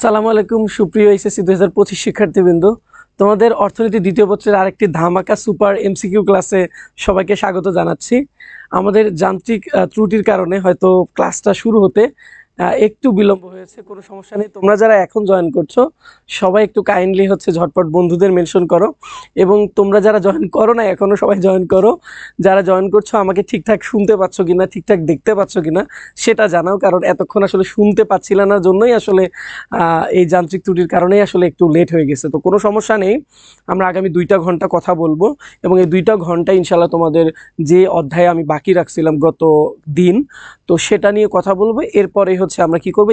সালামু আলাইকুম সুপ্রিয় এইচএসসি 2025 শিক্ষার্থীবৃন্দ, তোমাদের অর্থনীতি দ্বিতীয় পত্রের আরেকটি ধামাকা সুপার এমসিকিউ ক্লাসে সবাইকে স্বাগত জানাচ্ছি। আমাদের যান্ত্রিক ত্রুটির কারণে হয়তো ক্লাসটা শুরু হতে একটু বিলম্ব হয়েছে, কোনো সমস্যা নেই। তোমরা যারা এখন জয়েন করছো সবাই একটু কাইন্ডলি ঝটপট বন্ধুদের মেনশন করো, এবং তোমরা যারা জয়েন করো না এখনো সবাই জয়েন করো। যারা জয়েন করছো আমাকে ঠিকঠাক শুনতে পাচ্ছ কিনা, ঠিকঠাক দেখতে পাচ্ছ কিনা সেটা জানাও, কারণ এতক্ষণ আসলে শুনতে পাচ্ছিলাম না জন্যই আসলে এই যান্ত্রিক ত্রুটির কারণেই আসলে একটু লেট হয়ে গেছে। তো কোনো সমস্যা নেই, আমরা আগামী 2টা ঘন্টা কথা বলবো, এবং এই 2টা ঘন্টা ইনশাল্লাহ তোমাদের যে অধ্যায়ে আমি বাকি রাখছিলাম গত দিন, তো সেটা নিয়ে কথা বলবো। এরপরে আমরা কি করবো,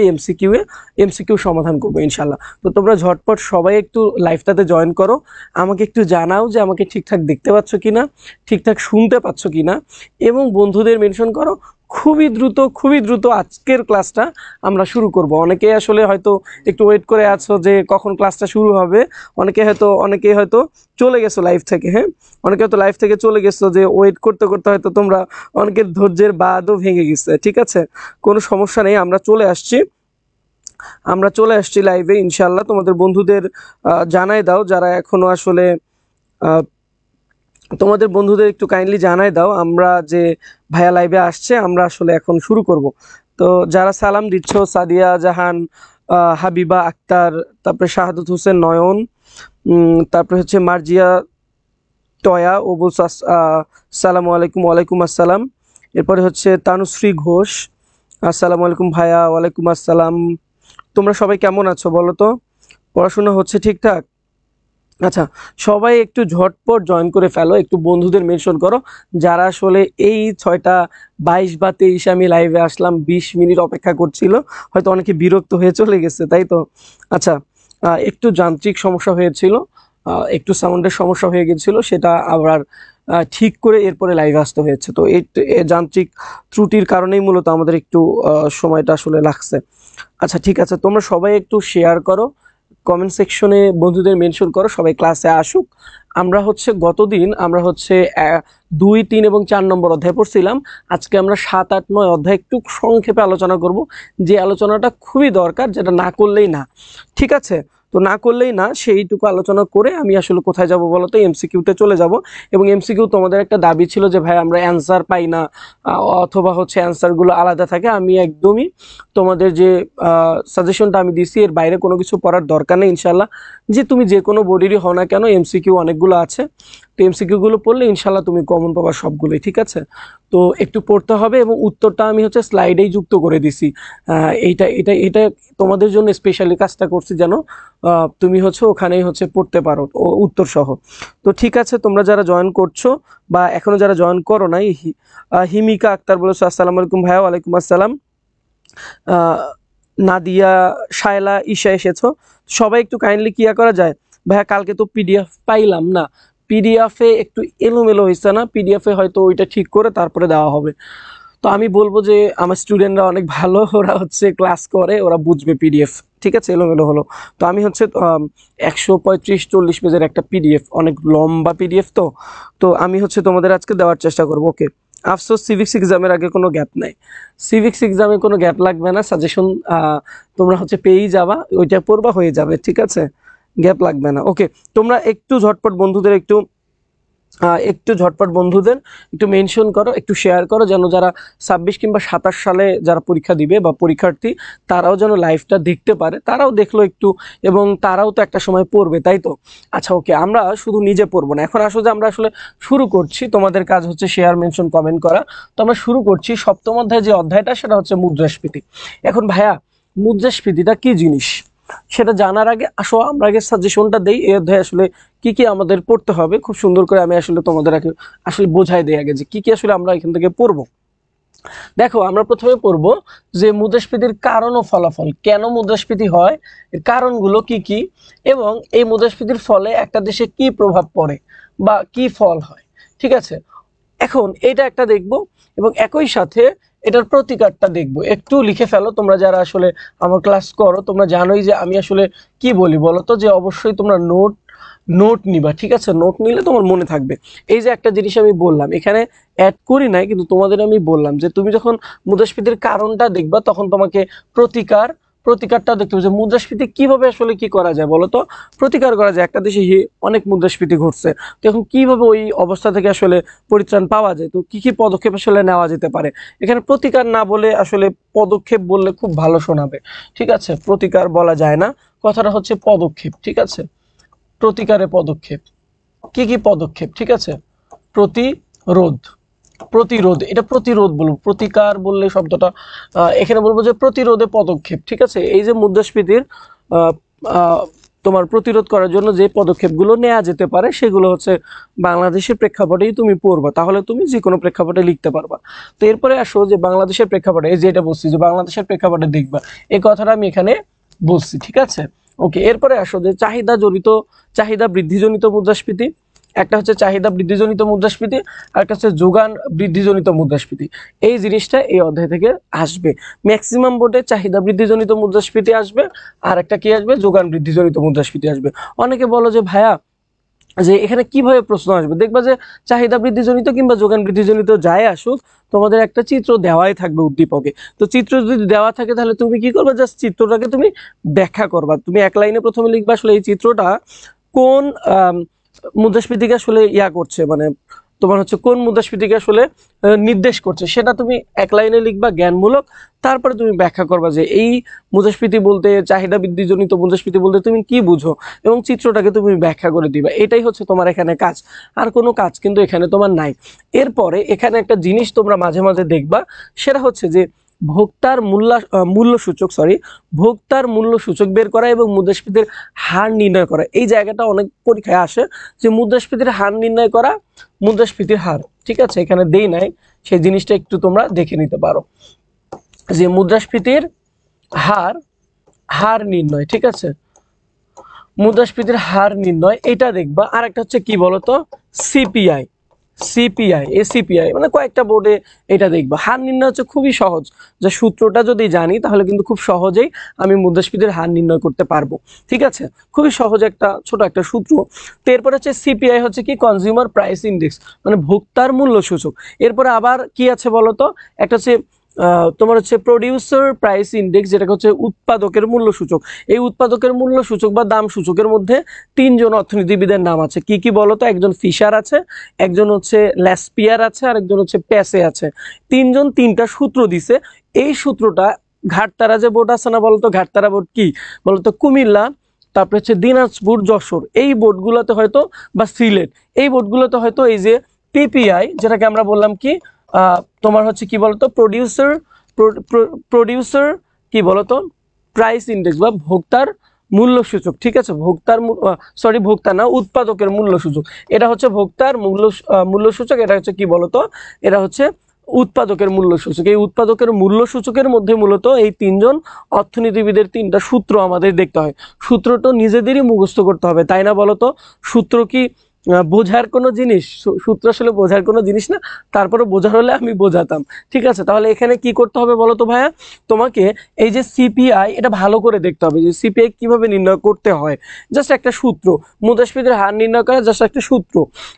এমসিকিউ সমাধান করবো ইনশাল্লাহ। তো তোমরা ঝটপট সবাই একটু লাইভটাতে জয়েন করো, আমাকে একটু জানাও যে আমাকে ঠিকঠাক দেখতে পাচ্ছ কিনা, ঠিকঠাক শুনতে পাচ্ছ কিনা, এবং বন্ধুদের মেনশন করো। খুবই দ্রুত আজকের ক্লাসটা আমরা শুরু করব। অনেকেই আসলে হয়তো একটু ওয়েট করে আছো যে কখন ক্লাসটা শুরু হবে। অনেকে হয়তো চলে গেছো লাইভ থেকে, হ্যাঁ, অনেকে হয়তো লাইভ থেকে চলে গেছো, যে ওয়েট করতে করতে হয়তো তোমরা অনেকের ধৈর্যের বাঁধও ভেঙে গেছে। ঠিক আছে, কোনো সমস্যা নেই, আমরা চলে আসছি লাইভে ইনশাল্লাহ। তোমাদের বন্ধুদের জানাই দাও, যারা এখনো আসলে তোমাদের বন্ধুদের একটু কাইন্ডলি জানাই দাও আমরা যে ভাইয়া লাইভে আসছে, আমরা আসলে এখন শুরু করব। তো যারা সালাম দিচ্ছ, সাদিয়া জাহান, হাবিবা আক্তার, তারপরে শাহাদত হোসেন নয়ন, তারপরে মার্জিয়া টয়া ও বলছে আসসালামু আলাইকুম। ওয়ালাইকুম আসসালাম। এরপরে তানুশ্রী ঘোষ, আসসালামু আলাইকুম ভাইয়া। ওয়ালাইকুম আসসালাম। তোমরা সবাই কেমন আছো বলো তো? পড়াশোনা হচ্ছে ঠিকঠাক? আচ্ছা, সবাই একটু ঝটপট জয়েন করে ফেলো, একটু বন্ধুদের মেনশন করো। যারা আসলে এই 6:22 বা 23 আমি লাইভে আসলাম, 20 মিনিট অপেক্ষা করছিল, হয়তো অনেকে বিরক্ত হয়ে চলে গেছে, তাই তো? আচ্ছা, একটু যান্ত্রিক সমস্যা হয়েছিল, একটু সাউন্ডের সমস্যা হয়ে গেছিল, সেটা আবার ঠিক করে এরপরে লাইভে আসতে হয়েছে। তো এই যান্ত্রিক ত্রুটির কারণেই মূলত আমাদের একটু সময়টা আসলে লাগছে। আচ্ছা ঠিক আছে, তোমরা সবাই একটু শেয়ার করো, কমেন্ট সেকশনে বন্ধুদের মেনশন করো, সবাই ক্লাসে আসুক। আমরা গতদিন আমরা 2, 3 এবং 4 নম্বর অধ্যায় পড়ছিলাম। আজকে আমরা 7, 8, 9 অধ্যায় একটু সংক্ষেপে আলোচনা করব, যে আলোচনাটা খুবই দরকার, যেটা না করলেই না। ঠিক আছে, তো না করলেই না, সেইটুকু আলোচনা করে আমি আসলে কোথায় যাব বলো তো, এমসিকিউতে চলে যাব। এবং এমসিকিউ তোমাদের একটা দাবি ছিল যে ভাই আমরা অ্যান্সার পাই না, অথবা অ্যান্সারগুলো আলাদা থাকে। আমি একদমই তোমাদের যে সাজেশনটা আমি দিছি এর বাইরে কোনো কিছু পড়ার দরকার নেই ইনশাল্লাহ। যে তুমি যে কোনো বোর্ডেরই হও না কেন, এমসিকিউ অনেকগুলো আছে, তো এমসিকিউগুলো পড়লে ইনশাল্লাহ তুমি কমন পাবা সবগুলোই। ঠিক আছে, তো একটু পড়তে হবে, এবং উত্তরটা আমি স্লাইডেই যুক্ত করে দিছি। এইটা এটা এটা তোমাদের জন্য স্পেশালি কাজটা করছি, যেন তুমি ওখানেই পড়তে পারো উত্তর সহ। তো ঠিক আছে, তোমরা যারা জয়েন করছো বা এখনো যারা জয়েন করো নাই, হিমিকা আক্তার বলেছো আসসালামু আলাইকুম ভাইয়া। ওয়ালাইকুম আসসালাম। নাদিয়া, শায়লা, ঈশা এসেছো। সবাই একটু কাইন্ডলি কিয়া করা যায়, ভাইয়া কালকে তো পিডিএফ পাইলাম না, পিডিএফে একটু এলোমেলো হয়েছে না, পিডিএফে হয়তো ওইটা ঠিক করে তারপরে দেওয়া হবে। তো আমি বলবো যে আমার স্টুডেন্টরা অনেক ভালো, ওরা ক্লাস করে, ওরা বুঝবে পিডিএফ। ঠিক আছে, এলোমেলো হলো। তো আমি 135-40 পেজের একটা পিডিএফ, অনেক লম্বা পিডিএফ, তো তো আমি তোমাদের আজকে দেওয়ার চেষ্টা করবো। ওকে, আফসোস সিভিক্স এক্সামের আগে কোনো গ্যাপ নাই। সিভিক্স এক্সামে কোনো গ্যাপ লাগবে না, সাজেশন তোমরা পেয়েই যাবা, ওইটা পড়বা হয়ে যাবে। ঠিক আছে, গ্যাপ লাগবে না। ওকে, তোমরা একটু ঝটপট বন্ধুদের একটু মেনশন করো, একটু শেয়ার করো, যেন যারা 26 কিংবা 27 সালে যারা পরীক্ষা দিবে বা পরীক্ষার্থী, তারাও যেন লাইভটা দেখতে পারে, তারাও দেখলো একটু, এবং তারাও তো একটা সময় পড়বে, তাই তো? আচ্ছা ওকে, আমরা শুধু নিজে পড়বো না, এখন আমরা আসলে শুরু করছি। তোমাদের কাজ শেয়ার, মেনশন, কমেন্ট করা। তো আমরা শুরু করছি সপ্তম অধ্যায়, যে অধ্যায়টা সেটা মুদ্রাস্ফীতি। এখন ভাইয়া, মুদ্রাস্ফীতিটা কি জিনিস সেটা জানার আগে আমরা আগে সাজেশনটা দেই, এই অধ্যায়ে আসলে কি কি আমাদের পড়তে হবে। খুব সুন্দর করে আমি তোমাদের আগে বোঝাই দেই আগে, যে কি কি আমরা এখান থেকে পড়বো। দেখো, আমরা প্রথমে পড়বো যে মুদ্রাস্ফীতির কারণ ও ফলাফল, কেন মুদ্রাস্ফীতি হয়, এর কারণগুলো কি কি, এবং এই মুদ্রাস্ফীতির ফলে একটা দেশে কি প্রভাব পড়ে বা কি ফল হয়। ঠিক আছে, এখন এটা একটা দেখবো, এবং একই সাথে এটার প্রতিকারটা দেখবো। একটু লিখে ফেলো, তোমরা যারা আমার ক্লাস করো, তোমরা জানোই যে আমি কি বলি বলো তো, যে অবশ্যই তোমরা নোট নিবা। ঠিক আছে, নোট নিলে তোমার মনে থাকবে। এই যে একটা জিনিস আমি বললাম, এখানে অ্যাড করি নাই, কিন্তু তোমাদের আমি বললাম যে তুমি যখন মুদ্রাস্ফীতির কারণটা দেখবা, তখন তোমাকে প্রতিকারটা দেখতে হবে যে মুদ্রাস্ফীতি কিভাবে আসলে কি করা যায় বলো তো, প্রতিকার করা যায়। একটা দেশে অনেক মুদ্রাস্ফীতি ঘটছে, তো এখন কিভাবে ওই অবস্থা থেকে আসলে পরিত্রাণ পাওয়া যায়, তো কি কি পদক্ষেপ আসলে নেওয়া যেতে পারে। এখানে প্রতিকার না বলে আসলে পদক্ষেপ বললে খুব ভালো শোনাবে, ঠিক আছে। প্রতিকার বলা যায় না, কথাটা হচ্ছে পদক্ষেপ, ঠিক আছে। প্রতিকারে পদক্ষেপ, কি কি পদক্ষেপ, ঠিক আছে। প্রতিরোধ, প্রতিরোধ, এটা প্রতিরোধ বলবো, প্রতিকার বললে শব্দটা এখানে বলবো যে প্রতিরোধে পদক্ষেপ, ঠিক আছে। এই যে মুদ্রাস্ফীতির তোমার প্রতিরোধ করার জন্য যে পদক্ষেপগুলো নেওয়া যেতে পারে সেগুলো হচ্ছে বাংলাদেশের প্রেক্ষাপটেই তুমি পড়বা, তাহলে তুমি যে কোনো প্রেক্ষাপটে লিখতে পারবা। তো এরপরে আসো যে বাংলাদেশের প্রেক্ষাপটে, এই যেটা বলছি যে বাংলাদেশের প্রেক্ষাপটে দেখবা, এই কথাটা আমি এখানে বলছি, ঠিক আছে। ওকে, এরপরে আসো যে চাহিদা বৃদ্ধিজনিত মুদ্রাস্ফীতি। একটা হচ্ছে চাহিদা বৃদ্ধিজনিত মুদ্রাস্ফীতি, আর একটা হচ্ছে যোগান বৃদ্ধিজনিত মুদ্রাস্ফীতি। এই জিনিসটা এই অধ্যায় থেকে আসবে। ম্যাক্সিমাম বোর্ডে চাহিদা বৃদ্ধিজনিত মুদ্রাস্ফীতি আসবে, আর একটা কি আসবে, যোগান বৃদ্ধিজনিত মুদ্রাস্ফীতি আসবে। অনেকে বলো যে ভাইয়া যে এখানে কিভাবে প্রশ্ন আসবে, দেখবা যে চাহিদা বৃদ্ধিজনিত কিংবা যোগান বৃদ্ধিজনিত যাই আসুক, তোমাদের একটা চিত্র দেওয়াই থাকবে উদ্দীপকে। তো চিত্র যদি দেওয়া থাকে তাহলে তুমি কি করবে, জাস্ট চিত্রটাকে তুমি ব্যাখ্যা করবা। তুমি এক লাইনে প্রথমে লিখবা আসলে এই চিত্রটা কোন মুদ্রাস্ফীতিকে আসলে করছে, মানে তোমার হচ্ছে কোন মুদ্রাস্ফীতিকে আসলে নির্দেশ করছে, সেটা তুমি এক লাইনে লিখবা জ্ঞানমূলক। তারপরে তুমি ব্যাখ্যা করবা যে এই মুদ্রাস্ফীতি বলতে, চাহিদা বৃদ্ধিজনিত মুদ্রাস্ফীতি বলতে তুমি কি বুঝো, এবং চিত্রটাকে তুমি ব্যাখ্যা করে দিবা। এটাই হচ্ছে তোমার এখানে কাজ, আর কোনো কাজ কিন্তু এখানে তোমার নাই। এরপরে এখানে একটা জিনিস তোমরা মাঝে মাঝে দেখবা, সেটা হচ্ছে যে ভোক্তার মূল্য সূচক বের করা এবং মুদ্রাস্ফীতির হার নির্ণয় করা। এই জায়গাটা অনেক পরীক্ষায় আসে যে মুদ্রাস্ফীতির হার নির্ণয় করা, মুদ্রাস্ফীতির হার, ঠিক আছে, এখানে দেই নাই, সেই জিনিসটা একটু তোমরা দেখে নিতে পারো যে মুদ্রাস্ফীতির হার নির্ণয়, ঠিক আছে, মুদ্রাস্ফীতির হার নির্ণয় এটা দেখবা। আর একটা হচ্ছে কি বলতো, সিপিআই, এসিপিআই, মানে কয়েকটা বোর্ডে এটা দেখবা। হার নির্ণয় হচ্ছে খুবই সহজ, যে সূত্রটা যদি জানি তাহলে কিন্তু খুব সহজেই আমি মুদ্রাস্ফীতির হার নির্ণয় করতে পারবো, ঠিক আছে। খুবই সহজ একটা ছোট একটা সূত্র। তো এরপরে হচ্ছে সিপিআই হচ্ছে কি, কনজিউমার প্রাইস ইন্ডেক্স, মানে ভোক্তার মূল্য সূচক। এরপরে আবার কি আছে বলতো, একটা হচ্ছে তোমার হচ্ছে প্রডিউসার প্রাইস ইন্ডেক্স, যেটা হচ্ছে উৎপাদকের মূল্য সূচক। এই উৎপাদকের মূল্য সূচক বা দাম সূচকের মধ্যে তিনজন অর্থনীতিবিদের নাম আছে, কি কি বলতো, একজন ফিশার আছে, একজন হচ্ছে ল্যাসপিয়ার আছে, আর একজন হচ্ছে প্যাসে আছে। তিনজন তিনটা সূত্র দিছে। এই সূত্রটা ঘাটতারা যে বোর্ড আছে না বলতো, ঘাটতারা বোর্ড কি বলতো, কুমিল্লা, তারপরে হচ্ছে দিনাজপুর, যশোর, এই বোর্ডগুলোতে হয়তো, বা সিলেট, এই বোর্ডগুলোতে হয়তো এই যে পিপিআই, যেটাকে আমরা বললাম কি তোমার হচ্ছে কি বলতো, প্রডিউসার কি বলতো প্রাইস ইন্ডেক্স, বা ভোক্তার মূল্য সূচক, ঠিক আছে। ভোক্তা না, উৎপাদকের মূল্য সূচক। এটা হচ্ছে ভোক্তার মূল্য সূচক, এটা হচ্ছে কি বলতো, এটা হচ্ছে উৎপাদকের মূল্য সূচক। এই উৎপাদকের মূল্য সূচকের মধ্যে মূলত এই তিনজন অর্থনীতিবিদের তিনটা সূত্র আমাদের দেখতে হয়। সূত্রটা নিজেদেরই মুখস্থ করতে হবে, তাই না বলতো। সূত্র কি বোঝার কোনো জিনিস? সূত্র আসলে বোঝার কোনো জিনিস না, তারপরে বোঝার হলে আমি বোঝাতাম, ঠিক আছে। তাহলে এখানে কি করতে হবে বলতো ভাইয়া, তোমাকে এই যে সিপিআই, এটা ভালো করে দেখতে হবে যে সিপিআই কিভাবে নির্ণয় করতে হয়। জাস্ট একটা সূত্র, মুদ্রাস্ফীতির হার নির্ণয় করা জাস্ট একটা সূত্র।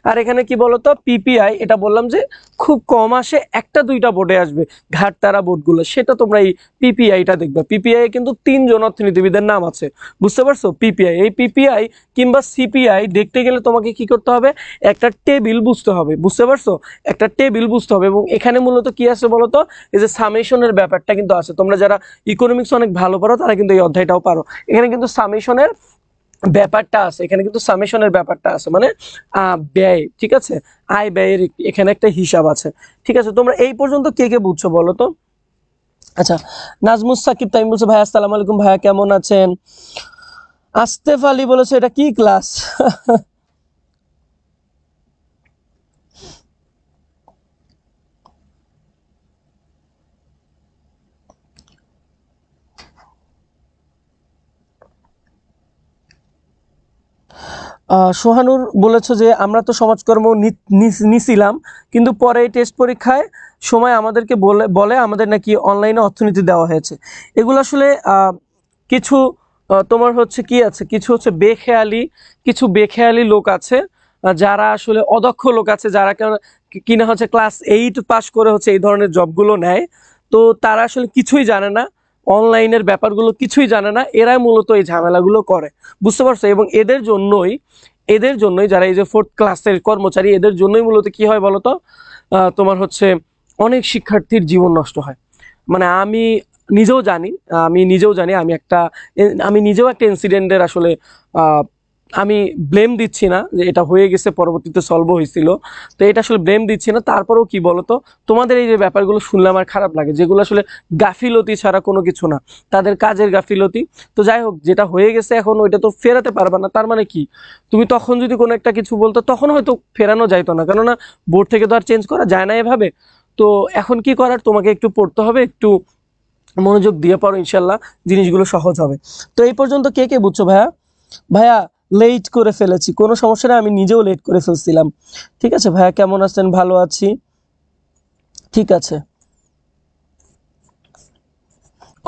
আর এখানে কি বলতো, পিপিআই, এটা বললাম যে খুব কম আসে, একটা দুইটা বোর্ডে আসবে, ঘাটতারা বোর্ডগুলো, সেটা তোমরা এই পিপিআইটা দেখবে। পিপিআই কিন্তু তিনজন অর্থনীতিবিদের নাম আছে, বুঝতে পারছো। পিপিআই, এই পিপিআই কিংবা সিপিআই দেখতে গেলে তোমাকে কি করতে হবে, একটা টেবিল বুঝতে হবে, বুঝতে পারছো, একটা টেবিল বুঝতে হবে। এবং এখানে মূলত কি আছে বলতো, এই যে সামেশনের ব্যাপারটা কিন্তু আছে। তোমরা যারা ইকোনমিক্স অনেক ভালো পারো তারা কিন্তু এই অধ্যায়টাও পারো। এখানে কিন্তু সামেশনের ব্যাপারটা আছে, এখানে কিন্তু সামেশনের ব্যাপারটা আছে, মানে ব্যয়, ঠিক আছে, আয় ব্যয়ের এখানে একটা হিসাব আছে, ঠিক আছে। তোমরা এই পর্যন্ত কে কে বুঝছো বলো তো। আচ্ছা, নাজমুস সাকিব তাইম বলছে ভাই আসসালামু আলাইকুম, ভাইয়া কেমন আছেন। আসতেফ আলী বলেছে এটা কি ক্লাস। সোহানুর বলেছে যে আমরা তো সমাজকর্ম নিছিলাম, কিন্তু পরে টেস্ট পরীক্ষায় সময় আমাদেরকে বলে আমাদের নাকি অনলাইনে অর্থনীতি দেওয়া হয়েছে। এগুলো আসলে কিছু তোমার হচ্ছে কি আছে, কিছু হচ্ছে বেখেয়ালি লোক আছে, যারা আসলে অদক্ষ লোক আছে, যারা কিনা হচ্ছে ক্লাস 8 পাস করে হচ্ছে এই ধরনের জবগুলো নেয়। তো তারা আসলে কিছুই জানে না, অনলাইনের ব্যাপারগুলো কিছুই জানে না, এরাই মূলত এই ঝামেলাগুলো করে, বুঝতে পারছো? এবং এদের জন্যই যারা এই যে 4th ক্লাসের কর্মচারী, এদের জন্যই মূলত কি হয় বলতো, তোমার হচ্ছে অনেক শিক্ষার্থীর জীবন নষ্ট হয়। মানে আমি নিজেও জানি আমি নিজেও একটা ইনসিডেন্টের আসলে আমি ব্লেম দিচ্ছি না যে এটা হয়ে গেছে, পরবর্তীতে সলভও হয়েছিল, তো এটা আসলে ব্লেম দিচ্ছি না। তারপরেও কি বলতো, তোমাদের এই যে ব্যাপারগুলো শুনলে আমার খারাপ লাগে, যেগুলো আসলে গাফিলতি ছাড়া কোনো কিছু না, তাদের কাজের গাফিলতি। তো যাই হোক, যেটা হয়ে গেছে এখন ওইটা তো ফেরাতে পারবে না। তার মানে কি, তুমি তখন যদি কোনো একটা কিছু বলতো তখন হয়তো ফেরানো যাইতো না, কেননা বোর্ড থেকে তো আর চেঞ্জ করা যায় না এভাবে। তো এখন কি করার, তোমাকে একটু পড়তে হবে, একটু মনোযোগ দিয়ে পড়ো, ইনশাল্লাহ জিনিসগুলো সহজ হবে। তো এই পর্যন্ত কে কে বুঝছো ভাইয়া? ভাইয়া লেট করে ফেলেছি, কোনো সমস্যা না, আমি নিজেও লেট করে ফেলছিলাম। ঠিক আছে ভাইয়া, কেমন আছেন? ভালো আছি। ঠিক আছে,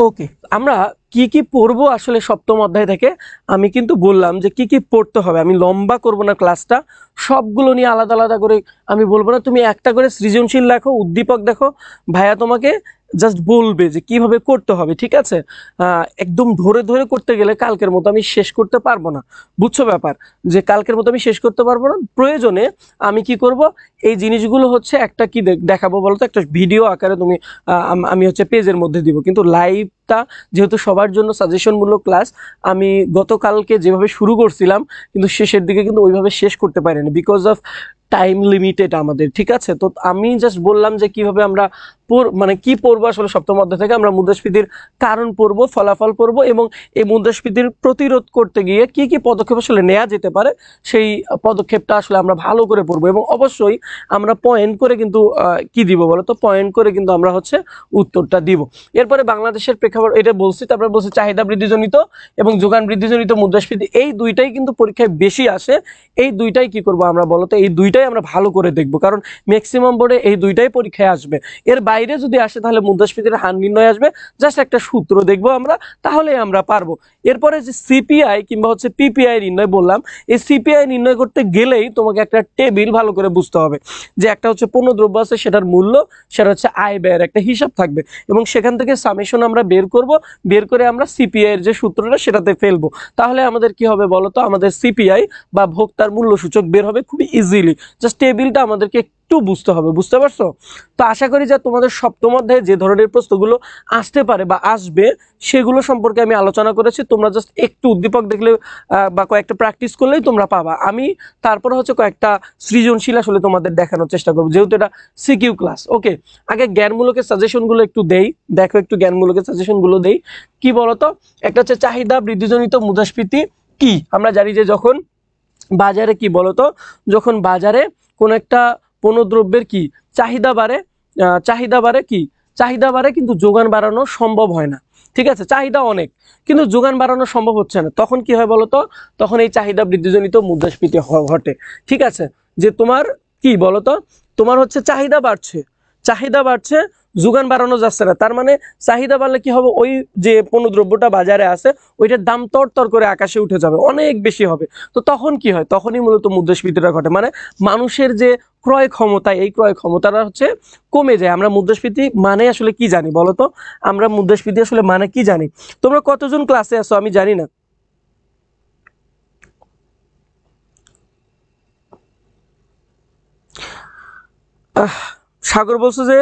ওকে। আমরা কি কি পড়বো আসলে সপ্তম অধ্যায় থেকে, আমি কিন্তু বললাম যে কি কি পড়তে হবে, আমি লম্বা করব না ক্লাসটা, সবগুলো নিয়ে আলাদা আলাদা করে আমি বলবো না। তুমি একটা করে সৃজনশীল দেখো, উদ্দীপক দেখো, ভাইয়া তোমাকে জাস্ট বলবে যে কিভাবে করতে হবে, ঠিক আছে? একদম ধরে ধরে করতে গেলে কালকের মতো আমি শেষ করতে পারবো না, বুঝছো ব্যাপার? যে কালকের মতো আমি শেষ করতে পারবো না, প্রয়োজনে আমি কি করব, এই জিনিসগুলো হচ্ছে একটা কি দেখাবো বলতো, একটা ভিডিও আকারে তুমি আমি হচ্ছে পেজের মধ্যে দিব, কিন্তু লাইভটা যেহেতু সবার জন্য সাজেশনমূলক ক্লাস, আমি গতকালকে যেভাবে শুরু করছিলাম কিন্তু শেষের দিকে কিন্তু ওইভাবে শেষ করতে পারিনি, বিকজ অফ টাইম লিমিটেড আমাদের, ঠিক আছে? তো আমি জাস্ট বললাম যে কিভাবে আমরা মানে কি পড়বো আসলে সপ্তম অধ্যায় থেকে। আমরা মুদ্রাস্ফীতির কারণ পড়বো, ফলাফল পড়বো, এবং এই মুদ্রাস্ফীতির প্রতিরোধ করতে গিয়ে কি কি পদক্ষেপ আসলে নেওয়া যেতে পারে, সেই পদক্ষেপটা আসলে আমরা ভালো করে পড়বো। এবং অবশ্যই আমরা পয়েন্ট করে কিন্তু কি দিব বলো তো, পয়েন্ট করে কিন্তু আমরা হচ্ছে উত্তরটা দিব। এরপরে বাংলাদেশের প্রেক্ষাপট এটা বলছি, তারপরে বলছি চাহিদা বৃদ্ধিজনিত এবং যোগান বৃদ্ধিজনিত মুদ্রাস্ফীতি, এই দুইটাই কিন্তু পরীক্ষায় বেশি আসে। এই দুইটাই কি করব আমরা বলো তো, এই দুইটাই আমরা ভালো করে দেখবো, কারণ ম্যাক্সিমাম বোর্ডে এই দুইটাই পরীক্ষায় আসবে। এর বাইরে যদি আসে তাহলে মুদ্রাস্ফীতির হার নির্ণয় আসবে, জাস্ট একটা সূত্র দেখবো আমরা, তাহলে আমরা পারবো। এরপরে যে সিপিআই কিংবা হচ্ছে পিপিআই নির্ণয় বললাম, এই সিপিআই নির্ণয় করতে গেলেই তোমাকে একটা টেবিল ভালো করে বুঝতে হবে, যে একটা হচ্ছে পণ্য দ্রব্য আছে, সেটার মূল্য, সেটা হচ্ছে আয় ব্যয়ের একটা হিসাব থাকবে, এবং সেখান থেকে সামেশন আমরা বের করব, বের করে আমরা সিপিআই এর যে সূত্রটা সেটাতে ফেলবো। তাহলে আমাদের কি হবে বলতো, আমাদের সিপিআই বা ভোক্তার মূল্য সূচক বের হবে খুবই ইজিলি। জাস্ট টেবিলটা আমাদেরকে একটু বুঝতে হবে, বুঝতে পারছো? তো আশা করি যে তোমাদের সপ্তম অধ্যায়ে যে ধরনের প্রশ্নগুলো আসতে পারে বা আসবে, সেগুলো সম্পর্কে আমি আলোচনা করেছি। তোমরা জাস্ট একটু উদ্দীপক দেখলে বা কয়েকটা প্র্যাকটিস করলেই তোমরা পাবা। আমি তারপরে হচ্ছে কয়েকটা সৃজনশীল আসলে তোমাদের দেখানোর চেষ্টা করবো, যেহেতু এটা সিকিউ ক্লাস। ওকে, আগে জ্ঞানমূলকের সাজেশনগুলো একটু দেই, দেখো একটু জ্ঞানমূলকের সাজেশনগুলো দেই। কি বলতো, একটা হচ্ছে চাহিদা বৃদ্ধিজনিত মুদ্রাস্ফীতি কি। আমরা জানি যে যখন বাজারে কি বলতো, যখন বাজারে কোন একটা পণ্যদ্রব্যের কি চাহিদা বাড়ে, চাহিদা বাড়ে কি, চাহিদা বাড়ে কিন্তু যোগান বাড়ানো সম্ভব হয় না, ঠিক আছে? চাহিদা অনেক কিন্তু যোগান বাড়ানো সম্ভব হচ্ছে না, তখন কি হয় বলতো, তখন এই চাহিদা বৃদ্ধিজনিত মুদ্রাস্ফীতি ঘটে, ঠিক আছে? যে তোমার কি বলতো, তোমার হচ্ছে চাহিদা বাড়ছে, চাহিদা বাড়ছে, যোগান বাড়ানো যাচ্ছে না। তার মানে চাহিদা বাড়লে কি হবে, ওই যে পণ্যদ্রব্যটা বাজারে আছে ওইটার দাম তর করে আকাশে উঠে যাবে, অনেক বেশি হবে। তো তখন কি হয়, তখনই মূলত মুদ্রাস্ফীতিটা ঘটে, মানে মানুষের যে ক্রয় ক্ষমতা, এই ক্রয় ক্ষমতাটা হচ্ছে কমে যায়। আমরা মুদ্রাস্ফীতি মানে আসলে কি জানি বলতো, আমরা মুদ্রাস্ফীতি আসলে মানে কি জানি? তোমরা কতজন ক্লাসে আছো আমি জানি না। সাগর বলছো যে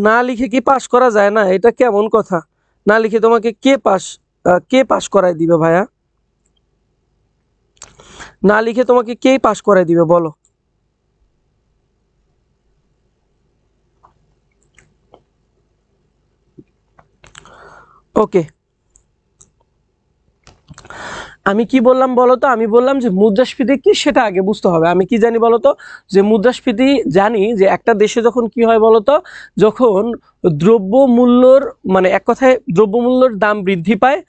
না লিখে কি পাস করা যায় না, এটা কেমন কথা? না লিখে তোমাকে কে পাস করায় দিবে ভাইয়া? না লিখে তোমাকে কে পাস করায় দিবে বলো? ওকে, আমি কি বললাম বলতো, আমি বললাম যে মুদ্রাস্ফীতি কি সেটা আগে বুঝতে হবে। আমি কি জানি বলতো, যে মুদ্রাস্ফীতি জানি যে একটা দেশে যখন কি হয় বলতো, যখন দ্রব্যমূল্যর মানে এক কথায় দ্রব্যমূল্যের দাম বৃদ্ধি পায়,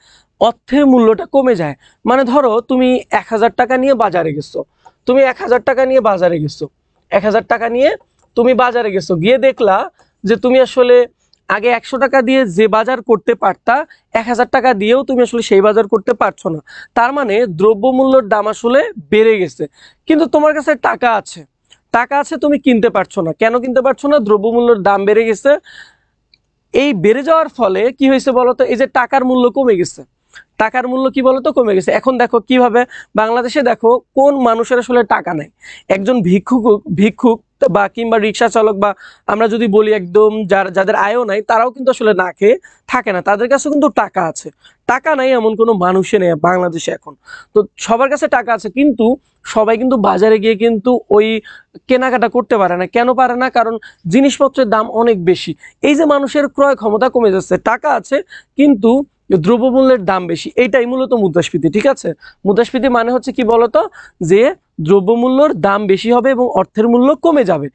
অর্থের মূল্যটা কমে যায়। মানে ধরো তুমি 1000 টাকা নিয়ে বাজারে গেছো, তুমি 1000 টাকা নিয়ে বাজারে গেছো, 1000 টাকা নিয়ে তুমি বাজারে গেছো, গিয়ে দেখলা যে তুমি আসলে আগে 100 টাকা দিয়ে যে বাজার করতে পারতা, 1000 টাকা দিয়েও তুমি আসলে সেই বাজার করতে পারছো না। তার মানে দ্রব্যমূল্যের দাম আসলে বেড়ে গেছে, কিন্তু তোমার কাছে টাকা আছে, টাকা আছে, তুমি কিনতে পারছো না। কেন কিনতে পারছো না? দ্রব্যমূল্যের দাম বেড়ে গেছে। এই বেড়ে যাওয়ার ফলে কি হয়েছে বলতো, এই যে টাকার মূল্য কমে গেছে, টাকার মূল্য কি বলতো কমে গেছে। এখন দেখো কিভাবে বাংলাদেশে দেখো কোন মানুষের আসলে টাকা নাই। একজন ভিক্ষুক ভিক্ষুক বা কিংবা রিক্সা চালক বা আমরা যদি বলি একদম যাদের আয়ও নাই, তারাও কিন্তু আসলে না খেয়ে থাকে না, তাদের কাছে কিন্তু টাকা আছে। টাকা নাই এমন কোনো মানুষই নেই বাংলাদেশে এখন। তো সবার কাছে টাকা আছে, কিন্তু সবাই কিন্তু বাজারে গিয়ে কিন্তু ওই কেনাকাটা করতে পারে না। কেন পারে না? কারণ জিনিসপত্রের দাম অনেক বেশি। এই যে মানুষের ক্রয় ক্ষমতা কমে যাচ্ছে, টাকা আছে কিন্তু দ্রব্যমূল্যের দাম বেশি, এইটাই মূলত মুদ্রাস্ফীতি। ঠিক আছে, মুদ্রাস্ফীতি মানে হচ্ছে কি বলতো, যে দ্রব্যমূল্যর দাম বেশি হবে এবং অর্থের মূল্য কমে যাবে।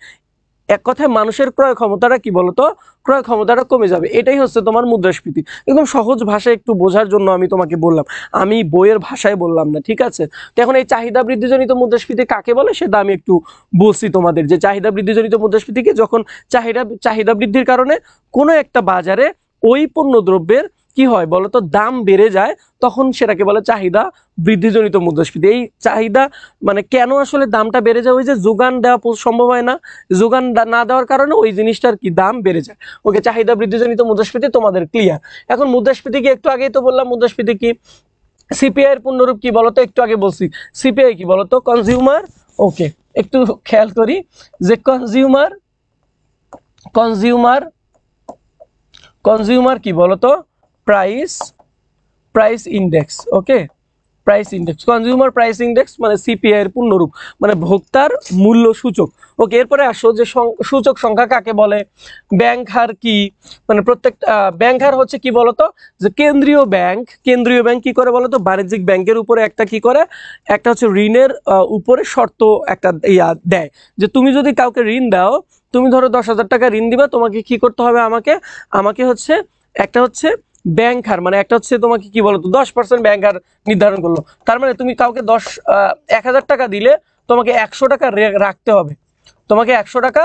এক কথায় মানুষের ক্রয় ক্ষমতাটা কি বলতো, ক্রয় ক্ষমতাটা কমে যাবে, এটাই হচ্ছে তোমার মুদ্রাস্ফীতি। একদম সহজ ভাষায় একটু বোঝার জন্য আমি তোমাকে বললাম, আমি বইয়ের ভাষায় বললাম না। ঠিক আছে, তো এখন এই চাহিদা বৃদ্ধিজনিত মুদ্রাস্ফীতি কাকে বলে সেটা আমি একটু বলছি তোমাদের, যে চাহিদা বৃদ্ধিজনিত মুদ্রাস্ফীতিকে যখন চাহিদা বৃদ্ধির কারণে কোনো একটা বাজারে ওই পণ্য দ্রব্যের কি হয় বলতো, দাম বেড়ে যায়, তখন সেটাকে বলে চাহিদা বৃদ্ধিজনিত মুদ্রাস্ফীতি। এই চাহিদা মানে কেন আসলে দামটা বেড়ে যায়, ওই যে যোগান দেওয়া সম্ভব হয় না, যোগান না দেওয়ার কারণে ওই জিনিসটার কি দাম বেড়ে যায়। ওকে, চাহিদা বৃদ্ধিজনিত মুদ্রাস্ফীতি তোমাদের ক্লিয়ার। এখন মুদ্রাস্ফীতি কি, একটু আগেই তো বললাম মুদ্রাস্ফীতি কি। সিপিআই এর পূর্ণরূপ কি বলতো, একটু আগে বলছি। সিপিআই কি বলতো, কনজিউমার, ওকে একটু খেয়াল করি যে কনজিউমার কনজিউমার কনজিউমার কি বলতো, price price index. Okay, price index, consumer price index মানে সিপিআই এর পূর্ণরূপ, মানে ভোক্তার মূল্য সূচক। ওকে, এরপরে আসো যে সূচক সংখ্যা কাকে বলে। ব্যাংক হার কি, মানে প্রত্যেকটা ব্যাংক হার হচ্ছে কি বলতো, যে কেন্দ্রীয় ব্যাংক কি করে বলতো, বাণিজ্যিক ব্যাংকের উপরে একটা কি করে, একটা হচ্ছে ঋণের উপরে শর্ত একটা দেয়, যে তুমি যদি কাউকে ঋণ দাও, তুমি ধরো 10,000 টাকা ঋণ দিবা, তোমাকে কি করতে হবে, আমাকে হচ্ছে একটা হচ্ছে ব্যাংক হার, মানে একটা হচ্ছে তোমাকে কি বলতো 10% ব্যাংক হার নির্ধারণ করলো। তার মানে তুমি কাউকে 1,000 টাকা দিলে তোমাকে 100 টাকা রাখতে হবে, তোমাকে 100 টাকা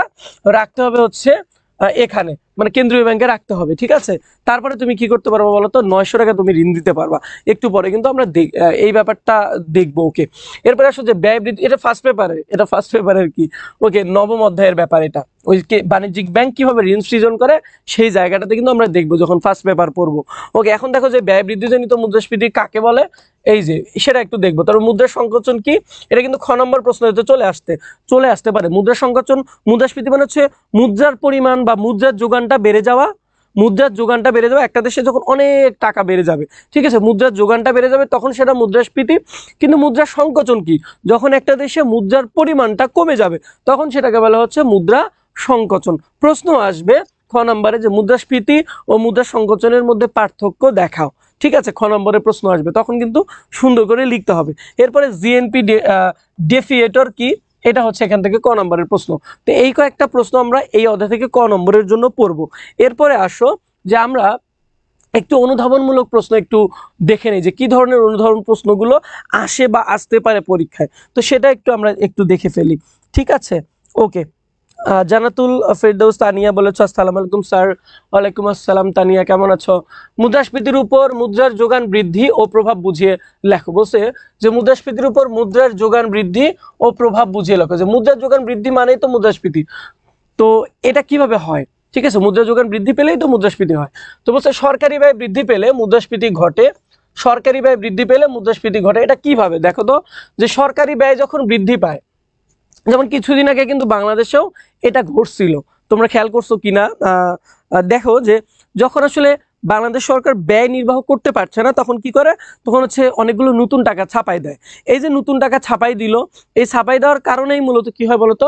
রাখতে হবে হচ্ছে এখানে, মানে কেন্দ্রীয় ব্যাংকে রাখতে হবে। ঠিক আছে, তারপরে তুমি কি করতে পারবা বলতো, 900 টাকা তুমি ঋণ দিতে পারবা। একটু পরে কিন্তু আমরা এই ব্যাপারটা দেখবো। ওকে, এরপরে আসো যে ব্যয় বৃদ্ধি, এটা ফার্স্ট পেপারের কি, ওকে নবম অধ্যায়ের ব্যাপার এটা। ওই বাণিজ্যিক ব্যাংক কিভাবে ঋণ সৃজন করে সেই জায়গাটাতে কিন্তু আমরা দেখবো যখন ফার্স্ট পেপার পড়বো। ওকে, এখন দেখো যে ব্যয় বৃদ্ধিজনিত মুদ্রাস্ফীতি কাকে বলে, এই যে সেটা একটু দেখবো। তারপর মুদ্রার সংকোচন কি, এটা কিন্তু খ নম্বর প্রশ্ন হতে চলে আসতে পারে। মুদ্রার সংকোচন, মুদ্রাস্ফীতি মানে হচ্ছে মুদ্রার পরিমাণ বা মুদ্রার যোগানটা বেড়ে যাওয়া। একটা দেশে যখন অনেক টাকা বেড়ে যাবে, ঠিক আছে, মুদ্রার যোগানটা বেড়ে যাবে, তখন সেটা মুদ্রাস্ফীতি। কিন্তু মুদ্রার সংকোচন কি, যখন একটা দেশে মুদ্রার পরিমাণটা কমে যাবে, তখন সেটাকে বলা হচ্ছে মুদ্রা সংকোচন। প্রশ্ন আসবে খ নম্বরে যে মুদ্রাস্ফীতি ও মুদ্রা সংকোচনের মধ্যে পার্থক্য দেখাও। ঠিক আছে, খ নম্বরে প্রশ্ন আসবে, তখন কিন্তু সুন্দর করে লিখতে হবে। এরপরে জিএনপি ডেফিয়েটর কি, এটা হচ্ছে এখান থেকে ক নম্বরের প্রশ্ন। তো এই কয়েকটা প্রশ্ন আমরা এই অধ্যায় থেকে ক নম্বরের জন্য পড়বো। এরপরে আসো যে আমরা একটু অনুধাবনমূলক প্রশ্ন একটু দেখে নেই, যে কি ধরনের অনুধাবন প্রশ্নগুলো আসে বা আসতে পারে পরীক্ষায়। তো সেটা একটু আমরা একটু দেখে ফেলি। ঠিক আছে, ওকে। জানাতুল ফেরদৌস তানিয়া বলেছো, আসসালামু আলাইকুম স্যার। ওয়ালাইকুম আসসালাম তানিয়া, কেমন আছো? মুদ্রাস্ফীতির উপর মুদ্রার যোগান বৃদ্ধি ও প্রভাব বুঝিয়ে লেখো। বলছে যে মুদ্রাস্ফীতির উপর মুদ্রার যোগান বৃদ্ধি ও প্রভাব বুঝিয়ে লেখো। যে মুদ্রার যোগান বৃদ্ধি মানেই তো মুদ্রাস্ফীতি। তো এটা কিভাবে হয়? ঠিক আছে, মুদ্রা যোগান বৃদ্ধি পেলেই তো মুদ্রাস্ফীতি হয়। তো বলছে সরকারি ব্যয় বৃদ্ধি পেলে মুদ্রাস্ফীতি ঘটে। এটা কিভাবে দেখো তো, যে সরকারি ব্যয় যখন বৃদ্ধি পায়, যেমন কিছুদিন আগে কিন্তু বাংলাদেশেও এটা ঘটছিল, তোমরা খেয়াল করছো কিনা দেখো, যে যখন আসলে বাংলাদেশ সরকার ব্যয় নির্বাহ করতে পারছে না, তখন কি করে, তখন হচ্ছে অনেকগুলো নতুন টাকা ছাপাই দেয়। এই যে নতুন টাকা ছাপাই দিল, এই ছাপাই দেওয়ার কারণেই মূলত কি হয় বলতো,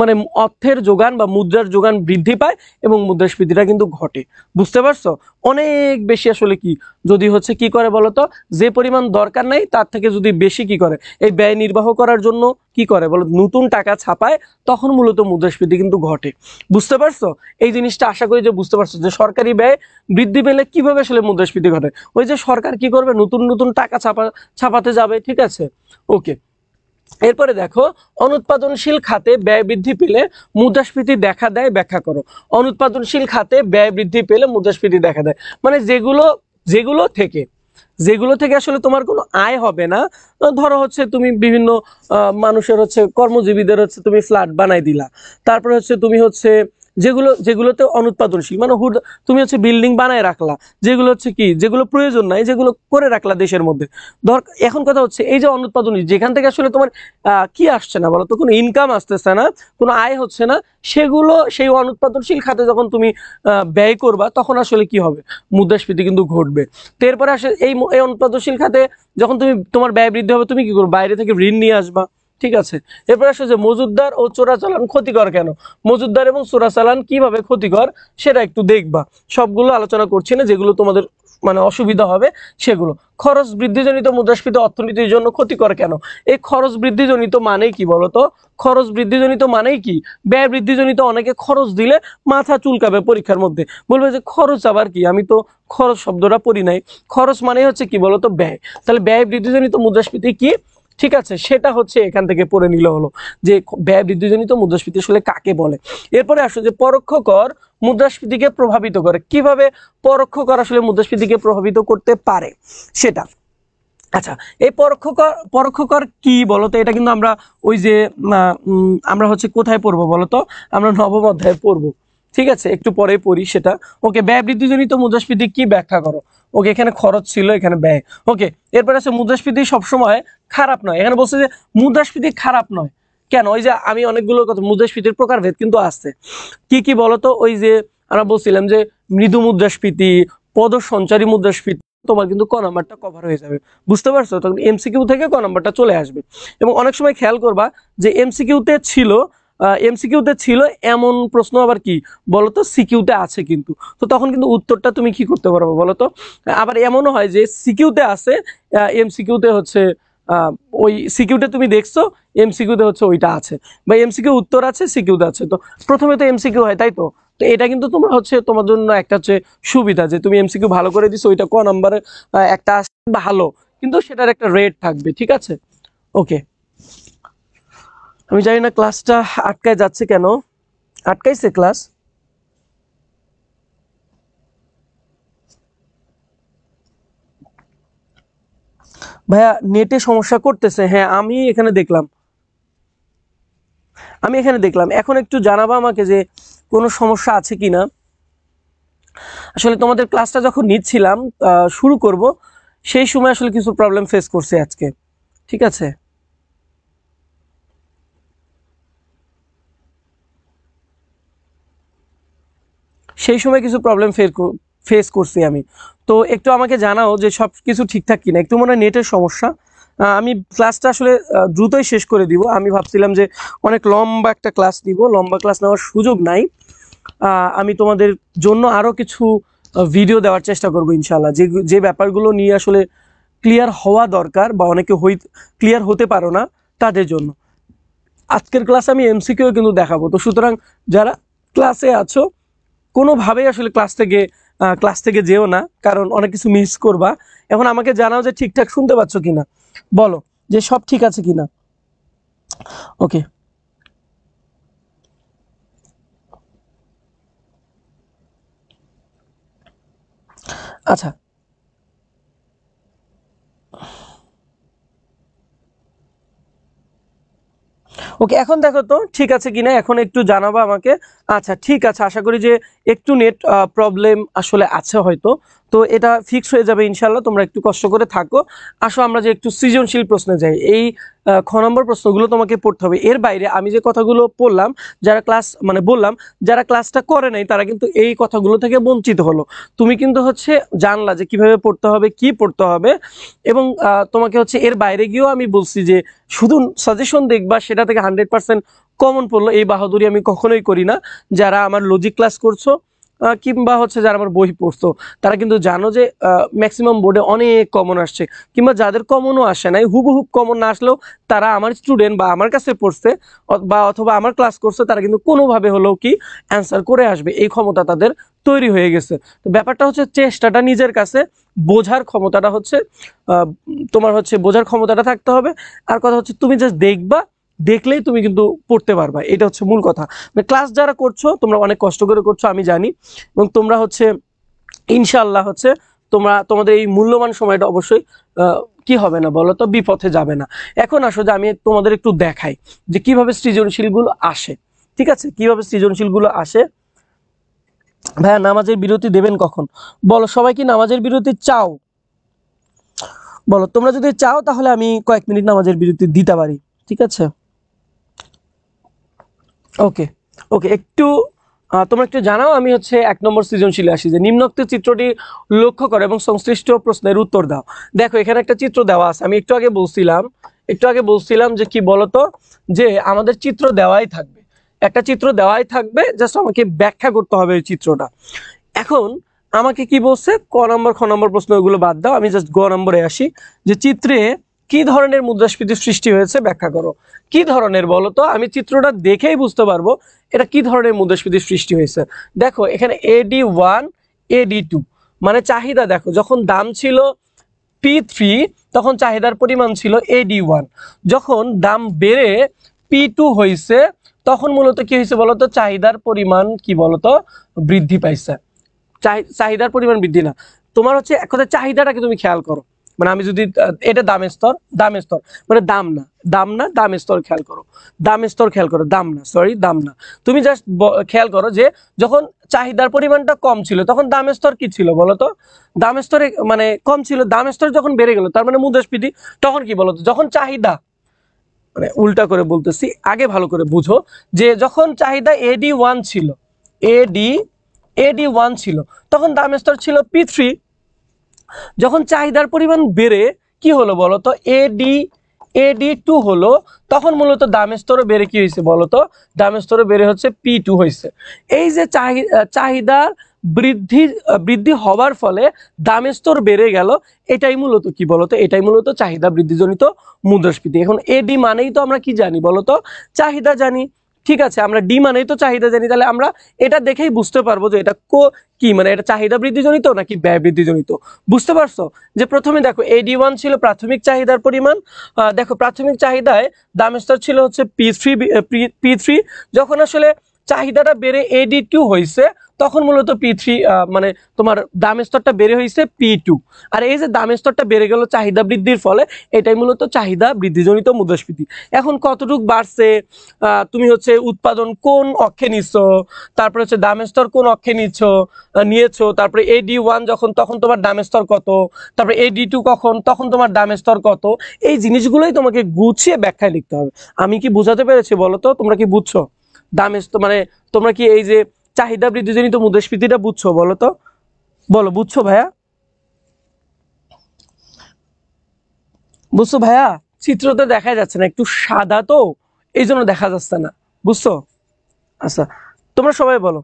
মানে অর্থের যোগান বা মুদ্রার যোগান বৃদ্ধি পায় এবং মুদ্রাস্ফীতিটা কিন্তু ঘটে। বুঝতে পারছো? অনেক বেশি আসলে কি, যদি হচ্ছে কি করে বলতো, যে পরিমাণ দরকার নাই তার থেকে যদি বেশি কি করে, এই ব্যয় নির্বাহ করার জন্য কি করে বলো, নতুন টাকা ছাপায়, তখন মূলত মুদ্রাস্ফীতি কিন্তু ঘটে। বুঝতে পারছো? এই জিনিসটা আশা করি যে বুঝতে পারছো, যে সরকারি ব্যয় বৃদ্ধি পেলে কিভাবে আসলে মুদ্রাস্ফীতি ঘটে। ওই যে সরকার কি করবে, নতুন নতুন টাকা ছাপাতে যাবে। ঠিক আছে, ওকে। এরপরে দেখো, অনুৎপাদনশীল খাতে ব্যয় বৃদ্ধি পেলে মুদ্রাস্ফীতি দেখা দেয়, ব্যাখ্যা করো। অনুৎপাদনশীল খাতে ব্যয় বৃদ্ধি পেলে মুদ্রাস্ফীতি দেখা দেয়, মানে যেগুলো থেকে আসলে তোমার কোনো আয় হবে না। ধরো হচ্ছে তুমি বিভিন্ন মানুষের হচ্ছে কর্মজীবীদের হচ্ছে তুমি ফ্ল্যাট বানাই দিলা, তারপরে হচ্ছে তুমি হচ্ছে যেগুলোতে অনুৎপাদনশীল, মানে তুমি হচ্ছে বিল্ডিং বানায় রাখলা, যেগুলো হচ্ছে কি, যেগুলো প্রয়োজন নাই, যেগুলো করে রাখলা দেশের মধ্যে। এখন কথা হচ্ছে এই যে অনুৎপাদনশীল, যেখান থেকে আসলে তোমার কি আসছে না বলো তো, কোনো ইনকাম আসতেছে না, কোনো আয় হচ্ছে না, সেই অনুৎপাদনশীল খাতে যখন তুমি ব্যয় করবা, তখন আসলে কি হবে, মুদ্রাস্ফীতি কিন্তু ঘটবে। তো এরপরে আসে এই অনুৎপাদনশীল খাতে যখন তোমার ব্যয় বৃদ্ধি হবে, তুমি কি করবে, বাইরে থেকে ঋণ নিয়ে আসবা। ঠিক আছে, এরপর আসে যে মজুদদার ও চোরাচালান ক্ষতিকর কেন, মজুদদার এবং চোরাচালান কিভাবে ক্ষতিকর সেটা একটু দেখবা। সবগুলো আলোচনা করছি না, যেগুলো তোমাদের মানে অসুবিধা হবে সেগুলো। খরচ বৃদ্ধিজনিত মুদ্রাস্ফীতি অর্থনীতির জন্য ক্ষতিকর কেন, এই খরচ বৃদ্ধিজনিত মানেই কি বলতো, খরচ বৃদ্ধিজনিত মানেই কি, ব্যয় বৃদ্ধিজনিত। অনেকে খরচ দিলে মাথা চুলকাবে পরীক্ষার মধ্যে, বলবে যে খরচ আবার কি, আমি তো খরচ শব্দটা পড়ি নাই। খরচ মানে হচ্ছে কি বলতো, ব্যয়। তাহলে ব্যয় বৃদ্ধিজনিত মুদ্রাস্ফীতি কি, ঠিক আছে, সেটা হচ্ছে এখান থেকে পড়ে নিলে হলো যে ব্যয় বৃদ্ধিজনিত মুদ্রাস্ফীতি আসলে কাকে বলে। এরপরে আসলে যে পরোক্ষ কর মুদ্রাস্ফীতিকে প্রভাবিত করে, কিভাবে পরোক্ষ কর আসলে মুদ্রাস্ফীতিকে প্রভাবিত করতে পারে সেটা। আচ্ছা, এই পরোক্ষ কর কি বলতো, এটা কিন্তু আমরা ওই যে আমরা হচ্ছে কোথায় পড়বো বলতো, আমরা নবম অধ্যায়ে পড়বো। ঠিক আছে, একটু পরে পড়ি সেটা। ওকে, ব্যয় বৃদ্ধিজনিত মুদ্রাস্ফীতি কি ব্যাখ্যা করো। ওকে, এখানে খরচ ছিল, এখানে ব্যয়। ওকে, এরপর আছে মুদ্রাস্ফীতি সবসময় খারাপ নয়। এখানে বলছে যে মুদ্রাস্ফীতি খারাপ নয় কেন, ওই যে আমি অনেকগুলো কথা, মুদ্রাস্ফীতির প্রকারভেদ কিন্তু আছে। কি কি বলতো, ওই যে আমরা বলছিলাম যে মৃদু মুদ্রাস্ফীতি, পদসঞ্চারী মুদ্রাস্ফীতি, তোমার কিন্তু ক নাম্বারটা কভার হয়ে যাবে। বুঝতে পারছো, তখন এমসিকিউ থেকে ক নাম্বারটা চলে আসবে। এবং অনেক সময় খেয়াল করবা যে এমসিকিউতে ছিল এমন প্রশ্ন আবার কি বলতো সিকিউতে আছে কিন্তু, তো তখন কিন্তু উত্তরটা তুমি কি করতে পারবে বলতো। আবার এমনও হয় যে সিকিউতে আছে, এমসিকিউতে হচ্ছে ওই সিকিউতে তুমি দেখছো, এমসিকিউতে হচ্ছে ওইটা আছে, বা এমসিকিউ উত্তর আছে, সিকিউতে আছে। তো প্রথমে তো এমসিকিউ হয়, তাই তো। তো এটা কিন্তু তোমরা হচ্ছে তোমার জন্য একটা হচ্ছে সুবিধা, যে তুমি এমসিকিউ ভালো করে দিছো, ওইটা ক নাম্বারে একটা ভালো, কিন্তু সেটার একটা রেট থাকবে। ঠিক আছে, ওকে। আমি জানি না ক্লাসটা আটকায় যাচ্ছে কেন, আটকাইছে ক্লাস। ভাইয়া নেটে সমস্যা করতেছে, হ্যাঁ আমি এখানে দেখলাম। এখন একটু জানাবা আমাকে যে কোনো সমস্যা আছে কিনা। আসলে তোমাদের ক্লাসটা যখন নিচ্ছিলাম, শুরু করব, সেই সময় আসলে কিছু প্রবলেম ফেস করছি আজকে। ঠিক আছে, সেই সময় কিছু প্রবলেম ফেস করছি আমি। তো একটু আমাকে জানাও যে সব কিছু ঠিকঠাক কিনা। একটু মনে হয় নেটের সমস্যা। আমি ক্লাসটা আসলে দ্রুতই শেষ করে দিব। আমি ভাবছিলাম যে অনেক লম্বা একটা ক্লাস দিব, লম্বা ক্লাস নেওয়ার সুযোগ নাই। আমি তোমাদের জন্য আরও কিছু ভিডিও দেওয়ার চেষ্টা করবো ইনশাল্লাহ, যে ব্যাপারগুলো নিয়ে আসলে ক্লিয়ার হওয়া দরকার, বা অনেকে ক্লিয়ার হতে পারো না তাদের জন্য। আজকের ক্লাসে আমি এমসিকিউ কিন্তু দেখাবো। তো সুতরাং যারা ক্লাসে আছো, কোনোভাবেই আসলে ক্লাস থেকে যেও না, কারণ অনেক কিছু মিস করবা। এখন আমাকে জানাও যে ঠিকঠাক শুনতে পাচ্ছ কিনা, বলো যে সব ঠিক আছে কিনা। ওকে, আচ্ছা, ওকে, এখন দেখো তো ঠিক আছে কিনা, এখন একটু জানাবা আমাকে। আচ্ছা, ঠিক আছে, আশা করি যে একটু নেট প্রবলেম আসলে আছে হয়তো, তো এটা ফিক্স হয়ে যাবে ইনশাল্লাহ। তোমরা একটু কষ্ট করে থাকো। আসো আমরা যে একটু সৃজনশীল প্রশ্নে যাই। এই খ নম্বর প্রশ্নগুলো তোমাকে পড়তে হবে। এর বাইরে আমি যে কথাগুলো বললাম, যারা ক্লাসটা করে নাই তারা কিন্তু এই কথাগুলো থেকে বঞ্চিত হলো। তুমি কিন্তু হচ্ছে জানলা যে কিভাবে পড়তে হবে, কি পড়তে হবে। এবং তোমাকে হচ্ছে এর বাইরে গিয়েও আমি বলছি যে শুধু সাজেশন দেখবা, সেটা থেকে 100% কমন পড়লো, এই বাহাদুরি আমি কখনোই করি না। যারা আমার লজিক ক্লাস করছো, কিংবা হচ্ছে যারা আমার বই পড়ছো, তারা কিন্তু জানো যে ম্যাক্সিমাম বোর্ডে অনেক কমন আসছে, কিংবা যাদের কমনও আসে নাই, হুবহুব কমন না আসলেও তারা আমার স্টুডেন্ট বা আমার কাছে পড়ছে, বা অথবা আমার ক্লাস করছে, তারা কিন্তু কোনোভাবে হলেও কি অ্যান্সার করে আসবে, এই ক্ষমতা তাদের তৈরি হয়ে গেছে। তো ব্যাপারটা হচ্ছে চেষ্টাটা নিজের কাছে, বোঝার ক্ষমতাটা হচ্ছে তোমার হচ্ছে বোঝার ক্ষমতাটা থাকতে হবে। আর কথা হচ্ছে তুমি জাস্ট দেখবা, দেখলেই তুমি কিন্তু পড়তে পারবা, এটা হচ্ছে মূল কথা। ক্লাস যারা করছো তোমরা অনেক কষ্ট করে করছো আমি জানি, এবং তোমরা হচ্ছে ইনশাআল্লাহ হচ্ছে তোমাদের এই মূল্যবান সময়টা অবশ্যই কি হবে না বলো তো, বিপথে যাবে না। এখন আসো যে আমি তোমাদের একটু দেখাই যে কিভাবে সৃজনশীলগুলো আসে। ঠিক আছে, কিভাবে সৃজনশীলগুলো আসে ভাইয়া নামাজের বিরতি দেবেন কখন? বলো সবাই কি নামাজের বিরতি চাও? বলো তোমরা যদি চাও তাহলে আমি কয়েক মিনিট নামাজের বিরতি দিতে পারি, ঠিক আছে? ওকে ওকে, একটু তোমরা একটু জানাও। আমি হচ্ছে 1 নম্বর সৃজনশীলে আসি, যে নিম্নোক্ত চিত্রটি লক্ষ্য করো এবং সংশ্লিষ্ট প্রশ্নের উত্তর দাও। দেখো এখানে একটা চিত্র দেওয়া আছে, আমি একটু আগে বলছিলাম যে কি বলতো, যে আমাদের চিত্র দেওয়াই থাকবে, একটা চিত্র দেওয়াই থাকবে, জাস্ট আমাকে ব্যাখ্যা করতে হবে এই চিত্রটা। এখন আমাকে কি বলছে, ক নম্বর খ নম্বর প্রশ্ন ওগুলো বাদ দাও, আমি জাস্ট গ নম্বরে আসি, যে চিত্রে কি ধরনের মুদ্রাস্ফীতির সৃষ্টি হয়েছে ব্যাখ্যা করো। কি ধরনের বলো তো, আমি চিত্রটা দেখেই বুঝতে পারবো এটা কি ধরনের মুদ্রাস্ফীতির সৃষ্টি হয়েছে। দেখো এখানে AD1 AD2 মানে চাহিদা, দেখো যখন দাম ছিল P3 তখন চাহিদার পরিমাণ ছিল AD1, যখন দাম বেড়ে P2 হয়েছে তখন মূলত কি হয়েছে বলতো, চাহিদার পরিমাণ কি বলতো বৃদ্ধি পাইছে। চাহিদার পরিমাণ বৃদ্ধি না, তোমার হচ্ছে এক কথা চাহিদাটাকে তুমি খেয়াল করো। মানে আমি যদি এটা দামের স্তর মানে দামের স্তর খেয়াল করো, দাম না। তুমি জাস্ট খেয়াল করো যে যখন চাহিদার পরিমাণটা কম ছিল তখন দামের স্তর কি ছিল বলতো, দামের স্তরে মানে কম ছিল, দামের স্তর যখন বেড়ে গেল তার মানে মুদ্রাস্ফীতি। তখন কি বলতো, যখন চাহিদা, মানে উল্টা করে বলতেছি, আগে ভালো করে বুঝো, যে যখন চাহিদা AD1 ছিল, এডি AD1 ছিল, তখন দামের স্তর ছিল P3। যখন চাহিদার পরিমাণ বেড়ে কি হলো বলতো, AD2 হলো, তখন মূলত দামের স্তরও বেড়ে কি হয়েছে বলতো, দামের স্তরও বেড়ে হচ্ছে P2 হয়েছে। এই যে চাহিদার বৃদ্ধি হওয়ার ফলে দামের স্তর বেড়ে গেল, এটাই মূলত কি বলতো, এটাই মূলত চাহিদা বৃদ্ধিজনিত মুদ্রাস্ফীতি। এখন AD মানেই তো আমরা কি জানি বলতো, চাহিদা জানি, ঠিক আছে? আমরা ডি মানেই তো চাহিদা জানি, তাহলে আমরা এটা দেখেই বুঝতে পারবো যে এটা কি, মানে এটা চাহিদা বৃদ্ধিজনিত নাকি ব্যয় বৃদ্ধিজনিত। বুঝতে পারছো? যে প্রথমে দেখো AD1 ছিল প্রাথমিক চাহিদার পরিমাণ, দেখো প্রাথমিক চাহিদায় দামের স্তর ছিল হচ্ছে P3, যখন আসলে চাহিদাটা বেড়ে AD2 হয়েছে তখন মূলত P3 মানে তোমার দামের স্তরটা বেড়ে হয়েছে P2। আর এই যে দামের স্তরটা বেড়ে গেল চাহিদা বৃদ্ধির ফলে, এটাই মূলত চাহিদা বৃদ্ধিজনিত মুদ্রাস্ফীতি। এখন কতটুকু বাড়ছে, তুমি হচ্ছে উৎপাদন কোন অক্ষে নিচ্ছ, তারপরে হচ্ছে দামের স্তর কোন অক্ষে নিয়েছো, তারপরে AD1 যখন তখন তোমার দামের স্তর কত, তারপরে AD2 কখন তখন তোমার দামের স্তর কত, এই জিনিসগুলোই তোমাকে গুছিয়ে ব্যাখ্যায় লিখতে হবে। আমি কি বোঝাতে পেরেছি বলো তো, তোমরা কি বুঝছো? দামের স্তর মানে তোমরা কি এই যে চাহিদা বৃদ্ধিজনিত মুদ্রাস্ফীতিটা বুঝছো বলো তো, বলো বুঝছো ভাইয়া? বুঝছো ভাইয়া? চিত্রতে দেখা যাচ্ছে না, একটু সাদা তো এই জন্য দেখা যাচ্ছে না, বুঝছো? আচ্ছা তোমরা সবাই বলো,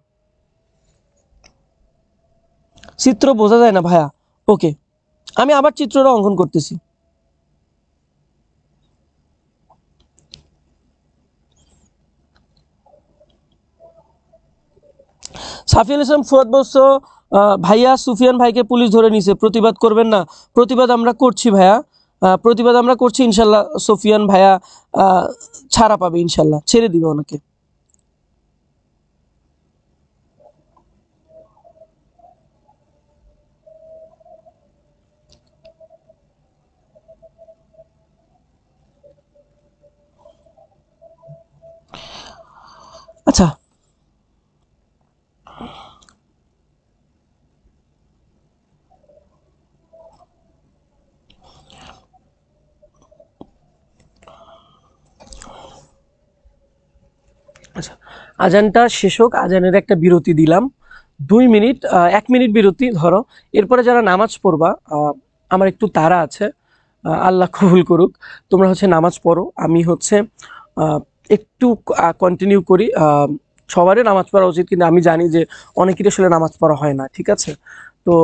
চিত্র বোঝা যায় না ভাইয়া? ওকে, আমি আবার চিত্রটা অঙ্কন করতেছি। সাফিউল ইসলাম ফুয়াদ বলছো, ভাইয়া সুফিয়ান ভাইকে পুলিশ ধরে নিছে, প্রতিবাদ করবেন না? প্রতিবাদ আমরা করছি ভাইয়া, প্রতিবাদ আমরা করছি, ইনশাল্লাহ সুফিয়ান ভাইয়া ছাড়া পাবে, ইনশাল্লাহ ছেড়ে দিবে ওনাকে। আচ্ছা আচ্ছা, আজানটা শেষ হোক, আজানের একটা বিরতি দিলাম 2 মিনিট, 1 মিনিট বিরতি ধরো। এরপরে যারা নামাজ পড়বা, আমার একটু তাড়া আছে, আল্লাহ কবুল করুক, তোমরা হচ্ছে নামাজ পড়ো, আমি হচ্ছে আহ, একটু কন্টিনিউ করি। সবারই নামাজ পড়া উচিত, কিন্তু আমি জানি যে অনেকেরই আসলে নামাজ পড়া হয় না, ঠিক আছে? তো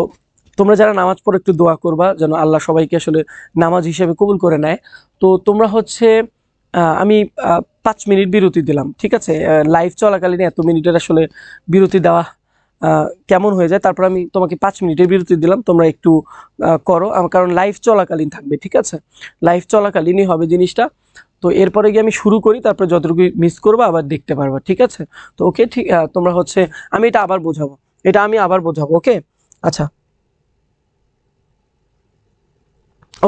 তোমরা যারা নামাজ পড়ো একটু দোয়া করবা যেন আল্লাহ সবাইকে আসলে নামাজ হিসেবে কবুল করে নেয়। তো তোমরা হচ্ছে আমি 5 মিনিট বিরতি দিলাম, ঠিক আছে? লাইভ চলাকালীন এত মিনিটের আসলে বিরতি দেওয়া কেমন হয়ে যায়, তারপর আমি তোমাকে 5 মিনিটের বিরতি দিলাম, তোমরা একটু করো, কারণ লাইভ চলাকালীন থাকবে, ঠিক আছে? লাইভ চলাকালীনই হবে জিনিসটা। তো এরপরে গিয়ে আমি শুরু করি, তারপরে যতটুকু মিস করবো আবার দেখতে পারবা, ঠিক আছে? তো ওকে, ঠিক তোমরা হচ্ছে, আমি এটা আবার বোঝাবো, ওকে? আচ্ছা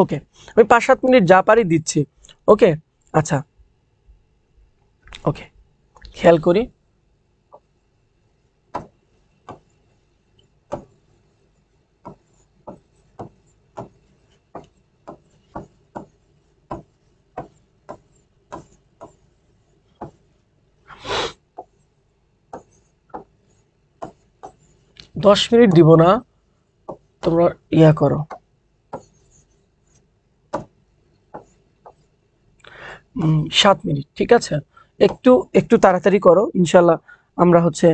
ওকে, আমি 5-7 মিনিট যা পারি দিচ্ছি, ওকে? আচ্ছা ওকে, খেয়াল করি। 10 মিনিট দিব না, তোমরা ইয়া করো। 7 মিনিট ঠিক আছে, একটু একটু তাড়াতাড়ি করো ইনশাল্লাহ। আমরা হচ্ছে,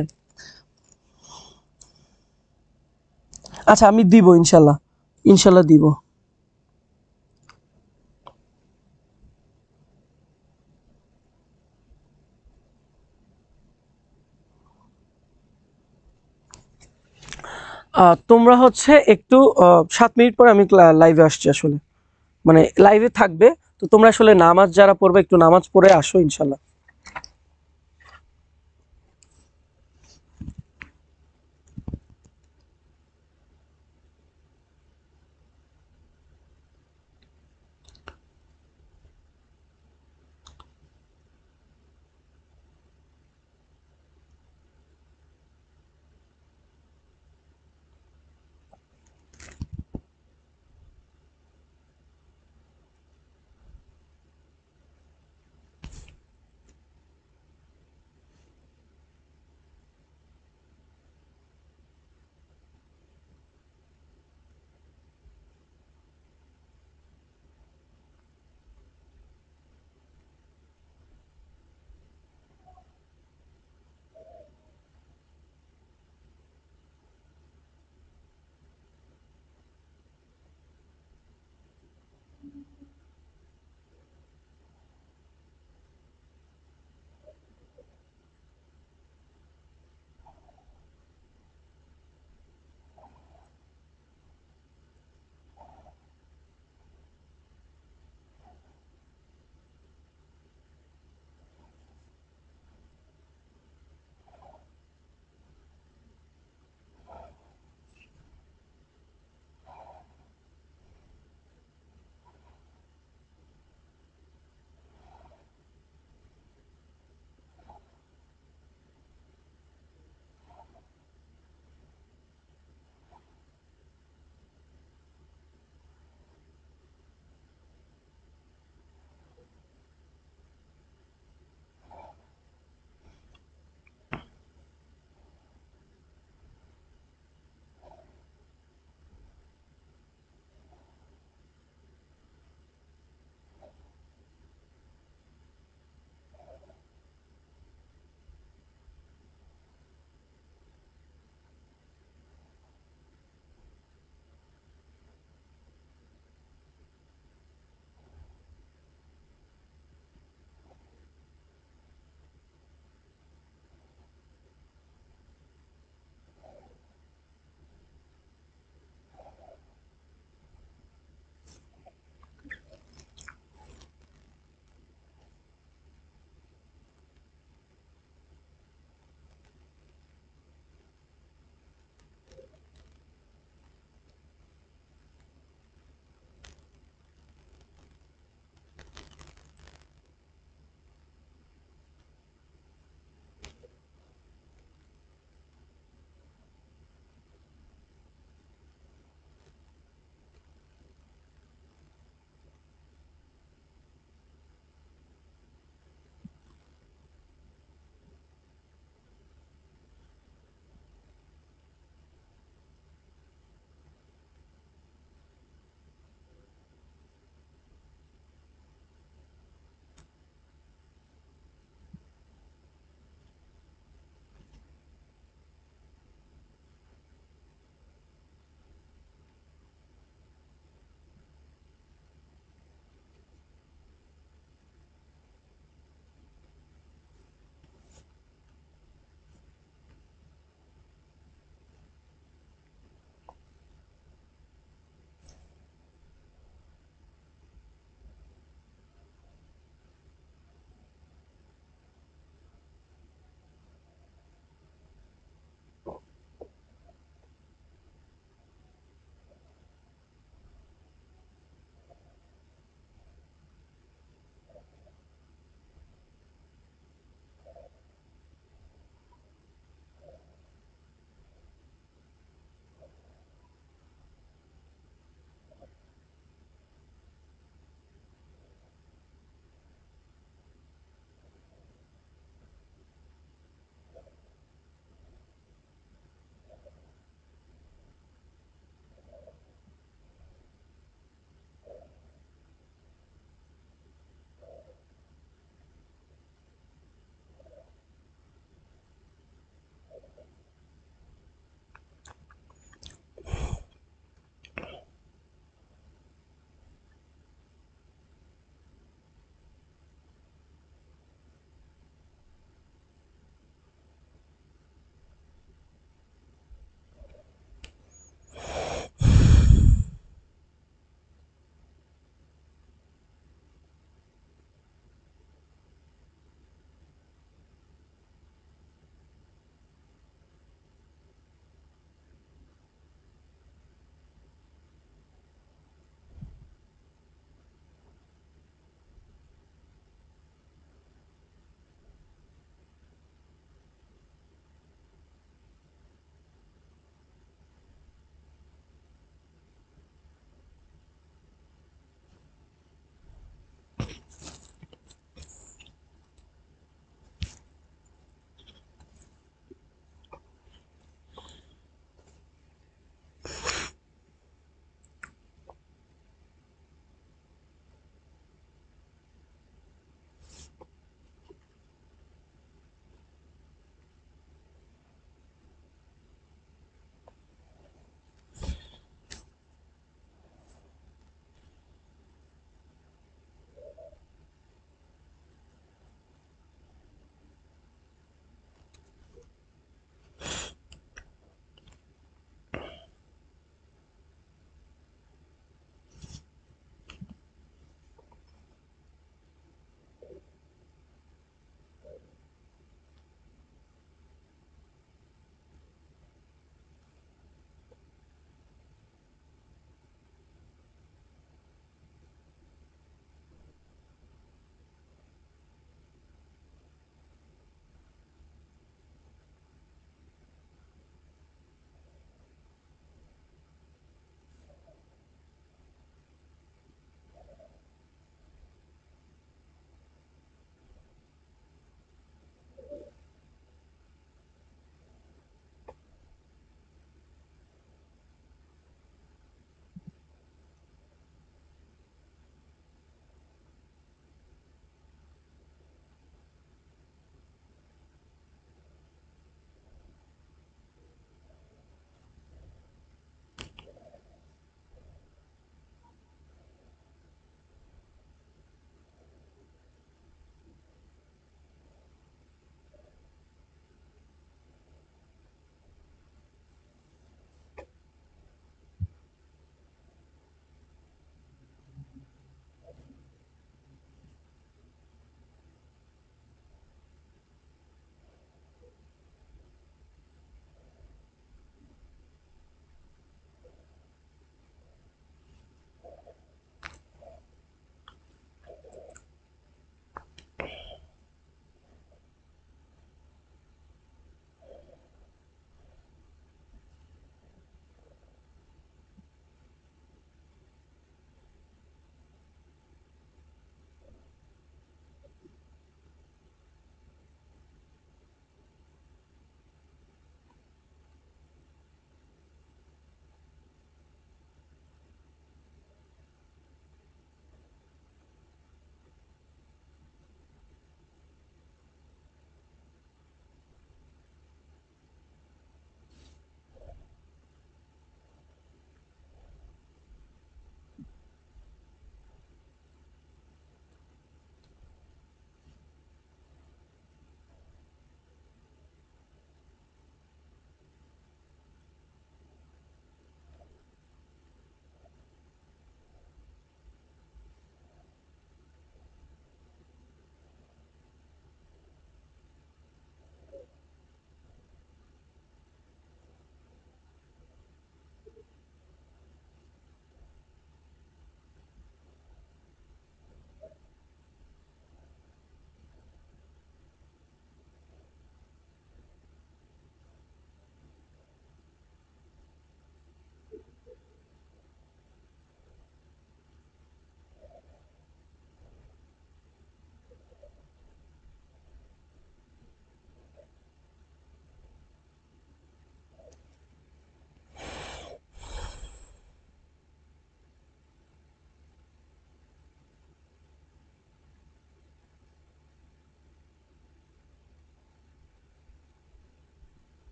আচ্ছা আমি দিব ইনশাল্লাহ, ইনশাল্লাহ দিব। তোমরা হচ্ছে একটু 7 মিনিট পরে আমি লাইভে আসছি আসলে, মানে লাইভে থাকবে। তো তোমরা আসলে নামাজ যারা পড়বে একটু নামাজ পড়ে আসো ইনশাল্লাহ।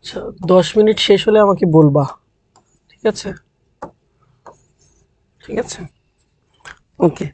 আচ্ছা, 10 মিনিট শেষ হলে আমাকে বলবা, ঠিক আছে? ঠিক আছে, ওকে।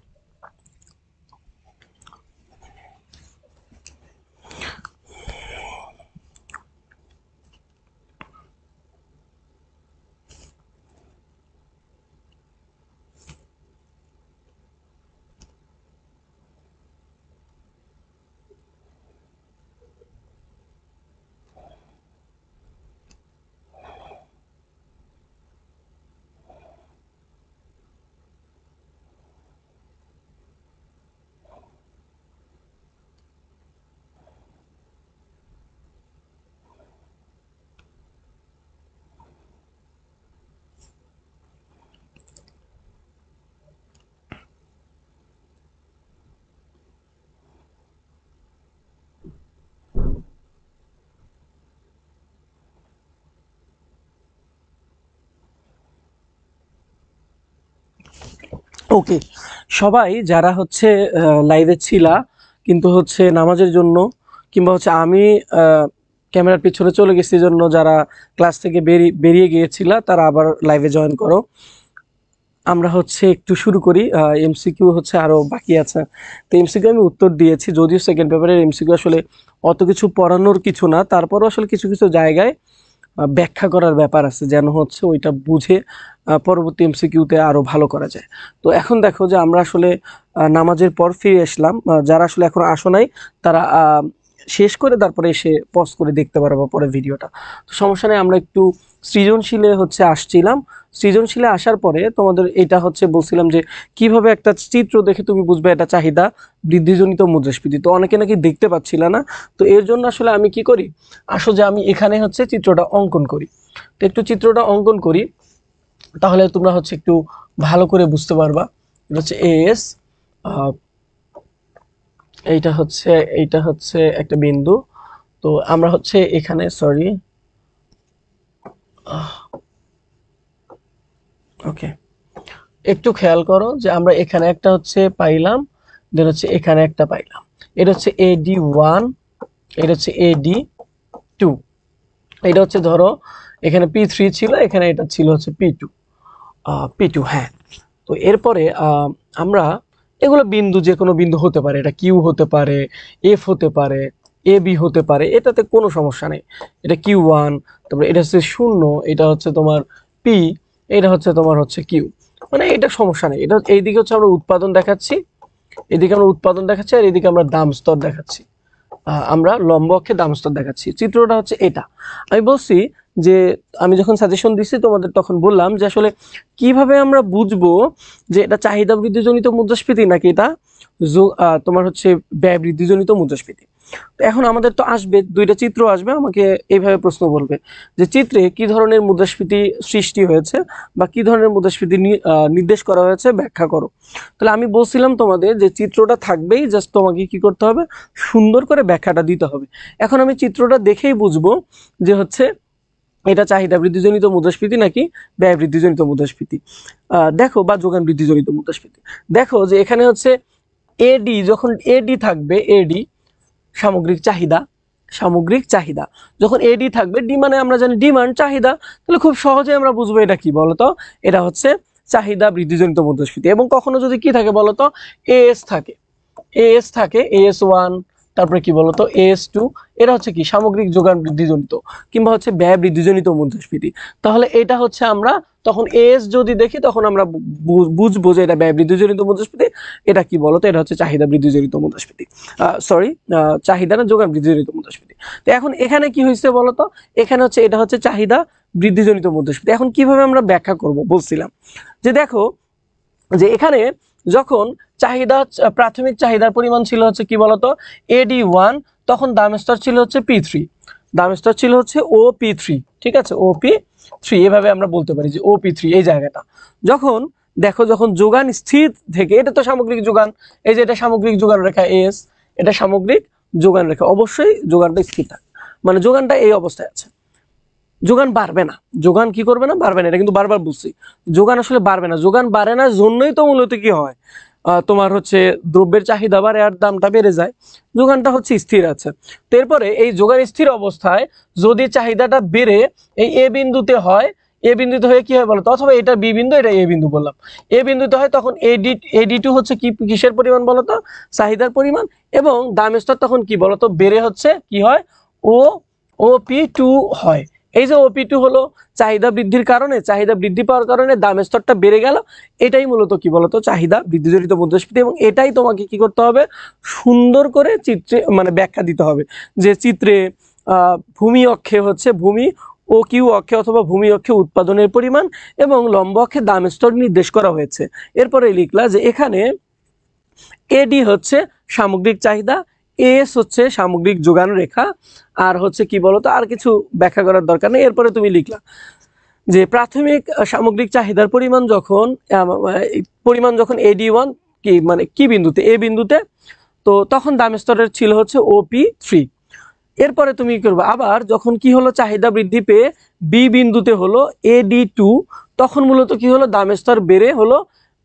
ওকে, সবাই যারা হচ্ছে লাইভে ছিলা কিন্তু হচ্ছে নামাজের জন্য, কিংবা হচ্ছে আমি ক্যামেরার পিছনে চলে গেছি জন্য যারা ক্লাস থেকে বেরিয়ে গিয়েছিলা, তারা আবার লাইভে জয়েন করো। আমরা হচ্ছে একটু শুরু করি। এমসিকিউ হচ্ছে আরো বাকি আছে। তো এমসিকিউ আমি উত্তর দিয়েছি, যদিও সেকেন্ড পেপারের এমসিকিউ আসলে অত কিছু পড়ানোর কিছু না, তারপরও আসলে কিছু কিছু জায়গায় ব্যাখ্যা করার ব্যাপার আছে, যেন হচ্ছে ওইটা বুঝে পরবর্তী এমসিকিউতে আরো ভালো করা যায়। তো এখন দেখো যে আমরা আসলে নামাজের পর ফিরে আসলাম। যারা আসলে এখন আসো নাই তারা শেষ করে তারপরে এসে পজ করে দেখতে পারবো পরে ভিডিওটা। তো সমস্যা নেই, আমরা একটু সৃজনশীলে হচ্ছে আসছিলাম। সৃজনশীলে আসার পরে তোমাদের এটা হচ্ছে বলছিলাম যে কিভাবে একটা চিত্র দেখে তুমি বুঝবে এটা চাহিদা বৃদ্ধিজনিত মুদ্রাস্ফীতি। তো অনেকে নাকি দেখতে পাচ্ছিল না, তো এর জন্য আসলে আমি কি করি, আসো যে আমি এখানে হচ্ছে চিত্রটা অঙ্কন করি। তো একটু চিত্রটা অঙ্কন করি, তাহলে তোমরা হচ্ছে একটু ভালো করে বুঝতে পারবা। এটা হচ্ছে এস, এইটা হচ্ছে একটা বিন্দু। তো আমরা হচ্ছে এখানে, সরি, ওকে, একটু খেয়াল করো যে আমরা এখানে একটা হচ্ছে পাইলাম, দেন হচ্ছে এখানে একটা পাইলাম। এটা হচ্ছে AD1, এটা হচ্ছে AD2। এটা হচ্ছে ধরো এখানে P3 ছিল, এখানে এটা ছিল হচ্ছে P2, হ্যাঁ। তো এরপরে আমরা এগুলো বিন্দু, যে কোনো বিন্দু হতে পারে, এটা কিউ হতে পারে, এফ হতে পারে, AB হতে পারে, এটাতে কোনো সমস্যা নেই। এটা Q1, তারপরে এটা হচ্ছে 0, এটা হচ্ছে তোমার P, এটা হচ্ছে তোমার হচ্ছে কিউ, মানে এটা সমস্যা নেই। এটা এইদিকে হচ্ছে আমরা উৎপাদন দেখাচ্ছি, এদিকে আমরা উৎপাদন দেখাচ্ছি, আর এদিকে আমরা দাম স্তর দেখাচ্ছি। আমরা লম্ব অক্ষে দাম স্তর দেখাচ্ছি। চিত্রটা হচ্ছে এটা। আমি বলছি যে আমি যখন সাজেশন দিচ্ছি তোমাদের, তখন বললাম যে আসলে কিভাবে আমরা বুঝবো যে এটা চাহিদা বৃদ্ধিজনিত মুদ্রাস্ফীতি নাকি এটা তোমার হচ্ছে ব্যয় বৃদ্ধিজনিত মুদ্রাস্ফীতি। তো এখন আমাদের তো আসবে দুইটা চিত্র আসবে, আমাকে এইভাবে প্রশ্ন বলবে যে চিত্রে কি ধরনের মুদ্রাস্ফীতি সৃষ্টি হয়েছে বা কি ধরনের মুদ্রাস্ফীতি নির্দেশ করা হয়েছে ব্যাখ্যা করো। তাহলে আমি বলছিলাম তোমাদের যে চিত্রটা থাকবেই, জাস্ট তোমাকে কি করতে হবে, সুন্দর করে ব্যাখ্যাটা দিতে হবে। এখন আমি চিত্রটা দেখেই বুঝবো যে হচ্ছে এটা চাহিদা বৃদ্ধিজনিত মুদ্রাস্ফীতি নাকি ব্যয় বৃদ্ধিজনিত মুদ্রাস্ফীতি। দেখো, বা যোগান বৃদ্ধিজনিত মুদ্রাস্ফীতি। দেখো যে এখানে হচ্ছে এডি, যখন এডি থাকবে, এডি সামগ্রিক চাহিদা, সামগ্রিক চাহিদা যখন এডি থাকবে, ডি মানে আমরা জানি ডিমান্ড, চাহিদা, তাহলে খুব সহজে আমরা বুঝবো এটা কি বলতো, এটা হচ্ছে চাহিদা বৃদ্ধিজনিত মুদ্রাস্ফীতি। এবং কখনো যদি কি থাকে বলতো, এএস থাকে, এএস থাকে, AS1, তারপরে কি বলতো AS2, এরা হচ্ছে কি সামগ্রিক যোগান বৃদ্ধিজনিত কিংবা হচ্ছে ব্যয় বৃদ্ধিজনিত মুদ্রাস্ফীতি। তাহলে এটা হচ্ছে আমরা তখন এস যদি দেখি, তখন আমরা বুঝবো যে এটা ব্যয় বৃদ্ধিজনিত মুদ্রাস্ফীতি। এটা কি বলতো, এটা হচ্ছে চাহিদা বৃদ্ধিজনিত মুদ্রাস্ফীতি, সরি, চাহিদা না, যোগান বৃদ্ধিজনিত মুদ্রাস্ফীতি। তো এখন এখানে কি হয়েছে বলতো, এখানে হচ্ছে এটা হচ্ছে চাহিদা বৃদ্ধিজনিত মুদ্রাস্ফীতি। এখন কিভাবে আমরা ব্যাখ্যা করব বলছিলাম যে দেখো যে এখানে যখন চাহিদা, প্রাথমিক চাহিদার পরিমাণ ছিল হচ্ছে কি বলতো AD1, তখন দাম স্তর ছিল হচ্ছে P3, দাম স্তর ছিল হচ্ছে OP3, ঠিক আছে, OP3, এভাবে আমরা বলতে পারি যে OP3 এই জায়গাটা। যখন দেখো, যখন যোগান স্থির থেকে, এটা তো সামগ্রিক যোগান, এই যে এটা সামগ্রিক যোগান রেখা এস, এটা সামগ্রিক যোগান রেখা, অবশ্যই যোগানটা স্থির থাকে, মানে যোগানটা এই অবস্থায় আছে, যোগান বাড়বে না। যোগান কি করবে না, বাড়বে না, এটা কিন্তু বারবার বলছি। যোগান আসলে বাড়বে না, যোগান বাড়ে না জন্যই তো মূলত কি হয়, তোমার হচ্ছে দ্রব্যের চাহিদা বাড়ে আর দামটা বেড়ে যায়, যোগানটা হচ্ছে স্থির আছে। তো এরপরে এই যোগান স্থির অবস্থায় যদি চাহিদাটা বেড়ে এই এ বিন্দুতে হয়, এ বিন্দুতে হয়ে কি হয় বলতো, অথবা এটা বি বিন্দু, এটা এ বিন্দু বললাম, এ বিন্দুতে হয়, তখন এডি টু হচ্ছে কি, কিসের পরিমাণ বলতো, চাহিদার পরিমাণ। এবং দাম স্তর তখন কি বলতো, বেড়ে হচ্ছে কি হয়, ও OP2 হয়। এই যে OP2 হলো চাহিদা বৃদ্ধির কারণে, চাহিদা বৃদ্ধি পাওয়ার কারণে দাম স্তরটা বেড়ে গেল, এটাই মূলত কি বলতো, চাহিদা বৃদ্ধিজনিত মুদ্রাস্ফীতি। এবং এটাই তোমাকে কি করতে হবে, সুন্দর করে চিত্রে মানে ব্যাখ্যা দিতে হবে, যে চিত্রে ভূমি অক্ষে হচ্ছে ভূমি ও কিউ অক্ষে অথবা ভূমি অক্ষে উৎপাদনের পরিমাণ এবং লম্ব অক্ষে দাম স্তর নির্দেশ করা হয়েছে। এরপরে লিখলা যে এখানে এডি হচ্ছে সামগ্রিক চাহিদা, এস হচ্ছে সামগ্রিক যোগান রেখা, আর হচ্ছে কি বলতো, আর কিছু ব্যাখ্যা করার দরকার নেই। এরপরে তুমি লিখলা যে প্রাথমিক সামগ্রিক চাহিদার পরিমাণ যখন AD1 কি মানে কি বিন্দুতে, এ বিন্দুতে, তো তখন দাম স্তরের ছিল হচ্ছে OP3। এরপরে তুমি কি করবে, আবার যখন কি হলো, চাহিদা বৃদ্ধি পেয়ে বি বিন্দুতে হলো AD2, তখন মূলত কি হলো, দাম স্তর বেড়ে হলো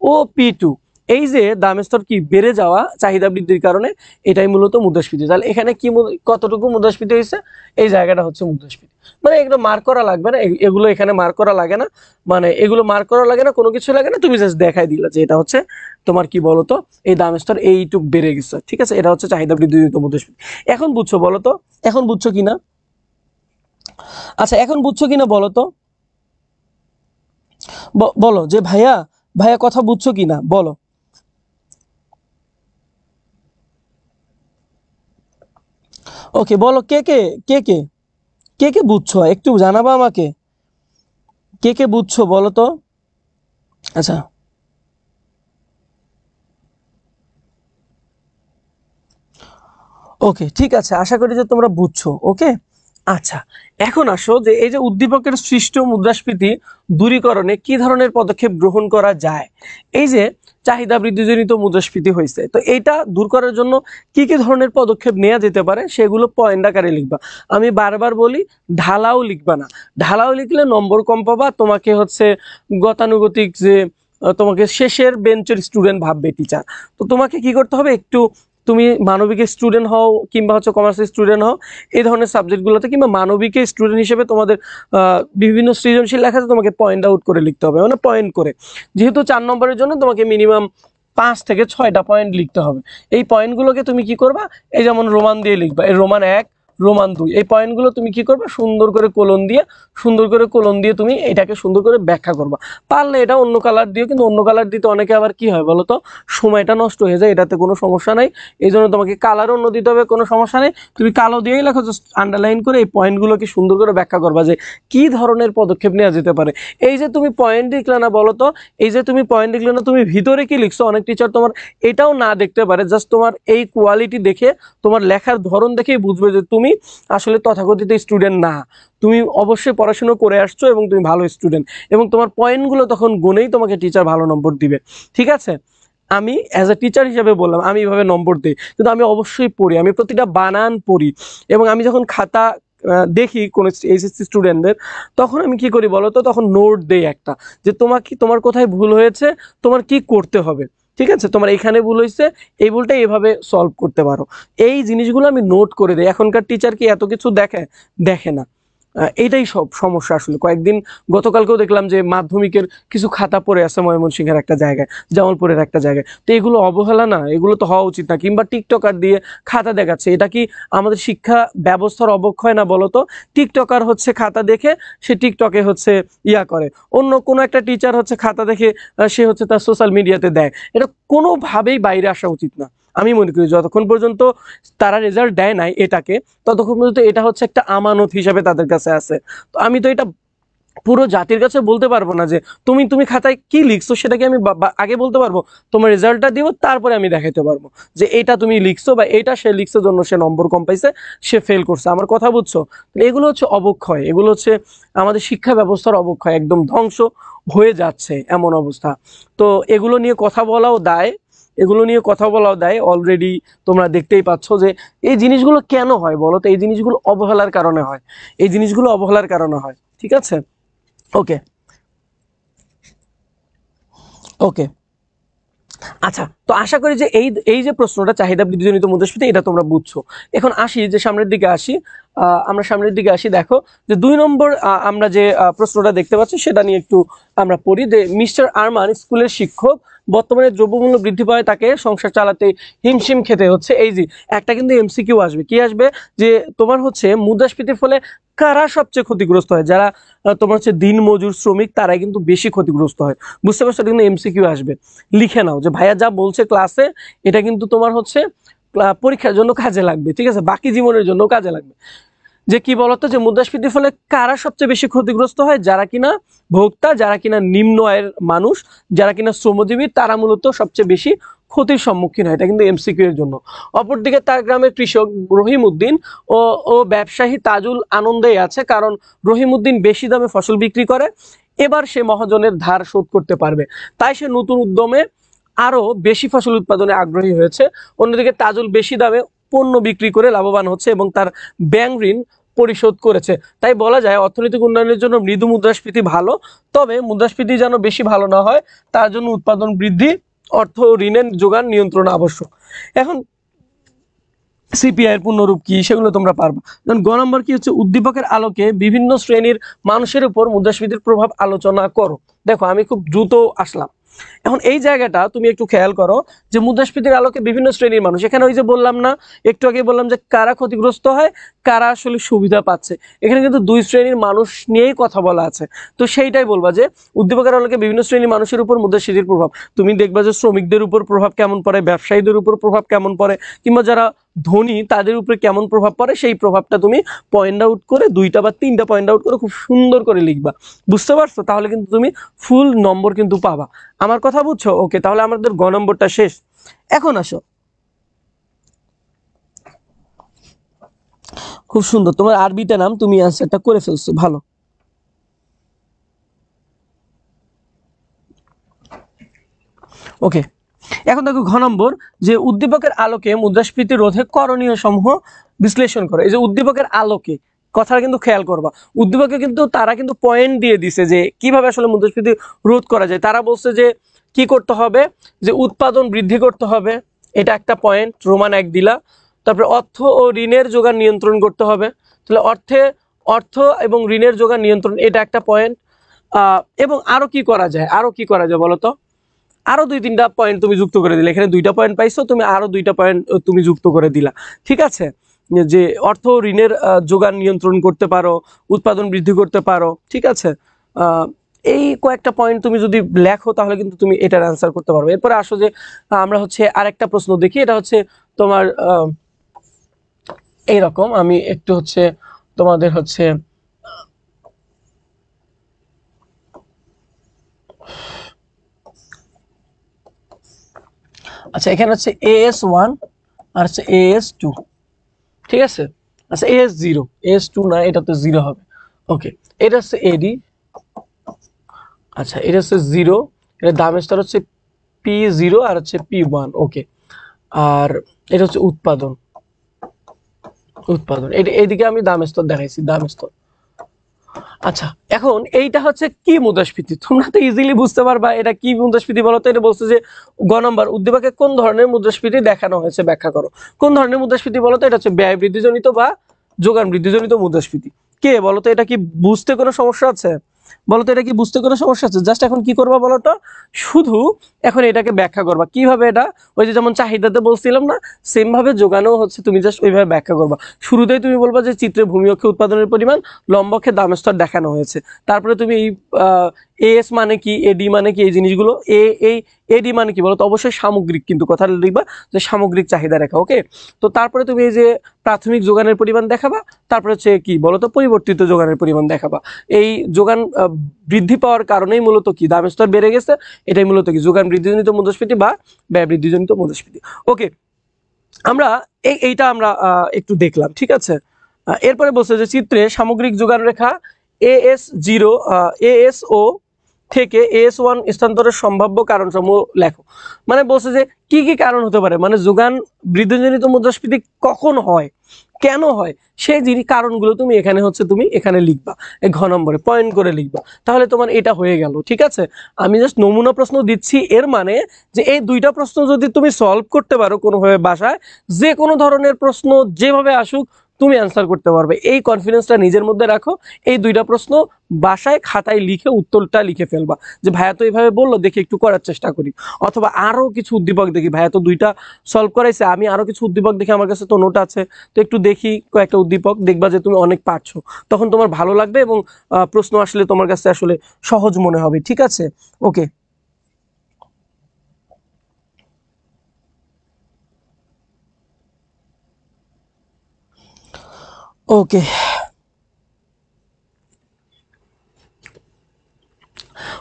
OP2। এই যে দাম স্তর কি বেড়ে যাওয়া চাহিদা বৃদ্ধির কারণে, এটাই মূলত মুদ্রাস্ফীতি। তাহলে এখানে কি কতটুকু মুদ্রাস্ফীতি হয়েছে, এই জায়গাটা হচ্ছে মুদ্রাস্ফীতি। মানে এগুলো মার্ক করা লাগবে না, এগুলো এখানে মার্ক করা লাগে না, মানে এগুলো মার্ক করা লাগে না, কোনো কিছু লাগে না, তুমি জাস্ট দেখাই দিলা যে এটা হচ্ছে তোমার কি বলতো, এই দাম স্তর এইটুক বেড়ে গেছে, ঠিক আছে, এটা হচ্ছে চাহিদা বৃদ্ধিজনিত মুদ্রাস্ফীতি। এখন বুঝছো বলতো, এখন বুঝছো কিনা? আচ্ছা এখন বুঝছো কিনা বলো তো, বলো যে ভাইয়া, ভাইয়া কথা বুঝছো কিনা বলো। ওকে বলো, কে কে কে কে কে কে বুঝছো একটু জানাবা আমাকে, কে কে বুঝছো বলো তো। আচ্ছা ওকে, ঠিক আছে, আশা করি যে তোমরা বুঝছো। ওকে আচ্ছা, এখন আসো যে এই যে উদ্দীপকের সৃষ্ট মুদ্রাস্ফীতি দূরীকরণে কি ধরনের পদক্ষেপ গ্রহণ করা যায়। এই যে চাহিদা বৃদ্ধিজনিত মুদ্রাস্ফীতি হয়েছে, তো এইটা দূর করার জন্য কি কি ধরনের পদক্ষেপ নেওয়া যেতে পারে সেগুলো পয়েন্ট আকারে লিখবা। আমি বারবার বলি, ঢালাও লিখবা না, ঢালাও লিখলে নম্বর কম পাবা, তোমাকে হচ্ছে গতানুগতিক যে তোমাকে শেষের বেঞ্চের স্টুডেন্ট ভাববে টিচার। তো তোমাকে কি করতে হবে, একটু তুমি মানবিকের স্টুডেন্ট হও কিংবা হচ্ছে কমার্সের স্টুডেন্ট হও, এই ধরনের সাবজেক্টগুলোতে কিংবা মানবিকের স্টুডেন্ট হিসেবে তোমাদের বিভিন্ন সৃজনশীল লেখাতে তোমাকে পয়েন্ট আউট করে লিখতে হবে, মানে পয়েন্ট করে। যেহেতু 4 নম্বরের জন্য তোমাকে মিনিমাম 5 থেকে 6টা পয়েন্ট লিখতে হবে। এই পয়েন্টগুলোকে তুমি কি করবা, এই যেমন রোমান দিয়ে লিখবা, এই রোমান 1 রোমান 2, এই পয়েন্টগুলো তুমি কি করবে, সুন্দর করে কোলন দিয়ে, সুন্দর করে কোলন দিয়ে তুমি এটাকে সুন্দর করে ব্যাখ্যা করবা। পারলে এটা অন্য কালার দিও, কিন্তু অন্য কালার দিতে অনেকে আবার কি হয় বলো তো, সময়টা নষ্ট হয়ে যায়, এটাতে কোনো সমস্যা নাই। এই জন্য তোমাকে কালার অন্য দিতে হবে, কোনো সমস্যা নেই, তুমি কালো দিয়েই লেখো, জাস্ট আন্ডারলাইন করে এই পয়েন্টগুলোকে সুন্দর করে ব্যাখ্যা করবা যে কি ধরনের পদক্ষেপ নেওয়া যেতে পারে। এই যে তুমি পয়েন্ট লিখলে না বলো তো, এই যে তুমি পয়েন্ট লিখলে না, তুমি ভিতরে কি লিখছো, অনেক টিচার তোমার এটাও না দেখতে পারে, জাস্ট তোমার এই কোয়ালিটি দেখে, তোমার লেখার ধরন দেখেই বুঝবে যে তুমি আসলে তথাকথিত স্টুডেন্ট না, তুমি অবশ্যই পড়াশোনা করে আসছো এবং তুমি ভালো স্টুডেন্ট, এবং তোমার পয়েন্টগুলো তখন গুনেই তোমাকে টিচার ভালো নম্বর দিবে। ঠিক আছে, আমি অ্যাজ এ টিচার হিসেবে বললাম, আমি এইভাবে নম্বর দিই, কিন্তু আমি অবশ্যই পড়ি, আমি প্রতিটা বানান পড়ি। এবং আমি যখন খাতা দেখি কোন এইচএসসি স্টুডেন্টদের, তখন আমি কি করি বলো তো, তখন নোট দেই একটা, যে তোমার কোথায় ভুল হয়েছে, তোমার কি করতে হবে, ঠিক আছে, তোমার এখানে ভুল হয়েছে, এই ভুলটা এভাবে সলভ করতে পারো। এই জিনিসগুলো আমি নোট করে দিই। এখনকার টিচার কি এত কিছু দেখে? দেখে না। এইটাই সব সমস্যা আসলে। কয়েকদিন গতকালকেও দেখলাম যে মাধ্যমিকের কিছু খাতা পড়ে আছে ময়মনসিংহের একটা জায়গায়, জামালপুরের একটা জায়গায়। তো এগুলো অবহেলা না, এগুলো তো হওয়া উচিত না। কিংবা টিকটকার দিয়ে খাতা দেখাচ্ছে, এটা কি আমাদের শিক্ষা ব্যবস্থার অবক্ষয় না বলতো? টিকটকার হচ্ছে খাতা দেখে সে টিকটকে হচ্ছে ইয়া করে, অন্য কোনো একটা টিচার হচ্ছে খাতা দেখে সে হচ্ছে তার সোশ্যাল মিডিয়াতে দেয়। এটা কোনোভাবেই বাইরে আসা উচিত না। আমি মনে করি যতক্ষণ পর্যন্ত তারা রেজাল্ট দেয় নাই এটাকে, ততক্ষণ পর্যন্ত এটা হচ্ছে একটা আমানত হিসাবে তাদের কাছে আছে। তো আমি তো এটা পুরো জাতির কাছে বলতে পারবো না যে তুমি তুমি খাতায় কি লিখছো সেটাকে আমি আগে বলতে পারবো, তোমার রেজাল্টটা দিব, তারপরে আমি দেখাইতে পারবো যে এটা তুমি লিখছো বা এটা সে লিখছে জন্য সে নম্বর কম পাইছে, সে ফেল করছে। আমার কথা বুঝছো? এগুলো হচ্ছে অবক্ষয়, এগুলো হচ্ছে আমাদের শিক্ষা ব্যবস্থার অবক্ষয়, একদম ধ্বংস হয়ে যাচ্ছে এমন অবস্থা। তো এগুলো নিয়ে কথা বলাও দায়, এগুলো নিয়ে কথা বলাও দায়। অলরেডি তোমরা দেখতেই পাচ্ছ যে এই জিনিসগুলো কেন হয় বলো তো, এই জিনিসগুলো অবহেলার কারণে হয়, এই জিনিসগুলো অবহেলার কারণে হয়। ঠিক আছে, ওকে ওকে। আচ্ছা, তো আশা করি যে এই যে প্রশ্নটা চাহিদা বৃদ্ধিজনিত মুদ্রাস্ফীতি এটা তোমরা বুঝছো। এখন আসি যে সামনের দিকে আসি, আমরা সামনের দিকে আসি। দেখো যে 2 নম্বর আমরা যে প্রশ্নটা দেখতে পাচ্ছি সেটা নিয়ে একটু আমরা পড়ি। যে মিস্টার আরমান স্কুলের শিক্ষক, বর্তমানে দ্রব্যমূল্য বৃদ্ধি পায় তাকে সংসার চালাতে হিমশিম খেতে হচ্ছে। এই যে একটা কিন্তু এমসিকিউ আসবে, কি আসবে যে তোমার হচ্ছে মুদ্রাস্ফীতির ফলে কারা সবচেয়ে ক্ষতিগ্রস্ত হয়? যারা তোমার হচ্ছে দিন মজুর শ্রমিক, তারাই কিন্তু বেশি ক্ষতিগ্রস্ত হয়। বুঝতে পারছো? কিন্তু এমসিকিউ আসবে, লিখে নাও যে ভাইয়া যা বলছে ক্লাসে এটা কিন্তু তোমার হচ্ছে পরীক্ষার জন্য কাজে লাগবে, ঠিক আছে, বাকি জীবনের জন্য কাজে লাগবে। যে কি বলতো, যে মুদ্রাস্ফীতির ফলে কারা সবচেয়ে বেশি ক্ষতিগ্রস্ত হয়? যারা কিনা ভোক্তা, যারা কিনা নিম্ন আয়ের মানুষ, যারা কিনা শ্রমজীবী, তারা মূলত সবচেয়ে বেশি ক্ষতির সম্মুখীন হয়। এটা কিন্তু এমসিকিউ এর জন্য। অপরদিকে তার গ্রামের কৃষক রহিম উদ্দিন ও ব্যবসায়ী তাজুল আনন্দেই আছে, কারণ রহিম উদ্দিন বেশি দামে ফসল বিক্রি করে, এবার সে মহাজনের ধার শোধ করতে পারবে, তাই সে নতুন উদ্যমে আরো বেশি ফসল উৎপাদনে আগ্রহী হয়েছে। অন্যদিকে তাজুল বেশি দামে পণ্য বিক্রি করে লাভবান হচ্ছে এবং তার ব্যাংক ঋণ পরিশোধ করেছে। তাই বলা যায় অর্থনৈতিক উন্নয়নের জন্য মৃদু মুদ্রাস্ফীতি ভালো, তবে মুদ্রাস্ফীতি যেন বেশি ভালো না হয় তার জন্য উৎপাদন বৃদ্ধি, অর্থ ঋণের যোগান নিয়ন্ত্রণ আবশ্যক। এখন সিপিআই এর পূর্ণরূপ কি সেগুলো তোমরা পারবা। যেমন গ নম্বর কি হচ্ছে, উদ্দীপকের আলোকে বিভিন্ন শ্রেণীর মানুষের উপর মুদ্রাস্ফীতির প্রভাব আলোচনা করো। দেখো আমি খুব দ্রুত আসলাম, এখন এই জায়গাটা তুমি একটু খেয়াল করো যে মুদ্রাস্ফীতির আলোকে বিভিন্ন শ্রেণীর মানুষ, এখানে ওই যে বললাম না, একটু আগে বললাম যে কারা ক্ষতিগ্রস্ত হয়, কারা আসলে সুবিধা পাচ্ছে, এখানে কিন্তু 2 শ্রেণীর মানুষ নিয়েই কথা বলা আছে। তো সেইটাই বলবা যে উদ্দীপকের আলোকে বিভিন্ন শ্রেণীর মানুষের উপর মুদ্রাস্ফীতির প্রভাব, তুমি দেখবা যে শ্রমিকদের উপর প্রভাব কেমন পড়ে, ব্যবসায়ীদের উপর প্রভাব কেমন পড়ে, কিংবা যারা ধনী তাদের উপরে কেমন প্রভাব পড়ে, সেই প্রভাবটা তুমি পয়েন্ট আউট করে 2টা বা 3টা পয়েন্ট আউট করে খুব সুন্দর করে লিখবা। বুঝতে পারছো? তাহলে কিন্তু তুমি ফুল নম্বর কিন্তু পাবা। আমার কথা বুঝছো? ওকে, তাহলে আমাদের গ নম্বরটা শেষ। এখন আসো, খুব সুন্দর তোমার আরবিতে নাম, তুমি অ্যান্সারটা করে ফেলছো, ভালো। ওকে, এখন দেখো ঘ নম্বর, যে উদ্দীপকের আলোকে মুদ্রাস্ফীতি রোধে করণীয় সমূহ বিশ্লেষণ করে। এই যে উদ্দীপকের আলোকে কথাটা কিন্তু খেয়াল করবা, উদ্দীপকে কিন্তু তারা কিন্তু পয়েন্ট দিয়ে দিছে যে কিভাবে আসলে মুদ্রাস্ফীতি রোধ করা যায়। তারা বলছে যে কি করতে হবে, যে উৎপাদন বৃদ্ধি করতে হবে, এটা একটা পয়েন্ট, রোমান 1 দিলা। তারপরে অর্থ ও ঋণের যোগান নিয়ন্ত্রণ করতে হবে, তাহলে অর্থ এবং ঋণের যোগান নিয়ন্ত্রণ, এটা একটা পয়েন্ট। এবং আরো কি করা যায়, আরো কি করা যায় বলো তো? আরো 2-3টা পয়েন্ট তুমি যুক্ত করে দিলে, এখানে 2টা পয়েন্ট পাইছো, তুমি আরো 2টা পয়েন্ট তুমি যুক্ত করে দিলা, ঠিক আছে। যে অর্থ ঋণের যোগান নিয়ন্ত্রণ করতে পারো, উৎপাদন বৃদ্ধি করতে পারো, ঠিক আছে। এই কয়েকটা পয়েন্ট তুমি যদি লেখো তাহলে কিন্তু তুমি এটার অ্যান্সার করতে পারবে। এরপরে আসো যে আমরা হচ্ছে আরেকটা প্রশ্ন দেখি, এটা হচ্ছে তোমার এইরকম, আমি একটু হচ্ছে তোমাদের হচ্ছে আচ্ছা, এখানে হচ্ছে AS1 আর হচ্ছে AS2, ঠিক আছে। আচ্ছা AS0, AS2 না, এটা তো 0 হবে। ওকে, এটা হচ্ছে AD, আচ্ছা এটা হচ্ছে 0, এটা দামের স্তর হচ্ছে P0 আর হচ্ছে P1। ওকে, আর এটা হচ্ছে উৎপাদন, এটা এইদিকে আমি দামের স্তর দেখাইছি, দামের স্তর। আচ্ছা, এখন এইটা হচ্ছে কি মুদ্রাস্ফীতি, তোমরা তো ইজিলি বুঝতে পারবা এটা কি মুদ্রাস্ফীতি বলো তো। এটা বলছে যে গ নম্বর, উদ্দীপকে কোন ধরনের মুদ্রাস্ফীতি দেখানো হয়েছে ব্যাখ্যা করো। কোন ধরনের মুদ্রাস্ফীতি বলো তো? এটা হচ্ছে ব্যয় বৃদ্ধিজনিত বা যোগান বৃদ্ধিজনিত মুদ্রাস্ফীতি। কে বলো তো? এটা কি বুঝতে কোনো সমস্যা আছে? বলো তো এটা কি বুঝতে কোনো সমস্যা আছে? জাস্ট এখন কি করবা বলো তো, শুধু এখন এটাকে ব্যাখ্যা করবা কিভাবে। এটা ওই যে যেমন চাহিদাতে বলছিলাম না, সেম ভাবে যোগানো হচ্ছে, তুমি জাস্ট ওইভাবে ব্যাখ্যা করবা। শুরুতেই তুমি বলবা যে চিত্রে ভূমি অক্ষে উৎপাদনের পরিমাণ, লম্ব অক্ষে দামের স্তর দেখানো হয়েছে। তারপরে তুমি এই এএস মানে কি, এডি মানে কি, এই জিনিসগুলো, এডি মানে কি বলো তো? অবশ্যই সামগ্রিক কিন্তু কথাটা লিখবা যে সামগ্রিক চাহিদা রেখা। ওকে, তো তারপরে তুমি এই যে প্রাথমিক যোগানের পরিমাণ দেখাবা, তারপরে হচ্ছে কি বলো তো? পরিবর্তিত যোগানের পরিমাণ দেখাবা। এই যোগান বৃদ্ধি পাওয়ার কারণেই মূলত কি দামের স্তর বেড়ে গেছে, এটাই মূলত কি যোগান বৃদ্ধিজনিত মুদ্রাস্ফীতি বা ব্যয় বৃদ্ধিজনিত মুদ্রাস্ফীতি। ওকে, আমরা এইটা আমরা একটু দেখলাম, ঠিক আছে। এরপরে বলছে যে চিত্রে সামগ্রিক যোগান রেখা AS0 ASO থেকে AS1 স্থানান্তরের সম্ভাব্য কারণসমূহ লেখো। মানে বলছে যে কি কি কারণ হতে পারে, মানে যোগান বৃদ্ধিজনিত মুদ্রাস্ফীতি কখন হয়, কেন হয় সেই কারণগুলো তুমি এখানে হচ্ছে তুমি এখানে লিখবা, এই ঘ নম্বরে পয়েন্ট করে লিখবা, তাহলে তোমার এটা হয়ে গেল। ঠিক আছে, আমি জাস্ট নমুনা প্রশ্ন দিচ্ছি, এর মানে যে এই দুইটা প্রশ্ন যদি তুমি সলভ করতে পারো কোনোভাবে বাসায়, যে কোনো ধরনের প্রশ্ন যেভাবে আসুক তুমি অ্যান্সার করতে পারবে, এই কনফিডেন্সটা নিজের মধ্যে রাখো। এই দুইটা প্রশ্ন বাসায় খাতায় লিখে উত্তরটা লিখে ফেলবা, যে ভাইয়া তো এইভাবে বললো, দেখি একটু করার চেষ্টা করি, অথবা আরো কিছু উদ্দীপক দেখি, ভাইয়া তো দুইটা সলভ করাইছে, আমি আরো কিছু উদ্দীপক দেখি, আমার কাছে তো নোট আছে, তো একটু দেখি কয়েকটা উদ্দীপক, দেখবা যে তুমি অনেক পারছো, তখন তোমার ভালো লাগবে এবং প্রশ্ন আসলে তোমার কাছে আসলে সহজ মনে হবে। ঠিক আছে, ওকে ওকে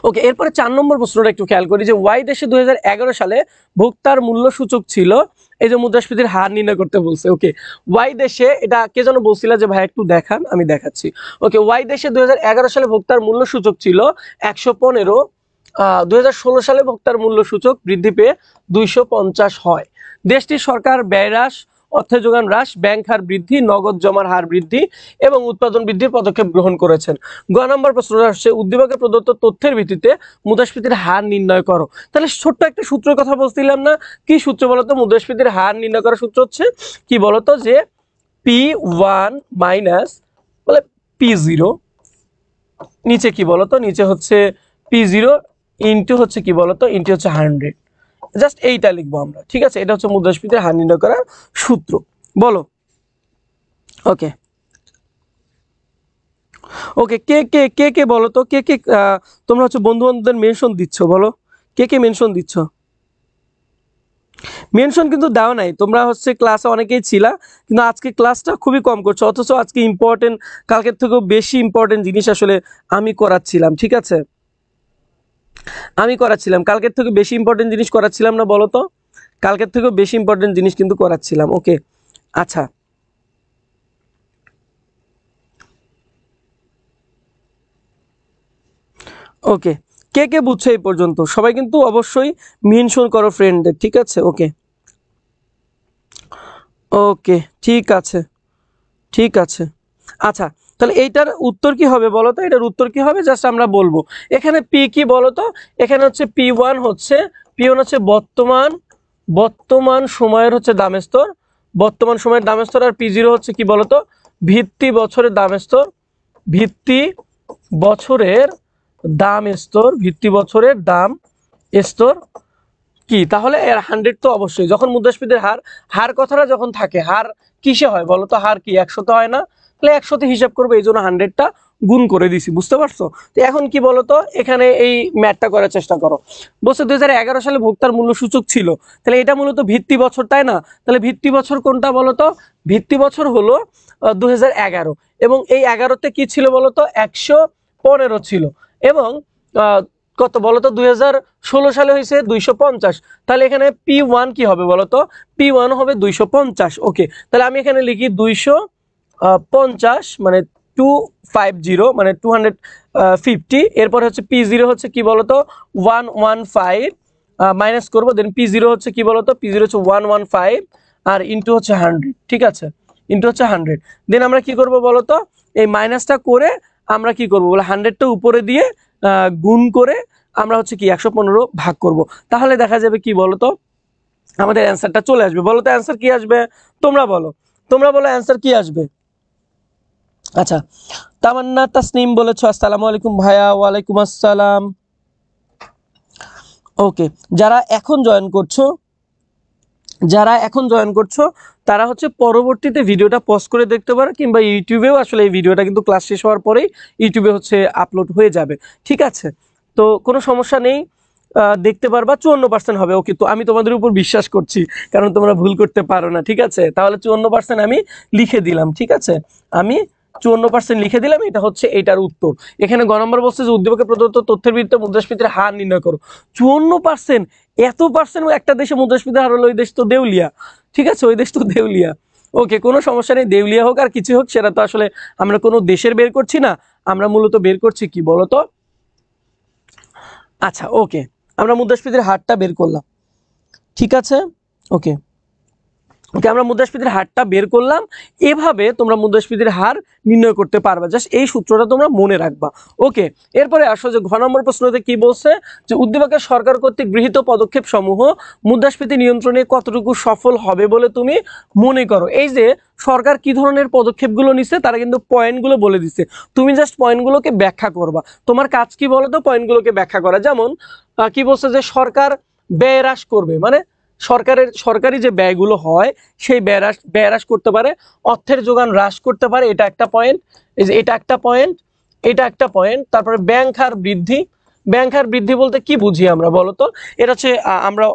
ওকে এরপরে 4 নম্বর প্রশ্নটা একটু খেয়াল করি, যে ওয়াই দেশে 2011 সালে ভোক্তার মূল্য সূচক ছিল, এই যে মুদ্রাস্ফীতির হার নির্ণয় করতে বলছে। ওকে, ওয়াই দেশে, এটা কে যেন বলছিল যে ভাই একটু দেখান, আমি দেখাচ্ছি। ওকে, ওয়াই দেশে 2011 সালে ভোক্তার মূল্য সূচক ছিল 115, 2016 সালে ভোক্তার মূল্য সূচক বৃদ্ধি পেয়ে 250 হয়। দেশটির সরকার ব্যয় হ্রাস, অর্থ যোগান হ্রাস, ব্যাংক হার বৃদ্ধি, নগদ জমার হার বৃদ্ধি এবং উৎপাদন বৃদ্ধির পদক্ষেপ গ্রহণ করেছেন। গ নম্বর প্রশ্নটা আসছে, উদ্দীপকে প্রদত্ত তথ্যের ভিত্তিতে মুদ্রাস্ফীতির হার নির্ণয় করো। তাহলে ছোট্ট একটা সূত্রের কথা বলছিলাম না, কি সূত্র বলতো? মুদ্রাস্ফীতির হার নির্ণয় করার সূত্র হচ্ছে কি বলতো, যে P1 মাইনাস বলে P0, নিচে কি বলতো, নিচে হচ্ছে P0 ইন্টু হচ্ছে কি বলতো, ইন্টু হচ্ছে 100, জাস্ট এইটা লিখবো আমরা। ঠিক আছে, এটা হচ্ছে মুদ্রাস্ফীতির হার নির্ণয় করার সূত্র। বলো। ওকে ওকে কে কে কে কে বলো তো, কে কে তোমরা হচ্ছে বন্ধু বান্ধবদের মেনশন দিচ্ছ, বলো কে কে মেনশন দিচ্ছ? মেনশন কিন্তু দাও নাই, তোমরা হচ্ছে ক্লাসে অনেকেই ছিলা, কিন্তু আজকে ক্লাসটা খুবই কম করছো, অথচ আজকে ইম্পর্টেন্ট, কালকের থেকেও বেশি ইম্পর্টেন্ট জিনিস আসলে আমি করাচ্ছিলাম। ঠিক আছে, আমি করাচ্ছিলাম, কালকের থেকে বেশি ইম্পর্টেন্ট জিনিস করাচ্ছিলাম না, বলো তো? কালকের থেকেও বেশি ইম্পর্টেন্ট জিনিস কিন্তু করাচ্ছিলাম। ওকে, আচ্ছা ওকে, কে কে বুঝছো এই পর্যন্ত? সবাই কিন্তু অবশ্যই মেনশন করো ফ্রেন্ডদের। ঠিক আছে, ওকে ওকে, ঠিক আছে ঠিক আছে। আচ্ছা, তাহলে এইটার উত্তর কি হবে বলো তো? এটার উত্তর কি হবে জাস্ট আমরা বলবো। এখানে পি কি বলো তো? এখানে হচ্ছে P1 হচ্ছে, P1 হচ্ছে বর্তমান, বর্তমান সময়ের হচ্ছে দাম স্তর, বর্তমান সময়ের দাম স্তর, আর P0 হচ্ছে কি বলতো, ভিত্তি বছরের দাম স্তর, ভিত্তি বছরের দাম স্তর, ভিত্তি বছরের দাম স্তর। কি তাহলে এর 100 তো অবশ্যই, যখন মুদ্রাস্ফীতির হার, হার কথাটা যখন থাকে, হার কিসে হয় বলো তো? হার কি 100তে হয় না? তাহলে 100তে হিসাব করবো, এই জন্য 100টা গুণ করে দিছি, বুঝতে পারছো? তো এখন কি বলতো, এখানে এই ম্যাথটা করার চেষ্টা করো। বলছে 2011 সালে ভোক্তার মূল্য সূচক ছিল, তাহলে এটা মূলত ভিত্তি বছর, তাই না? তাহলে ভিত্তি বছর কোনটা বলতো? ভিত্তি বছর হলো 2011, এবং এই 11তে কি ছিল বলতো, 115 ছিল, এবং কত বলতো, 2016 সালে হয়েছে 250, তাহলে এখানে P1 কি হবে বলতো? P1 হবে 250। ওকে, তাহলে আমি এখানে লিখি 250, মানে 250, মানে 250, এরপর হচ্ছে P0 হচ্ছে কি বলতো, 115, মাইনাস করবো, দেন P0 হচ্ছে কি বলতো, P0 হচ্ছে 115, আর ইন্টু হচ্ছে 100। ঠিক আছে, ইন্টু হচ্ছে 100, দেন আমরা কি করব বলতো, এই মাইনাসটা করে আমরা কি করব বলে, 100টা উপরে দিয়ে গুণ করে আমরা হচ্ছে কি 115 ভাগ করব, তাহলে দেখা যাবে কি বলতো, আমাদের অ্যান্সারটা চলে আসবে। বলো তো অ্যান্সার কি আসবে? তোমরা বলো, তোমরা বলো অ্যান্সার কি আসবে? আচ্ছা, তামান্না তাসনিম বলেছো আসসালামু আলাইকুম ভাইয়া। ওয়ালাইকুম আসসালাম। ওকে, যারা এখন জয়েন করছো, যারা এখন জয়েন করছো তারা হচ্ছে পরবর্তীতে ভিডিওটা পজ করে দেখতে পারো, কিংবা ইউটিউবেও আসলে এই ভিডিওটা কিন্তু ক্লাস শেষ হওয়ার পরেই ইউটিউবে হচ্ছে আপলোড হয়ে যাবে। ঠিক আছে, তো কোনো সমস্যা নেই, দেখতে পারবা। 54% হবে। ওকে, তো আমি তোমাদের উপর বিশ্বাস করছি, কারণ তোমরা ভুল করতে পারো না। ঠিক আছে, তাহলে 54% আমি লিখে দিলাম। ঠিক আছে, আমি 54% লিখে দিলাম, এটা হচ্ছে এটার উত্তর। এখানে গ নম্বর বলছে যে উদ্দীপকে প্রদত্ত তথ্যের ভিত্তিতে মুদ্রাস্ফীতির হার নির্ণয় করো। 54%, এত পার্সেন্ট একটা দেশে মুদ্রাস্ফীতির হার হলো, ওই দেশ তো দেউলিয়া। ঠিক আছে, ওই দেশ তো দেউলিয়া। ওকে, কোনো সমস্যা নেই, দেউলিয়া হোক আর কিছু হোক, সেটা তো আসলে আমরা কোনো দেশের বের করছি না, আমরা মূলত বের করছি কি বলতো। আচ্ছা ওকে, আমরা মুদ্রাস্ফীতির হারটা বের করলাম। ঠিক আছে, ওকে ওকে, আমরা মুদ্রাস্ফীতির হারটা বের করলাম, এভাবে তোমরা মুদ্রাস্ফীতির হার নির্ণয় করতে পারবে। জাস্ট এই সূত্রটা তোমরা মনে রাখবা। ওকে, এরপরে আসো যে ঘ নম্বর প্রশ্নতে কি বলছে, যে উদ্দীপকের সরকার কর্তৃক গৃহীত পদক্ষেপ সমূহ মুদ্রাস্ফীতি নিয়ন্ত্রণে কতটুকু সফল হবে বলে তুমি মনে করো। এই যে সরকার কি ধরনের পদক্ষেপগুলো নিচ্ছে তারা কিন্তু পয়েন্টগুলো বলে দিচ্ছে, তুমি জাস্ট পয়েন্টগুলোকে ব্যাখ্যা করবা। তোমার কাজ কি বলো তো, পয়েন্টগুলোকে ব্যাখ্যা করা। যেমন কি বলছে, যে সরকার ব্যয় হ্রাস করবে, মানে সরকারি যে ব্যয়গুলো হয় সেই ব্যয় হ্রাস করতে পারে, অর্থের যোগান হ্রাস করতে পারে, এটা একটা পয়েন্ট। এই যে এটা একটা পয়েন্ট, এটা একটা পয়েন্ট। তারপরে ব্যাংক হার বৃদ্ধি, ব্যাংক হার বৃদ্ধি বলতে কি বুঝি আমরা বলো তো, এটা হচ্ছে আমরা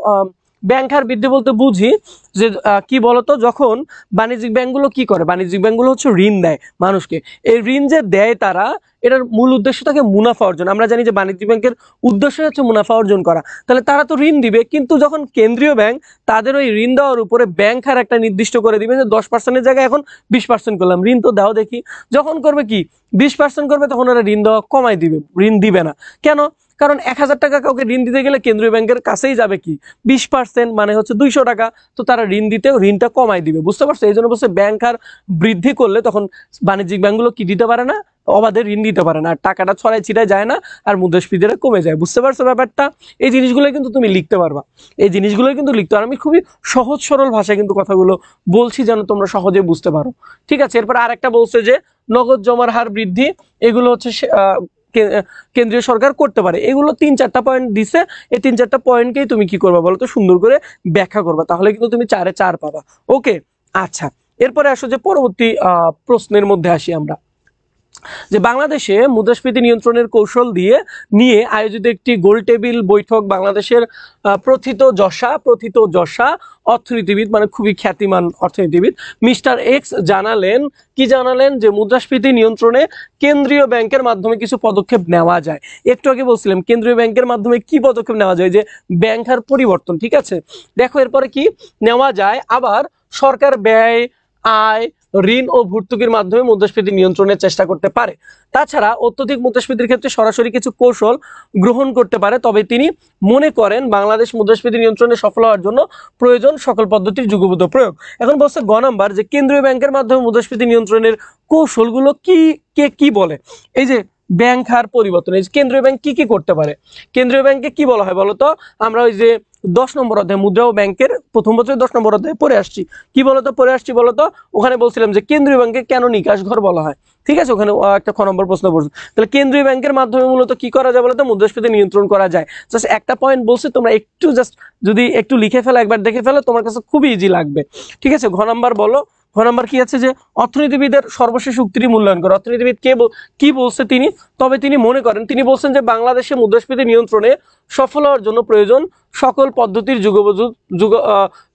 ব্যাংক হার বৃদ্ধি বলতে বুঝি যে কি বলতো, যখন বাণিজ্যিক ব্যাংকগুলো কি করে, বাণিজ্যিক ব্যাংকগুলো হচ্ছে ঋণ দেয় মানুষকে। এই ঋণ যে দেয় তারা, এটার মূল উদ্দেশ্য থাকে মুনাফা অর্জন। আমরা জানি যে বাণিজ্যিক ব্যাংকের উদ্দেশ্য হচ্ছে মুনাফা অর্জন করা, তাহলে তারা তো ঋণ দিবে, কিন্তু যখন কেন্দ্রীয় ব্যাংক তাদের ওই ঋণ দেওয়ার উপরে ব্যাংক হার একটা নির্দিষ্ট করে দিবে, যে 10%-এর জায়গায় এখন 20% করলাম, ঋণ তো দাও দেখি। যখন করবে কি 20% করবে, তখন ওরা ঋণ দেওয়া কমাই দিবে, ঋণ দিবে না। কেন? কারণ 1000 টাকা কাউকে ঋণ দিতে গেলে কেন্দ্রীয় ব্যাংকের কাছেই যাবে কি 20%, মানে হচ্ছে 200 টাকা। তো তারা ঋণ দিতেও ঋণটা কমাই দিবে, বুঝতে পারছো? এই জন্য বলছে ব্যাংক হার বৃদ্ধি করলে তখন বাণিজ্যিক ব্যাংকগুলো কি দিতে পারে না, অবাধে ঋণ দিতে পারে না, আর টাকাটা ছড়াই ছিটায় যায় না, আর মুদ্রাস্ফীতিটা কমে যায়। বুঝতে পারছো ব্যাপারটা? এই জিনিসগুলো কিন্তু তুমি লিখতে পারবা, এই জিনিসগুলো কিন্তু লিখতে পারো। আমি খুবই সহজ সরল ভাষায় কিন্তু কথাগুলো বলছি যেন তোমরা সহজে বুঝতে পারো। ঠিক আছে, এরপর আরেকটা বলছে যে নগদ জমার হার বৃদ্ধি, এগুলো হচ্ছে কেন্দ্রীয় সরকার করতে পারে। এগুলো 3-4টা পয়েন্ট দিছে, এই 3-4টা পয়েন্টকেই তুমি কি করবা বলো তো, সুন্দর করে ব্যাখ্যা করবা, তাহলে কিন্তু তুমি 4-এ 4 পাবা। ওকে, আচ্ছা, এরপরে আসো যে পরবর্তী প্রশ্নের মধ্যে আসি আমরা, যে বাংলাদেশে মুদ্রাস্ফীতি নিয়ন্ত্রণের কৌশল নিয়ে আয়োজিত একটি গোল টেবিল বৈঠক বাংলাদেশের প্রথিত যশা অর্থনীতিবিদ, মানে খুবই খ্যাতিমান অর্থনীতিবিদ মিস্টার এক্স জানালেন যে মুদ্রাস্ফীতি নিয়ন্ত্রণে কেন্দ্রীয় ব্যাংকের মাধ্যমে কিছু পদক্ষেপ নেওয়া যায়। একটু আগে বলছিলাম কেন্দ্রীয় ব্যাংকের মাধ্যমে কি পদক্ষেপ নেওয়া যায়, যে ব্যাংক হার পরিবর্তন। ঠিক আছে, দেখো এরপরে কি নেওয়া যায়, আবার সরকার ব্যয়, আয়, ঋণ ও ভর্তুকির মাধ্যমে মুদ্রাস্ফীতি নিয়ন্ত্রণের চেষ্টা করতে পারে। তাছাড়া অত্যধিক মুদ্রাস্ফীতির ক্ষেত্রে সরাসরি কিছু কৌশল গ্রহণ করতে পারে। তবে তিনি মনে করেন বাংলাদেশ মুদ্রাস্ফীতি নিয়ন্ত্রণে সফল হওয়ার জন্য প্রয়োজন সকল পদ্ধতির যুগপৎ প্রয়োগ। এখন বলছে গ নাম্বার, যে কেন্দ্রীয় ব্যাংকের মাধ্যমে মুদ্রাস্ফীতি নিয়ন্ত্রণের কৌশলগুলো কি বলে। এই যে ব্যাংক হার পরিবর্তন, এই কেন্দ্রীয় ব্যাংক কি করতে পারে, কেন্দ্রীয় ব্যাংকে কি বলা হয় বলতো, আমরা ওই যে 10 নম্বর অধ্যায় মুদ্রা ও ব্যাংকের প্রথম বছরের 10 নম্বর অধ্যায়ে পড়ে আসছি। কি বলতো পড়ে আসছি বলতো, ওখানে বলছিলাম যে কেন্দ্রীয় ব্যাংকে কেন নিকাশ ঘর বলা হয়। ঠিক আছে, ওখানে একটা খ নম্বর প্রশ্ন পড়ছে। তাহলে কেন্দ্রীয় ব্যাংকের মাধ্যমে মূলত কি করা যায় বলতো, মুদ্রাস্ফীতি নিয়ন্ত্রণ করা যায়। জাস্ট একটা পয়েন্ট বলছি, তোমরা একটু জাস্ট যদি একটু লিখে ফেলো, একবার দেখে ফেলো, তোমার কাছে খুবই ইজি লাগবে। ঠিক আছে, ঘ নাম্বার বলো, ঘ নাম্বার কি আছে, যে অর্থনীতিবিদের সর্বশেষ উক্তিটি মূল্যায়ন করে। অর্থনীতিবিদ কি বলছে তিনি, তবে তিনি মনে করেন, তিনি বলছেন যে বাংলাদেশে মুদ্রাস্ফীতি নিয়ন্ত্রণে সফল হওয়ার জন্য প্রয়োজন সকল পদ্ধতির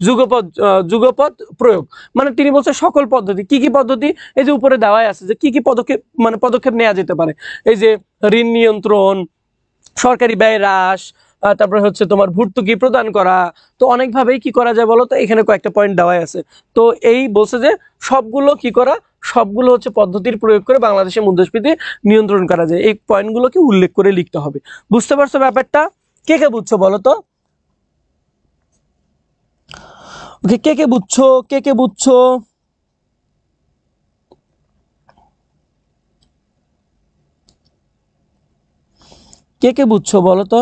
যুগপৎ প্রয়োগ। মানে তিনি বলছে সকল পদ্ধতি, কি পদ্ধতি, এই যে উপরে দেওয়াই আছে যে কি পদক্ষেপ নেওয়া যেতে পারে। এই যে ঋণ নিয়ন্ত্রণ, সরকারি ব্যয় হ্রাস, তারপরে হচ্ছে তোমার ভর্তুকি প্রদান করা। তো অনেকভাবেই কি করা যায় বলো তো, এখানে কয়েকটা পয়েন্ট দেওয়াই আছে। তো এই বলছে যে সবগুলো হচ্ছে পদ্ধতির প্রয়োগ করে বাংলাদেশে মুদ্রাস্ফীতি নিয়ন্ত্রণ করা যায়। এই পয়েন্টগুলোকে উল্লেখ করে লিখতে হবে। বুঝতে পারছো ব্যাপারটা? কে বুঝছো বলো তো? ওকে, কে বুঝছো, কে বুঝছো? কে বুঝছো বলো তো?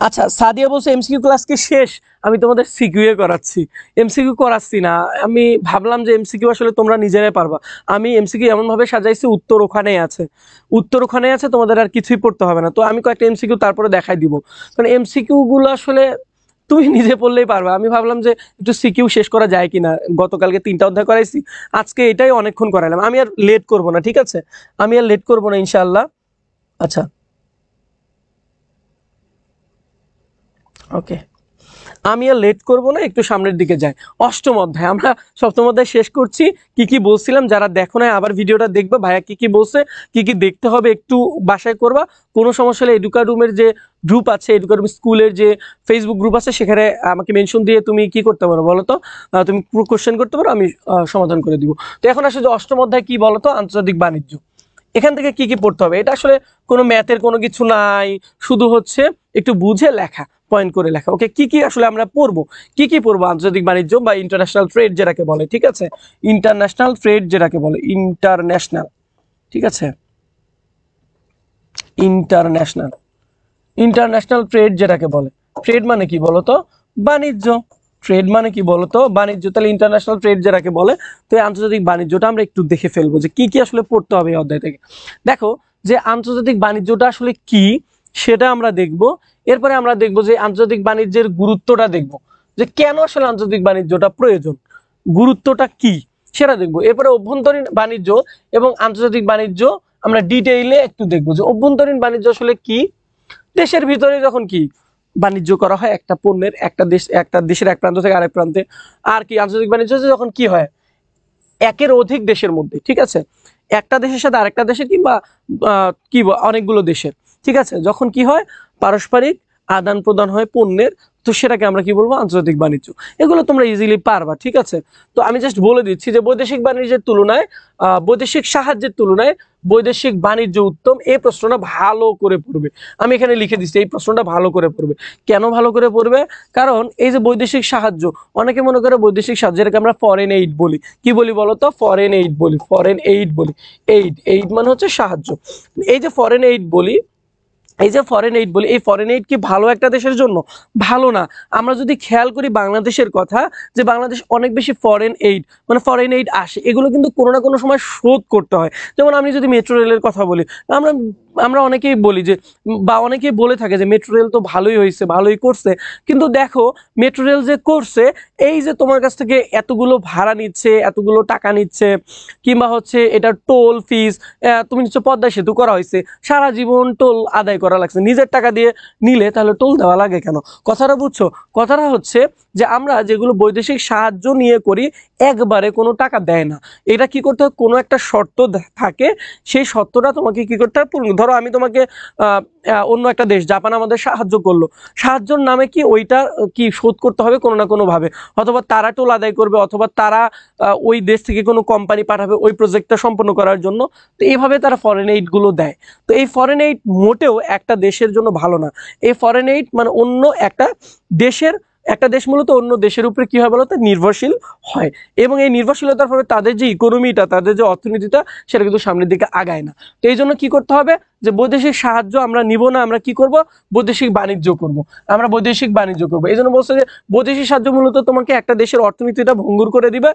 আচ্ছা, সাদিয়া বলছে এমসিকিউ ক্লাস কি শেষ, আমি তোমাদের সিকিউ করাচ্ছি, এমসিকিউ করাচ্ছি না। আমি ভাবলাম যে এমসিকিউ আসলে তোমরা নিজেরাই পারবা। আমি এমসিকিউ এমন ভাবে সাজাইছি, উত্তর ওখানেই আছে, তোমাদের আর কিছুই পড়তে হবে না। তো আমি কয়েকটা এমসিকিউ তারপরে দেখাই দিব, কারণ এমসিকিউ গুলো আসলে তুমি নিজে পড়লেই পারবা। আমি ভাবলাম যে একটু সিকিউ শেষ করা যায় কিনা, গতকালকে 3টা অধ্যায় করাইছি, আজকে এটাই অনেকক্ষণ করাইলাম। আমি আর লেট করব না, ঠিক আছে, আমি আর লেট করব না ইনশাআল্লাহ। আচ্ছা, ওকে, আমি আর লেট করব না, একটু সামনের দিকে যাই। অষ্টম অধ্যায়, আমরা সপ্তম অধ্যায় শেষ করছি। কি বলছিলাম, যারা দেখো না আবার ভিডিওটা দেখবে, ভাইয়া কি বলছে, কি দেখতে হবে একটু বাসায় করবা। কোনো সমস্যা হলে এডুকা রুমের যে গ্রুপ আছে, এডুকা রুম স্কুলের যে ফেসবুক গ্রুপ আছে, সেখানে আমাকে মেনশন দিয়ে তুমি কি করতে পারো বলো তো, তুমি কোশ্চেন করতে পারো, আমি সমাধান করে দিব। তো এখন আসলে যে অষ্টম অধ্যায় কি বলো তো, আন্তর্জাতিক বাণিজ্য। এখান থেকে কি পড়তে হবে, এটা আসলে কোনো ম্যাথের কোনো কিছু নাই, শুধু হচ্ছে একটু বুঝে লেখা। পয়েন্ট করে লেখা। ওকে, কি কি আসলে আমরা পড়বো, কি কি পড়বো? আন্তর্জাতিক বাণিজ্য বা ইন্টারন্যাশনাল ট্রেড যেটাকে বলে, ঠিক আছে, ইন্টারন্যাশনাল ট্রেড যেটাকে বলে, ইন্টারন্যাশনাল, ঠিক আছে, ইন্টারন্যাশনাল, ইন্টারন্যাশনাল ট্রেড যেটাকে বলে। ট্রেড মানে কি বলতো? বাণিজ্য। ট্রেড মানে কি বলতো? বাণিজ্য। তাহলে ইন্টারন্যাশনাল ট্রেড যেটাকে বলে, তো এই আন্তর্জাতিক বাণিজ্যটা আমরা একটু দেখে ফেলবো যে কি কি আসলে পড়তে হবে এই অধ্যায় থেকে। দেখো যে আন্তর্জাতিক বাণিজ্যটা আসলে কি সেটা আমরা দেখব। এরপরে আমরা দেখব যে আন্তর্জাতিক বাণিজ্যের গুরুত্বটা দেখব, যে কেন আসলে আন্তর্জাতিক বাণিজ্যটা প্রয়োজন, গুরুত্বটা কি সেটা দেখব। এরপরে অভ্যন্তরীণ বাণিজ্য এবং আন্তর্জাতিক বাণিজ্য আমরা ডিটেইলে একটু দেখবো, যে অভ্যন্তরীণ বাণিজ্য আসলে কি। দেশের ভিতরে যখন কি বাণিজ্য করা হয় একটা পণ্যের, একটা দেশের এক প্রান্ত থেকে আরেক প্রান্তে। আর কি আন্তর্জাতিক বাণিজ্য যখন কি হয় একের অধিক দেশের মধ্যে, ঠিক আছে, একটা দেশের সাথে আরেকটা দেশের কিংবা কি অনেকগুলো দেশের, ঠিক আছে, যখন কি হয় পারস্পরিক আদান প্রদান হয় পণ্যের, তো সেটাকে আমরা কি বলবো? আন্তর্জাতিক বাণিজ্য। এগুলো তোমরা ইজিলি পারবা, ঠিক আছে। তো আমি জাস্ট বলে দিচ্ছি যে বৈদেশিক বাণিজ্যের তুলনায় বৈদেশিক সাহায্যের তুলনায় বৈদেশিক বাণিজ্য উত্তম। এই প্রশ্নটা ভালো করে পড়বে, আমি এখানে লিখে দিচ্ছি এই প্রশ্নটা ভালো করে পড়বে। কেন ভালো করে পড়বে? কারণ এই যে বৈদেশিক সাহায্য, অনেকে মনে করে বৈদেশিক সাহায্য যেটাকে আমরা ফরেন এইড বলি, কি বলি বলতো? ফরেন এইড বলি, ফরেন এইড বলি। এইড মানে হচ্ছে সাহায্য। এই যে ফরেন এইড বলি, এই যে ফরেন এইড বলি, এই ফরেন এইড কি ভালো একটা দেশের জন্য? ভালো না। আমরা যদি খেয়াল করি বাংলাদেশের কথা, যে বাংলাদেশ অনেক বেশি ফরেন এইড মানে ফরেন এইড আসে, এগুলো কিন্তু কোনো না কোনো সময় শোধ করতে হয়। যেমন আমি যদি মেট্রো রেলের কথা বলি, আমরা আমরা অনেকেই বলি যে, বা অনেকেই বলে থাকে যে মেট্রো রেল তো ভালোই হয়েছে, ভালোই করছে, কিন্তু দেখো মেট্রো রেল যে করছে, এই যে তোমার কাছ থেকে এতগুলো ভাড়া নিচ্ছে, এতগুলো টাকা নিচ্ছে, কিংবা হচ্ছে এটা টোল ফিস, তুমি নিশ্চয় পদ্মা সেতু করা হয়েছে, সারা জীবন টোল আদায় করা লাগছে, নিজের টাকা দিয়ে নিলে তাহলে টোল দেওয়া লাগে কেন? কথাটা বুঝছো? কথাটা হচ্ছে যে আমরা যেগুলো বৈদেশিক সাহায্য নিয়ে করি একবারে কোনো টাকা দেয় না, এটা কি করতে হয়? কোনো একটা শর্ত থাকে, সেই শর্তটা তোমাকে কি করতে হয়? পূর্ণ। ধরো আমি তোমাকে অন্য একটা দেশ জাপান আমাদের সাহায্য করলো, সাহায্যের নামে কি ওইটা কি শোধ করতে হবে কোনো না কোনো ভাবে, অথবা তারা টোল আদায় করবে, অথবা তারা ওই দেশ থেকে কোনো কোম্পানি পাঠাবে ওই প্রজেক্টটা সম্পন্ন করার জন্য। তো এইভাবে তারা ফরেন এইড গুলো দেয়। তো এই ফরেন এইড মোটেও একটা দেশের জন্য ভালো না। এই ফরেন এইড মানে অন্য একটা দেশের, একটা দেশ মূলত অন্য দেশের উপরে কি হয় বলতো? নির্ভরশীল হয়। এবং এই নির্ভরশীলতার ফলে তাদের যে ইকোনমিটা, তাদের যে অর্থনীতিটা, সেটা কিন্তু সামনের দিকে আগায় না। তো এই জন্য কি করতে হবে? যে বৈদেশিক সাহায্য আমরা নিব না, আমরা কি করব? বৈদেশিক বাণিজ্য করব, আমরা বৈদেশিক বাণিজ্য করব। এই জন্য বলছে যে বৈদেশিক সাহায্য মূলত তোমাকে একটা দেশের অর্থনীতিটা ভঙ্গুর করে দিবে,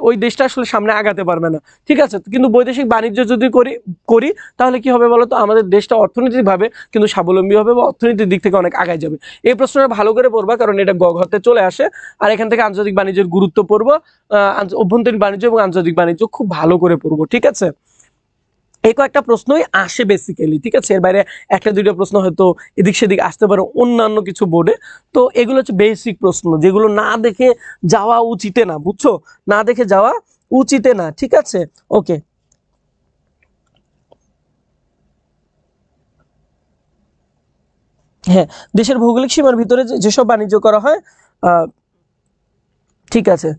ওই দেশটা আসলে সামনে আগাতে পারবে না, ঠিক আছে। কিন্তু বৈদেশিক বাণিজ্য যদি করি করি তাহলে কি হবে বলতো? আমাদের দেশটা অর্থনৈতিকভাবে কিন্তু স্বাবলম্বী হবে বা অর্থনীতির দিক থেকে অনেক আগায় যাবে। এই প্রশ্নটা ভালো করে পড়বা, কারণ এটা গঘতে চলে আসে। আর এখান থেকে আন্তর্জাতিক বাণিজ্যের গুরুত্ব পড়বো, অভ্যন্তরীণ বাণিজ্য এবং আন্তর্জাতিক বাণিজ্য খুব ভালো করে পড়বো, ঠিক আছে। এই কয়েকটা প্রশ্নই আসে বেসিক্যালি, ঠিক আছে। এর বাইরে একটা দুইটা প্রশ্ন হয়তো এদিক সেদিক আসতে পারে অন্যান্য কিছু বোর্ডে। তো এগুলো হচ্ছে বেসিক প্রশ্ন, যেগুলো না দেখে যাওয়া উচিতে না, বুঝছো? না দেখে যাওয়া উচিতে না, ঠিক আছে। ওকে, হ্যাঁ, দেশের ভৌগোলিক সীমার ভিতরে যেসব বাণিজ্য করা হয়, ঠিক আছে,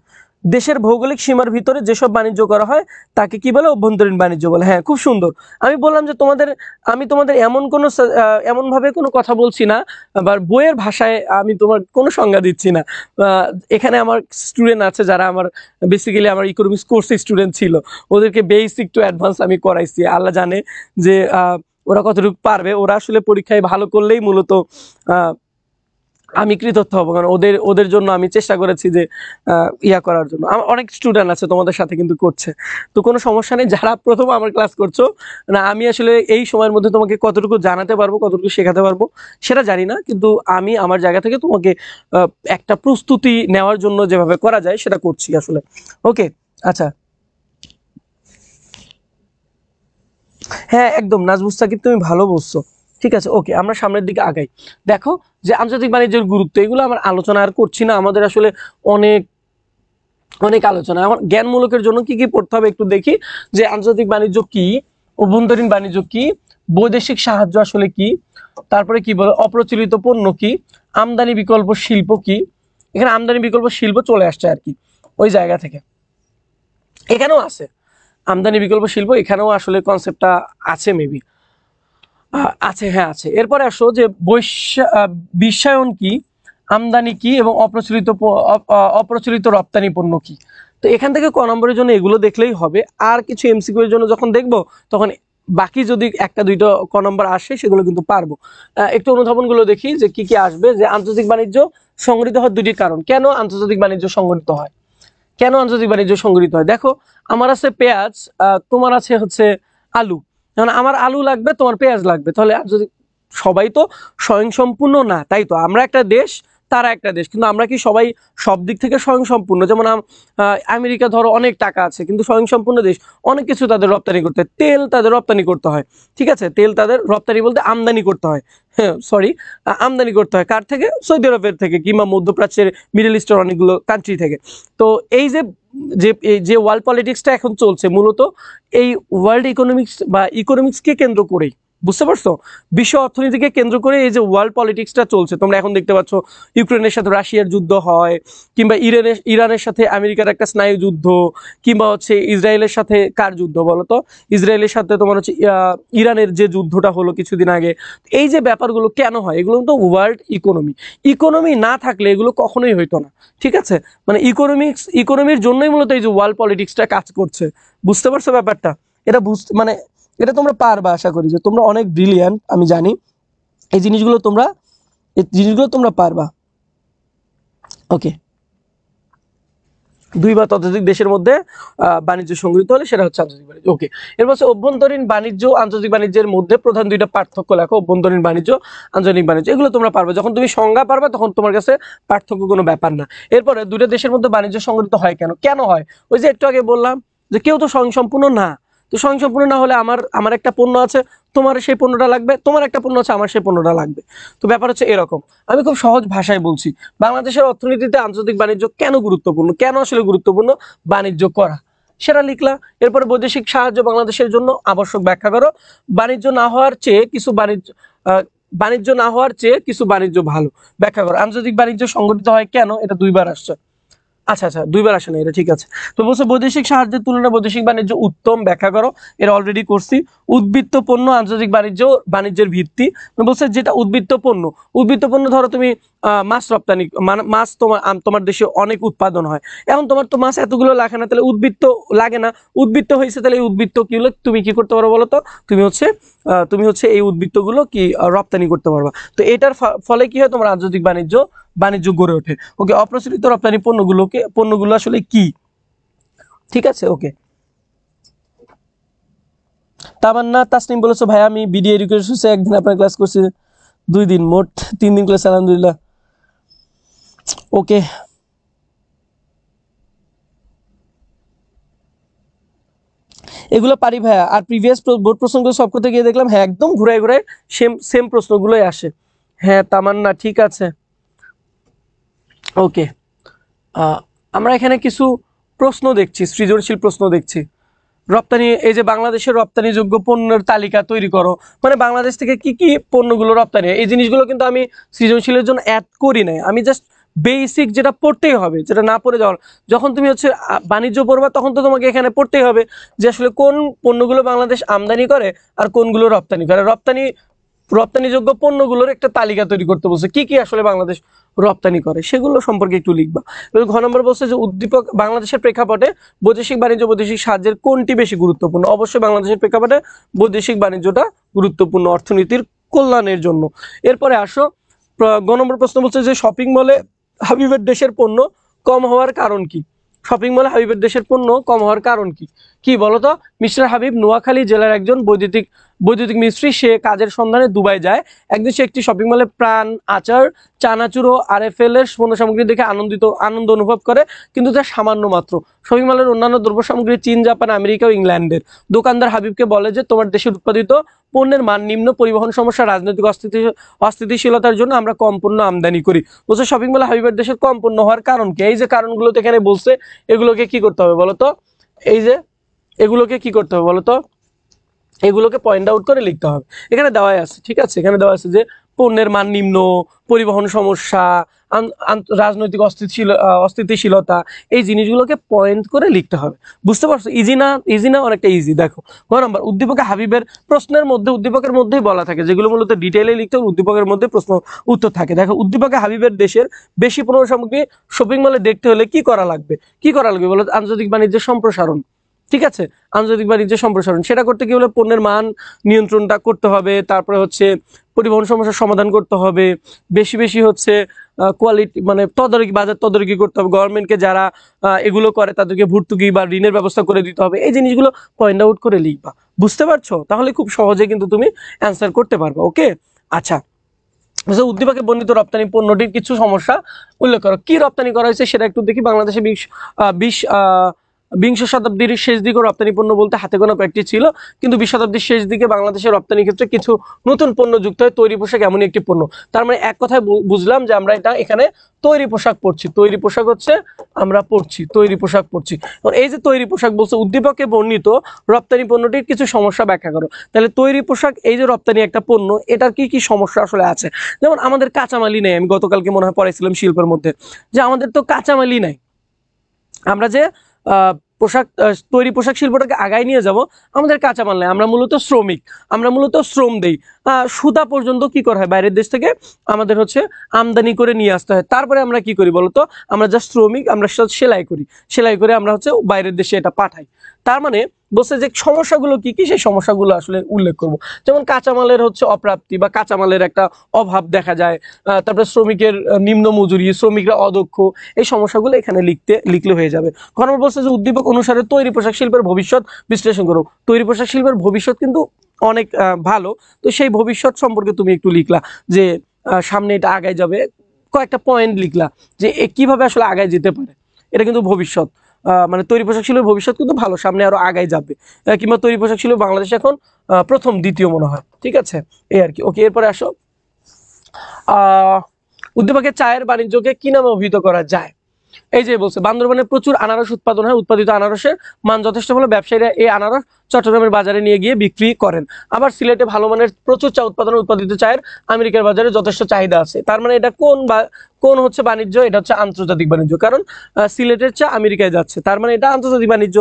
দেশের ভৌগোলিক সীমার ভিতরে যেসব বাণিজ্য করা হয় তাকে কি বলে? অভ্যন্তরীণ বাণিজ্য বলে। হ্যাঁ, খুব সুন্দর। আমি বললাম যে আমি তোমাদের এমন ভাবে কোনো কথা বলছি না, আবার বইয়ের ভাষায় আমি তোমার কোনো সংজ্ঞা দিচ্ছি না। এখানে আমার স্টুডেন্ট আছে যারা আমার বেসিক্যালি আমার ইকোনমিক্স কোর্সের স্টুডেন্ট ছিল, ওদেরকে বেসিক টু অ্যাডভান্স আমি করাইছি। আল্লাহ জানে যে ওরা কতটুকু পারবে। ওরা আসলে পরীক্ষায় ভালো করলেই মূলত আমি কৃতজ্ঞ হব, কারণ ওদের ওদের জন্য আমি চেষ্টা করেছি যে ইয়া করার জন্য। আমার অনেক স্টুডেন্ট আছে তোমাদের সাথে কিন্তু করছে, তো কোনো সমস্যা নেই। যারা প্রথম আমার ক্লাস করছো না, আমি আসলে এই সময়ের মধ্যে তোমাকে কতটুকু জানাতে পারবো, কতটুকু শেখাতে পারবো সেটা জানি না, কিন্তু আমি আমার জায়গা থেকে তোমাকে একটা প্রস্তুতি নেওয়ার জন্য যেভাবে করা যায় সেটা করছি আসলে। ওকে, আচ্ছা, হ্যাঁ একদম নাজমুস সাকিব, তুমি ভালো বলছো, ঠিক আছে। ওকে, আমরা সামনের দিকে আগাই। দেখো যে আন্তর্জাতিক বাণিজ্যের গুরুত্ব, এগুলো আমার আলোচনা আর করছি না, আমাদের আসলে অনেক অনেক আলোচনা। আমার জ্ঞানমূলকের জন্য কি কি পড়তে হবে একটু দেখি, যে আন্তর্জাতিক বাণিজ্য কি, অভ্যন্তরীণ বাণিজ্য কি, বৈদেশিক সাহায্য আসলে কি, তারপরে কি বলে অপ্রচলিত পণ্য কি, আমদানি বিকল্প শিল্প কি। এখানে আমদানি বিকল্প শিল্প চলে আসছে আর কি ওই জায়গা থেকে, এখানেও আছে আমদানি বিকল্প শিল্প, এখানেও আসলে কনসেপ্টটা আছে মেবি। আছে, হ্যাঁ আছে। এরপরে আসো যে বিশ্বায়ন কি, আমদানি কি এবং অপ্রচলিত রপ্তানি পণ্য কি। তো এখান থেকে ক নম্বরের জন্য এগুলো দেখলেই হবে। আর কিছু এমসিকিউ এর জন্য যখন দেখবো তখন বাকি যদি একটা দুইটা ক নম্বর আসে সেগুলো কিন্তু পারবো। একটু অনুধাবনগুলো দেখি যে কি কি আসবে। যে আন্তর্জাতিক বাণিজ্য সংগঠিত হওয়ার দুটি কারণ। কেন আন্তর্জাতিক বাণিজ্য সংগঠিত হয়, কেন আন্তর্জাতিক বাণিজ্য সংগঠিত হয়? দেখো, আমার আছে পেঁয়াজ, তোমার আছে হচ্ছে আলু। যেমন আমার আলু লাগবে, তোমার পেঁয়াজ লাগবে, তাহলে আন্তর্জাতিক, সবাই তো স্বয়ংসম্পূর্ণ না, তাই তো? আমরা একটা দেশ, তারা একটা দেশ, কিন্তু আমরা কি সবাই সব দিক থেকে স্বয়ংসম্পূর্ণ? যেমন আমেরিকা ধরো অনেক টাকা আছে কিন্তু স্বয়ংসম্পূর্ণ দেশ, অনেক কিছু তাদের রপ্তানি করতে হয়, তেল তাদের রপ্তানি করতে হয়, ঠিক আছে? তেল তাদের রপ্তানি বলতে আমদানি করতে হয়, হ্যাঁ সরি, আমদানি করতে হয় কার থেকে? সৌদি আরবের থেকে, কিংবা মধ্যপ্রাচ্যের মিডল ইস্টের অনেকগুলো কান্ট্রি থেকে। তো এই যে যে ওয়ার্ল্ড পলিটিক্সটা এখন চলছে মূলত এই ওয়ার্ল্ড ইকোনমিক্স বা ইকোনমিক্সকে কেন্দ্র করেই, বুঝতে পারছো? বিশ্ব অর্থনীতিকে কেন্দ্র করে এই যে ওয়ার্ল্ড পলিটিক্সটা চলছে। তোমরা এখন দেখতে পাচ্ছ ইউক্রেনের সাথে রাশিয়ার যুদ্ধ হয়, কিংবা ইরানের সাথে আমেরিকার একটা স্নায়ু যুদ্ধ, কিংবা হচ্ছে ইসরায়েলের সাথে কার যুদ্ধ বলো তো? ইসরায়েলের সাথে তোমার হচ্ছে ইরানের যে যুদ্ধটা হলো কিছুদিন আগে। এই যে ব্যাপারগুলো কেন হয়, এগুলো তো ওয়ার্ল্ড ইকোনমি না থাকলে এগুলো কখনোই হইতো না, ঠিক আছে? মানে ইকোনমির জন্যই মূলত এই যে ওয়ার্ল্ড পলিটিক্সটা কাজ করছে, বুঝতে পারছো ব্যাপারটা? এটা মানে এটা তোমরা পারবা, আশা করি যে তোমরা অনেক ব্রিলিয়ান্ট, আমি জানি এই জিনিসগুলো তোমরা পারবা। ওকে, দুই বা ততোধিক দেশের মধ্যে বাণিজ্য সংগঠিত হলে সেটা হচ্ছে আন্তর্জাতিক বাণিজ্য। ওকে, এর পাশে অভ্যন্তরীণ বাণিজ্য আন্তর্জাতিক বাণিজ্যের মধ্যে প্রধান দুইটা পার্থক্য লেখো। অভ্যন্তরীণ বাণিজ্য, আন্তর্জাতিক বাণিজ্য, এগুলো তোমরা পারবে। যখন তুমি সংজ্ঞা পারবা তখন তোমার কাছে পার্থক্য কোনো ব্যাপার না। এরপরে দুইটা দেশের মধ্যে বাণিজ্য সংগঠিত হয় কেন? কেন হয়? ওই যে একটু আগে বললাম যে কেউ তো স্বয়ংসম্পূর্ণ না। তো স্বয়ংসম্পূর্ণ না হলে আমার একটা পণ্য আছে, তোমার সেই পণ্যটা লাগবে, তোমার একটা পণ্য আছে, আমার সেই পণ্যটা লাগবে। তো ব্যাপার হচ্ছে এরকম। আমি খুব সহজ ভাষায় বলছি, বাংলাদেশের অর্থনীতিতে আন্তর্জাতিক বাণিজ্য কেন গুরুত্বপূর্ণ, কেন আসলে গুরুত্বপূর্ণ বাণিজ্য করা, সেটা লিখলা। এরপরে বৈদেশিক সাহায্য বাংলাদেশের জন্য আবশ্যক ব্যাখ্যা করো। বাণিজ্য না হওয়ার চেয়ে কিছু বাণিজ্য না হওয়ার চেয়ে কিছু বাণিজ্য ভালো, ব্যাখ্যা করো। আন্তর্জাতিক বাণিজ্য সংগঠিত হয় কেন, এটা দুইবার আসছে। আচ্ছা আচ্ছা, দুইবার আসে না, এটা ঠিক আছে। তো বলছে বৈদেশিক সাহায্যের তুলনায় বৈদেশিক বাণিজ্য উত্তম, ব্যাখ্যা করো। এটা অলরেডি করছি। উদ্বৃত্ত পণ্য আন্তর্জাতিক বাণিজ্যের ভিত্তি। বলছে যেটা উদ্বৃত্ত পণ্য ধরো তুমি মাছ রপ্তানি, মাছ তোমার দেশে অনেক উৎপাদন হয়, এখন তোমার তো মাছ এতগুলো লাগে না, তাহলে উদ্বৃত্ত লাগে না, উদ্বৃত্ত হয়েছে, তাহলে এই উদ্বৃত্ত কি হলো, তুমি কি করতে পারো বলো তো? তুমি হচ্ছে এই উদ্বৃত্তগুলো কি রপ্তানি করতে পারবা। তো এটার ফলে কি হয়, তোমার আন্তর্জাতিক বাণিজ্য গড়ে ওঠে। ওকে, অপ্রচলিত রপ্তানি পণ্যগুলো আসলে কি, ঠিক আছে? ওকে, তামান্না তাসনিম বলেছো ভাই আমি বিডিএ এডুকেশন একদিন আপনার ক্লাস করছি, 2 দিন, মোট 3 দিন ক্লাস, আলহামদুলিল্লাহ। ওকে, এগুলো পারি ভাইয়া। আর প্রিভিয়াস বোর্ড প্রশ্নগুলো সব করতে গিয়ে দেখলাম হ্যাঁ একদম ঘুরায় ঘুরায় সেম প্রশ্নগুলোই আসে। হ্যাঁ তামান্না, ঠিক আছে। ওকে, আমরা এখানে কিছু প্রশ্ন দেখছি, সৃজনশীল প্রশ্ন দেখছি। রপ্তানি, এই যে বাংলাদেশের রপ্তানিযোগ্য পণ্যের তালিকা তৈরি করো, মানে বাংলাদেশ থেকে কি কি পণ্যগুলো রপ্তানি হয়। এই জিনিসগুলো কিন্তু আমি সৃজনশীলের জন্য অ্যাড করি নাই, আমি জাস্ট বেসিক যেটা পড়তেই হবে, যেটা না পড়ে যাওয়ার, যখন তুমি হচ্ছে বাণিজ্য পড়বা তখন তো তোমাকে এখানে পড়তেই হবে যে আসলে কোন পণ্যগুলো বাংলাদেশ আমদানি করে আর কোনগুলো রপ্তানি করে। রপ্তানিযোগ্য পণ্যগুলোর একটা তালিকা তৈরি করতে বলছে, কি কি আসলে বাংলাদেশ রপ্তানি করে সেগুলো সম্পর্কে একটু লিখবা। ঘ নম্বর বলছে যে উদ্দীপক বাংলাদেশের প্রেক্ষাপটে বৈদেশিক বাণিজ্য বৈদেশিক সাহায্যের কোনটি বেশি গুরুত্বপূর্ণ? অবশ্যই বাংলাদেশের প্রেক্ষাপটে বৈদেশিক বাণিজ্যটা গুরুত্বপূর্ণ অর্থনীতির কল্যাণের জন্য। এরপরে আসো, গ নম্বর প্রশ্ন বলছে যে শপিং মলে হাবিবের দেশের পণ্য কম হওয়ার কারণ কি? শপিং মলে হাবিবের দেশের পণ্য কম হওয়ার কারণ কি, কি বলতো? মিস্টার হাবিব নোয়াখালী জেলার একজন বৈদ্যুতিক মিস্ত্রি। সে কাজের সন্ধানে দুবাই যায়। একদিন সে একটি শপিং মলে প্রাণ, আচার, চানাচুর ও RFL এর পণ্য সামগ্রী দেখে আনন্দ অনুভব করে, কিন্তু তা সামান্য মাত্র। শপিং মলের অন্যান্য দ্রব্য সামগ্রী চীন, জাপান, আমেরিকা ও ইংল্যান্ডের। দোকানদার হাবিবকে বলে যে তোমার দেশের উৎপাদিত পণ্যের মান নিম্ন, পরিবহন সমস্যা, রাজনৈতিক অস্থিতিশীলতার জন্য আমরা কম পণ্য আমদানি করি। বলছে শপিং মলে হাবিবের দেশের কম পণ্য হওয়ার কারণ কি? এই যে কারণগুলো তো এখানে বলছে, এগুলোকে কি করতে হবে বলতো? এই যে এগুলোকে কি করতে হবে বলতো? এগুলোকে পয়েন্ট আউট করে লিখতে হবে। এখানে দেওয়াই আছে, ঠিক আছে? এখানে দেওয়া আছে যে পণ্যের মান নিম্ন, পরিবহন সমস্যা, রাজনৈতিক অস্থিতিশীলতা, এই জিনিসগুলোকে পয়েন্ট করে লিখতে হবে। বুঝতে পারছো? ইজি না? ইজি না? অনেকটা ইজি। দেখো ক নম্বর, উদ্দীপকে হাবিবের প্রশ্নের মধ্যে উদ্দীপকের মধ্যেই বলা থাকে, যেগুলো মূলত ডিটেইলে লিখতে হবে উদ্দীপকের মধ্যে প্রশ্ন উত্তর থাকে। দেখো উদ্দীপকে হাবিবের দেশের বেশি পণ্য সামগ্রী শপিং মলে দেখতে হলে কি করা লাগবে? কি করা লাগবে বলো? আন্তর্জাতিক বাণিজ্যের সম্প্রসারণ। ঠিক আছে, আন্তর্জাতিক বাণিজ্যের সম্প্রসারণ, সেটা করতে কি হলে পণ্যের মান নিয়ন্ত্রণটা করতে হবে, তারপরে হচ্ছে পরিবহন সমস্যার সমাধান করতে হবে, বেশি বেশি হচ্ছে কোয়ালিটি মানে তদারকি, বাজার তদারকি করতে হবে, গভর্নমেন্টকে যারা এগুলো করে তাদেরকে ভর্তুকি বা ঋণের ব্যবস্থা করে দিতে হবে। এই জিনিসগুলো পয়েন্ট আউট করে লিখবা। বুঝতে পারছো? তাহলে খুব সহজে কিন্তু তুমি অ্যান্সার করতে পারবে। ওকে, আচ্ছা। উদ্দীপকে বর্ণিত রপ্তানি পণ্যটির কিছু সমস্যা উল্লেখ করো। কি রপ্তানি করা হয়েছে সেটা একটু দেখি। বাংলাদেশে বিংশ শতাব্দীর শেষ দিকে রপ্তানি পণ্য বলতে হাতে গোনা কয়েকটি ছিল, কিন্তু 20 শতাব্দীর শেষ দিকে বাংলাদেশের রপ্তানির ক্ষেত্রে কিছু নতুন পণ্য যুক্ত হয়। তৈরি পোশাক এমনই একটি পণ্য। তার মানে এক কথায় বুঝলাম যে আমরা এটা এখানে তৈরি পোশাক পড়ছি। তৈরি পোশাক হচ্ছে আমরা পড়ছি, তৈরি পোশাক পড়ছি। এই যে তৈরি পোশাক বলছে, উদ্দীপকে বর্ণিত রপ্তানি পণ্যটির কিছু সমস্যা ব্যাখ্যা করো। তাহলে তৈরি পোশাক, এই যে রপ্তানি একটা পণ্য, এটার কি কি সমস্যা আসলে আছে? যেমন আমাদের কাঁচামালই নেই। আমি গতকালকে মনে হয় পড়াইছিলাম শিল্পের মধ্যে যে আমাদের তো কাঁচামালই নাই। আমরা যে তৈরি পোশাক শিল্পটাকে আগায় নিয়ে যাব, আমাদের কাঁচামাল নেই, আমরা মূলত শ্রমিক, আমরা মূলত শ্রম দেই। সুতা পর্যন্ত কি করা হয়, বাইরের দেশ থেকে আমাদের হচ্ছে আমদানি করে নিয়ে আসতে হয়। তারপরে আমরা কি করি বলতো? আমরা যা শ্রমিক, আমরা সেলাই করি, সেলাই করে আমরা হচ্ছে বাইরের দেশে এটা পাঠাই। তার মানে বলছে যে সমস্যাগুলো কি কি, সেই সমস্যাগুলো আসলে উল্লেখ করব। যেমন কাঁচামালের হচ্ছে অপ্রাপ্তি বা কাঁচামালের একটা অভাব দেখা যায়, তারপরে শ্রমিকের নিম্ন মজুরি, শ্রমিকরা অদক্ষ, এই সমস্যাগুলো এখানে লিখলে হয়ে যাবে। কারণ বলছে যে উদ্দীপক অনুসারে তৈরি পোশাক শিল্পের ভবিষ্যৎ বিশ্লেষণ করো। তৈরি পোশাক শিল্পের ভবিষ্যৎ কিন্তু অনেক ভালো। তো সেই ভবিষ্যৎ সম্পর্কে তুমি একটু লিখলা যে সামনে এটা আগায় যাবে, কয়েকটা পয়েন্ট লিখলা যে কিভাবে আসলে আগায় যেতে পারে। এটা কিন্তু ভবিষ্যৎ, মানে তৈরি পোশাক শিল্পের ভবিষ্যৎ কিন্তু ভালো, সামনে আরো আগায় যাবে। কিংবা তৈরি পোশাক শিল্প বাংলাদেশে এখন প্রথম দ্বিতীয় মনে হয়। ঠিক আছে, এই আর কি। ওকে, এরপরে আসো, উদ্দীপকে চায়ের বাণিজ্যকে কি নামে অভিহিত করা যায়? এই যে বলছে বান্দরবানে প্রচুর আনারস উৎপাদন হয়, উৎপাদিত আনারসের মান যথেষ্ট ভালো, ব্যবসায়ীরা এই আনারস চট্টগ্রামের বাজারে নিয়ে গিয়ে বিক্রি করেন। আবার সিলেটে ভালো মানের প্রচুর চা উৎপাদন, উৎপাদিত চায়ের আমেরিকার বাজারে যথেষ্ট চাহিদা আছে। তার মানে এটা কোন হচ্ছে বাণিজ্য? এটা হচ্ছে আন্তর্জাতিক বাণিজ্য, কারণ সিলেটের চা আমেরিকায় যাচ্ছে, তার মানে এটা আন্তর্জাতিক বাণিজ্য।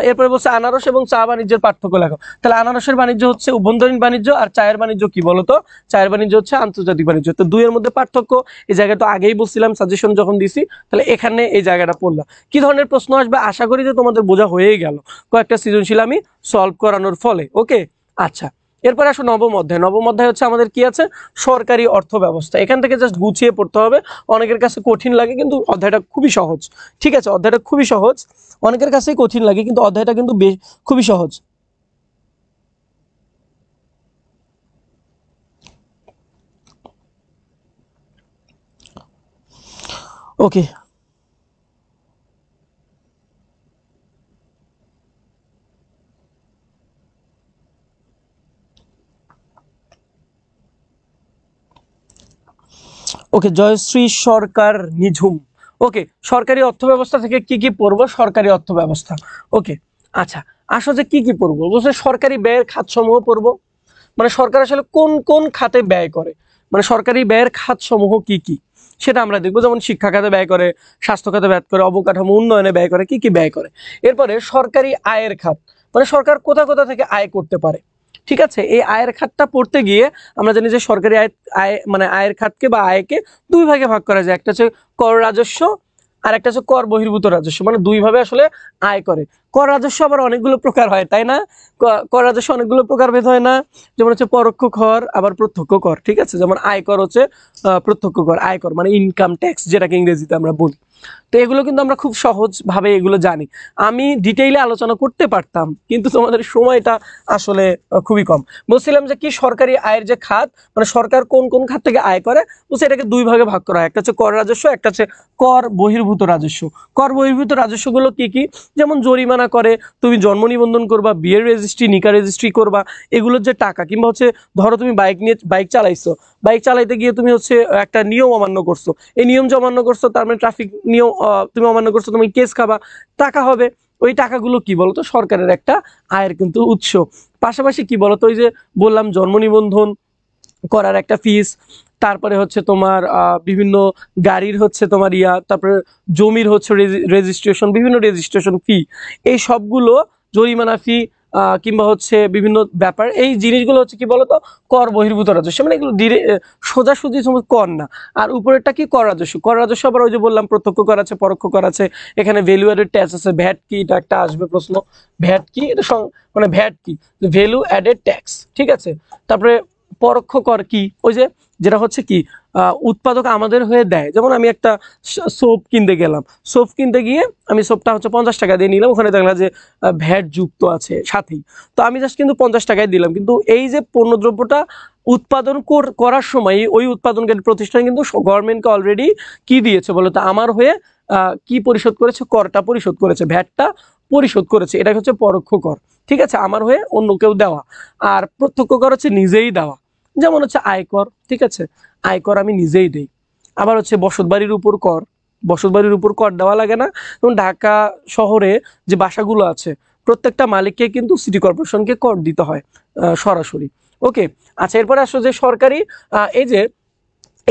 এরপরে বলছে আনারস এবং চা বাণিজ্যের পার্থক্য লেখো। তাহলে আনারসের বাণিজ্য হচ্ছে অভ্যন্তরীণ বাণিজ্য, আর চায়ের বাণিজ্য কি বলতো? চায়ের বাণিজ্য হচ্ছে আন্তর্জাতিক বাণিজ্য। তো দুইয়ের মধ্যে পার্থক্য, এই জায়গাটা তো আগেই বলছিলাম সাজেশন যখন দিছি। তাহলে এখানে এই জায়গাটা পড়লাম। কি ধরনের প্রশ্ন আসবে আশা করি যে তোমাদের বোঝা হয়েই গেল, কয়েকটা সৃজনশীল আমি সলভ করানোর ফলে। ওকে, আচ্ছা। এরপরে আসো নবম অধ্যায়। নবম অধ্যায় হচ্ছে আমাদের কি আছে? সরকারি অর্থ ব্যবস্থা। এখান থেকে জাস্ট গুছিয়ে পড়তে হবে। অনেকের কাছে কঠিন লাগে, কিন্তু অধ্যায়টা খুবই সহজ। ঠিক আছে, অধ্যায়টা খুবই সহজ, অনেকের কাছেই কঠিন লাগে, কিন্তু অধ্যায়টা কিন্তু খুবই সহজ। ওকে, ওকে, জয়শ্রী সরকার নিঝুম। ওকে, সরকারি অর্থ ব্যবস্থা থেকে কি কি পড়বো? সরকারি অর্থ ব্যবস্থা। ওকে, আচ্ছা। আসো যে কি কি পড়বো, বলছে সরকারি ব্যয়ের খাতসমূহ পড়বো। মানে সরকার আসলে কোন কোন খাতে ব্যয় করে, মানে সরকারি ব্যয়ের খাতসমূহ কি কি সেটা আমরা দেখবো। যেমন শিক্ষা খাতে ব্যয় করে, স্বাস্থ্য খাতে ব্যয় করে, অবকাঠামো উন্নয়নে ব্যয় করে, কি কি ব্যয় করে। এরপরে সরকারি আয়ের খাত, মানে সরকার কোথা কোথা থেকে আয় করতে পারে। ঠিক আছে, এই আয়ের খাতটা পড়তে গিয়ে আমরা জানি যে সরকারি আয় মানে আয়ের খাতকে বা আয়কে দুই ভাগে ভাগ করা যায়। একটা হচ্ছে কর রাজস্ব, আর একটা হচ্ছে কর বহির্ভূত রাজস্ব। মানে দুই ভাবে আসলে আয় করে। কর রাজস্ব আবার অনেকগুলো প্রকার হয়, তাই না? কর রাজস্ব অনেকগুলো প্রকার ভেদ হয় না? যেমন হচ্ছে পরোক্ষ কর, আবার প্রত্যক্ষ কর। ঠিক আছে, যেমন আয়কর হচ্ছে প্রত্যক্ষ কর, আয়কর মানে ইনকাম ট্যাক্স, যেটাকে ইংরেজিতে আমরা বলি। তো এগুলো কিন্তু আমরা খুব সহজ ভাবে এগুলো জানি। আমি ডিটেইলে আলোচনা করতে পারতাম, কিন্তু তোমাদের সময়টা আসলে খুবই কম। বলছিলাম যে কি সরকারি আয়ের যে খাত, মানে সরকার কোন কোন খাত থেকে আয় করে, বলছে এটাকে দুই ভাগে ভাগ করা হয়। একটা হচ্ছে কর রাজস্ব, একটা হচ্ছে কর বহির্ভূত রাজস্ব। কর বহির্ভূত রাজস্বগুলো কি কি? যেমন জরিমানা করে, তুমি জন্ম নিবন্ধন করবা, বিয়ের রেজিস্ট্রি, নিকা রেজিস্ট্রি করবা, এগুলোর যে টাকা, কিংবা হচ্ছে ধরো তুমি বাইক চালাইছো, বাইক চালাইতে গিয়ে তুমি হচ্ছে একটা নিয়ম অমান্য করছো, এই নিয়ম যে অমান্য করছো, তার মানে ট্রাফিক নিয়ম তুমি অমান্য করছো, তুমি কেস খাবা, টাকা হবে। ওই টাকাগুলো কি বলতো? সরকারের একটা আয়ের কিন্তু উৎস। পাশাপাশি কি বলতো, ওই যে বললাম জন্ম নিবন্ধন, করার একটা ফিস, তারপরে হচ্ছে তোমার বিভিন্ন গাড়ির হচ্ছে তোমার তারপরে জমির হচ্ছে রেজিস্ট্রেশন, বিভিন্ন রেজিস্ট্রেশন ফি, এই সবগুলো জরিমানা ফি কিংবা হচ্ছে বিভিন্ন ব্যাপার, এই জিনিসগুলো হচ্ছে কি বলতো কর বহির্ভূত রাজস্ব, মানে এগুলো সোজাসুজি কর না। আর উপরেরটা কি কর রাজস্ব, কর রাজস্ব আবার ওই যে বললাম প্রত্যক্ষ কর আছে, পরোক্ষ কর আছে, এখানে ভ্যালু অ্যাডেড ট্যাক্স আছে, ভ্যাট কি, এটা একটা আসবে প্রশ্ন, ভ্যাট কি, এটা মানে ভ্যাট কি, ভ্যালু অ্যাডেড ট্যাক্স, ঠিক আছে। তারপরে পরোক্ষ কর কি, ওই যে যেটা হচ্ছে কি উৎপাদক আমাদের হয়ে দেয়, যেমন আমি একটা সোপ কিনতে গেলাম, সোপ কিনতে গিয়ে আমি সোপটা হচ্ছে 50 টাকা দিয়ে নিলাম, ওখানে দেখলাম যে ভ্যাট যুক্ত আছে সাথেই, তো আমি জাস্ট কিন্তু 50 টাকায় দিলাম, কিন্তু এই যে পণ্যদ্রব্যটা উৎপাদন করার সময় ওই উৎপাদনকারী প্রতিষ্ঠান কিন্তু গভর্নমেন্টকে অলরেডি কি দিয়েছে বলতো, আমার হয়ে কি পরিশোধ করেছে, করটা পরিশোধ করেছে, ভ্যাটটা পরিশোধ করেছে, এটা হচ্ছে পরোক্ষ কর, ঠিক আছে, আমার হয়ে অন্য কেউ দেওয়া। আর প্রত্যক্ষ কর হচ্ছে নিজেই দেওয়া, যেমন হচ্ছে আয়কর, ঠিক আছে, আয়কর আমি নিজেই দেই। আবার হচ্ছে বসতবাড়ির উপর কর, বসতবাড়ির উপর কর দেওয়া লাগে না, এবং ঢাকা শহরে যে বাসাগুলো আছে প্রত্যেকটা মালিককে কিন্তু সিটি কর্পোরেশনকে কর দিতে হয় সরাসরি। ওকে, আচ্ছা, এরপরে আসো যে সরকারি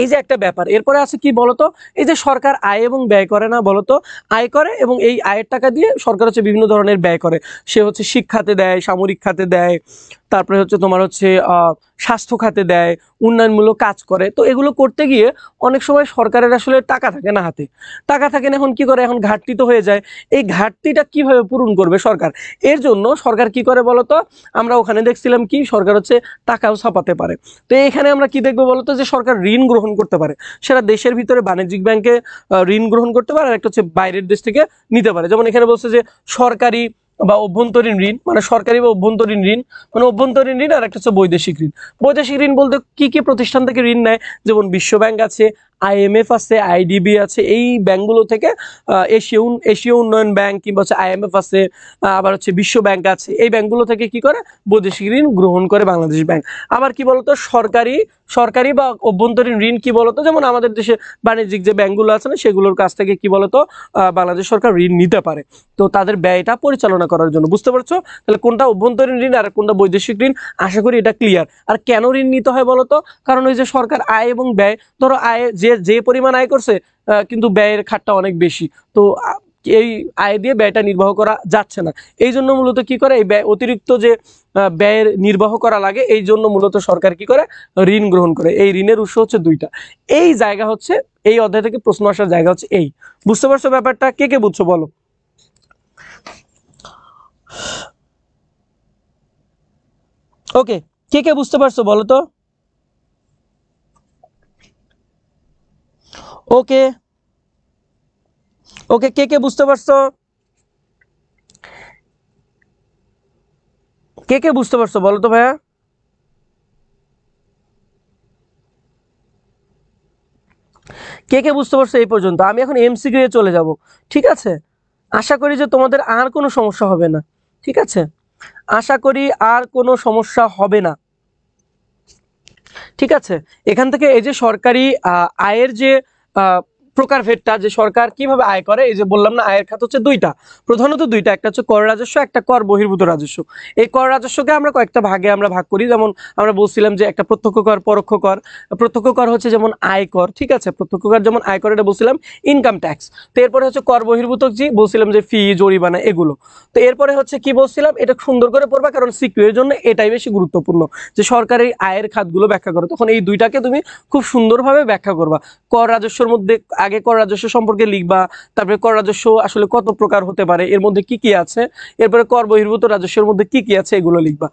এই যে একটা ব্যাপার, এরপরে আছে কি বলতো, এই যে সরকার আয় এবং ব্যয় করে না বলতো, আয় করে এবং এই আয়ের টাকা দিয়ে সরকার হচ্ছে বিভিন্ন ধরনের ব্যয় করে, সে হচ্ছে শিক্ষাতে দেয়, সামরিক খাতে দেয়, তারপরে হচ্ছে তোমার হচ্ছে স্বাস্থ্য খাতে দেয়, উন্নয়নমূলক কাজ করে। তো এগুলো করতে গিয়ে অনেক সময় সরকারের আসলে টাকা থাকে না হাতে, টাকা থাকে না, এখন কি করে, এখন ঘাটতি তো হয়ে যায়, এই ঘাটতিটা কিভাবে পূরণ করবে সরকার, এর জন্য সরকার কি করে বলতো, আমরা ওখানে দেখছিলাম কি সরকার হচ্ছে টাকাও ছাপাতে পারে। তো এখানে আমরা কি দেখবো বলতো, যে সরকার ঋণ গ্রহণ করতে পারে, সেটা দেশের ভিতরে বাণিজ্যিক ব্যাংকে ঋণ গ্রহণ করতে পারে, আর একটা হচ্ছে বাইরের দেশ থেকে নিতে পারে। যেমন এখানে বলছে যে সরকারি বা অভ্যন্তরীণ ঋণ, মানে সরকারি বা অভ্যন্তরীণ ঋণ, মানে অভ্যন্তরীণ ঋণ, আর একটা হচ্ছে বৈদেশিক ঋণ। বৈদেশিক ঋণ বলতে কি কি প্রতিষ্ঠান থেকে ঋণ নেয়, যেমন বিশ্ব ব্যাংক আছে, আইএমএফ আছে, আইডিবি আছে, এই ব্যাংকগুলো থেকে এশীয় উন্নয়ন ব্যাংক কিংবা হচ্ছে আইএমএফ আছে, আবার হচ্ছে বিশ্ব ব্যাংক আছে, এই ব্যাংকগুলো থেকে কি করে বৈদেশিক ঋণ গ্রহণ করে বাংলাদেশ ব্যাংক। আবার কি বলতো সরকারি বা অভ্যন্তরীণ ঋণ কি বলতো, যেমন আমাদের দেশে বাণিজ্যিক যে ব্যাংকগুলো আছে না, সেগুলোর কাছ থেকে কি বলতো বাংলাদেশ সরকার ঋণ নিতে পারে, তো তাদের ব্যয়টা পরিচালনা করার জন্য। বুঝতে পারছো তাহলে কোনটা অভ্যন্তরীণ ঋণ আর কোনটা বৈদেশিক ঋণ, আশা করি এটা ক্লিয়ার। আর কেন ঋণ নিতে হয় বলতো, কারণ ওই যে সরকার আয় এবং ব্যয়, ধরো আয় যে পরিমাণ আয় করছে কিন্তু ব্যয়ের খাতটা অনেক বেশি, তো এই আয় দিয়ে ব্যয়টা নির্বাহ করা যাচ্ছে না, এই জন্য মূলত কি করে, এই ব্যয় অতিরিক্ত যে ব্যয়ের নির্বাহ করা লাগে, এই জন্য মূলত সরকার কি করে ঋণ গ্রহণ করে। এই ঋণের উৎস হচ্ছে দুইটা, এই জায়গা হচ্ছে এই অধ্যায় থেকে প্রশ্ন আসার জায়গা হচ্ছে এই। বুঝতে পারছো ব্যাপারটা, কে কে বুঝছো বলো। ওকে, কে কে বুঝতে পারছো বলো তো। ওকে ওকে, কে কে বুঝতে পারছো, কে কে বুঝতে পারছো বলো তো ভাইয়া। কে কে বুঝতে পারছো এই পর্যন্ত, আমি এখন এমসিকিউ এ চলে যাব, ঠিক আছে। আশা করি যে তোমাদের আর কোনো সমস্যা হবে না, ঠিক আছে, আশা করি আর কোনো সমস্যা হবে না, ঠিক আছে। এখান থেকে এই যে সরকারি আয়ের যে প্রকারভেদটা, যে সরকার কিভাবে আয় করে, এই যে বললাম না আয়ের খাত হচ্ছে দুইটা, প্রধানত দুইটা, একটা হচ্ছে কর রাজস্ব, একটা কর বহির্ভূত রাজস্ব। এই কর রাজস্বকে আমরা কয়েকটা ভাগে আমরা ভাগ করি, যেমন আমরা বলছিলাম যে একটা প্রত্যক্ষ কর, পরোক্ষ কর। প্রত্যক্ষ কর হচ্ছে যেমন আয়কর, ঠিক আছে, প্রত্যক্ষ কর যেমন আয়কর, এটা বলছিলাম ইনকাম ট্যাক্স। তো এরপরে হচ্ছে কর বহির্ভূত, যে বলছিলাম যে ফি, জরিমানা, এগুলো। তো এরপরে হচ্ছে কি বলছিলাম, এটা সুন্দর করে পড়বা, কারণ সিকিউ এর জন্য এটাই বেশি গুরুত্বপূর্ণ, যে সরকারি আয়ের খাতগুলো ব্যাখ্যা করো, তখন এই দুইটাকে তুমি খুব সুন্দরভাবে ব্যাখ্যা করবা। কর রাজস্বের মধ্যে আগে কর রাজস্ব সম্পর্কে লিখবা, তারপরে কর রাজস্ব আসলে কত প্রকার হতে পারে, এর মধ্যে কি কি আছে, এরপরে কর বহির্ভূত রাজস্বের মধ্যে কি কি আছে, এগুলো লিখবা।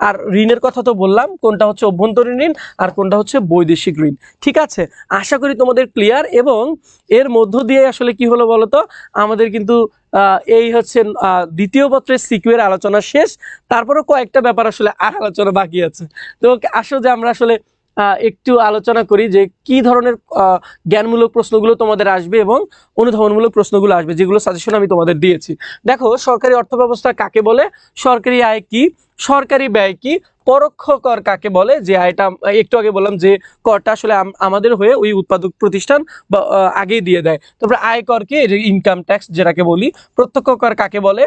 আর ঋণের কথা তো বললাম, কোনটা হচ্ছে অভ্যন্তরীণ ঋণ আর কোনটা হচ্ছে বৈদেশিক ঋণ, ঠিক আছে। আশা করি তোমাদের ক্লিয়ার, এবং এর মধ্য দিয়ে আসলে কি হলো বলতো, আমাদের কিন্তু এই হচ্ছে দ্বিতীয় পত্রের সিকিউ এর আলোচনা শেষ। তারপরেও কয়েকটা ব্যাপার আসলে আর আলোচনা বাকি আছে, তো আসো যে আমরা আসলে একটু আলোচনা করি যে কি ধরনের জ্ঞানমূলক প্রশ্নগুলো তোমাদের আসবে এবং অনুধাবনমূলক প্রশ্নগুলো আসবে, যেগুলো সাজেশন আমি তোমাদের দিয়েছি। দেখো, সরকারি অর্থ ব্যবস্থা কাকে বলে, সরকারি আয় কি, সরকারি ব্যয় কি, পরোক্ষ কর কাকে বলে, যে আয়টা একটু আগে বললাম যে করটা আসলে আমাদের হয়ে ওই উৎপাদক প্রতিষ্ঠান বা আগেই দিয়ে দেয়। তারপরে আয়কর কি, ইনকাম ট্যাক্স যেটাকে বলি, প্রত্যক্ষ কর কাকে বলে,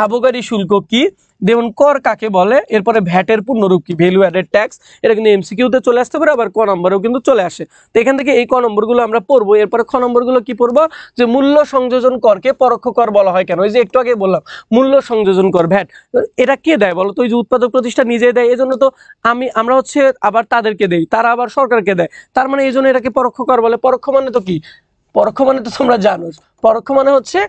আবগারি শুল্ক কি, যেমন কর কাকে বলে, এরপরে ভ্যাটের পূর্ণরূপ কি, ভ্যালু অ্যাডেড ট্যাক্স। এটা কিন্তু এমসিকিউতে চলে আসতে পারে, আবার ক নম্বরেও কিন্তু চলে আসে। তো এখান থেকে এই ক নম্বরগুলো আমরা পড়বো। এরপরে খ নম্বরগুলো কি পড়বো, যে মূল্য সংযোজন করকে পরোক্ষ কর বলা হয় কেন। ওই যে একটু আগে বললাম মূল্য সংযোজন কর, ভ্যাট, এটা কে দেয় বলো তো? ওই যে উৎপাদক প্রতিষ্ঠান নিজে দেয়, এজন্য তো আমরা হচ্ছে আবার তাদেরকে দেই, তারা আবার সরকারকে দেয়, তার মানে এই জন্য এটাকে পরোক্ষ কর বলে। পরোক্ষ মানে তো কি, পরোক্ষ মানে তো তোমরা জানো, পরোক্ষ মানে হচ্ছে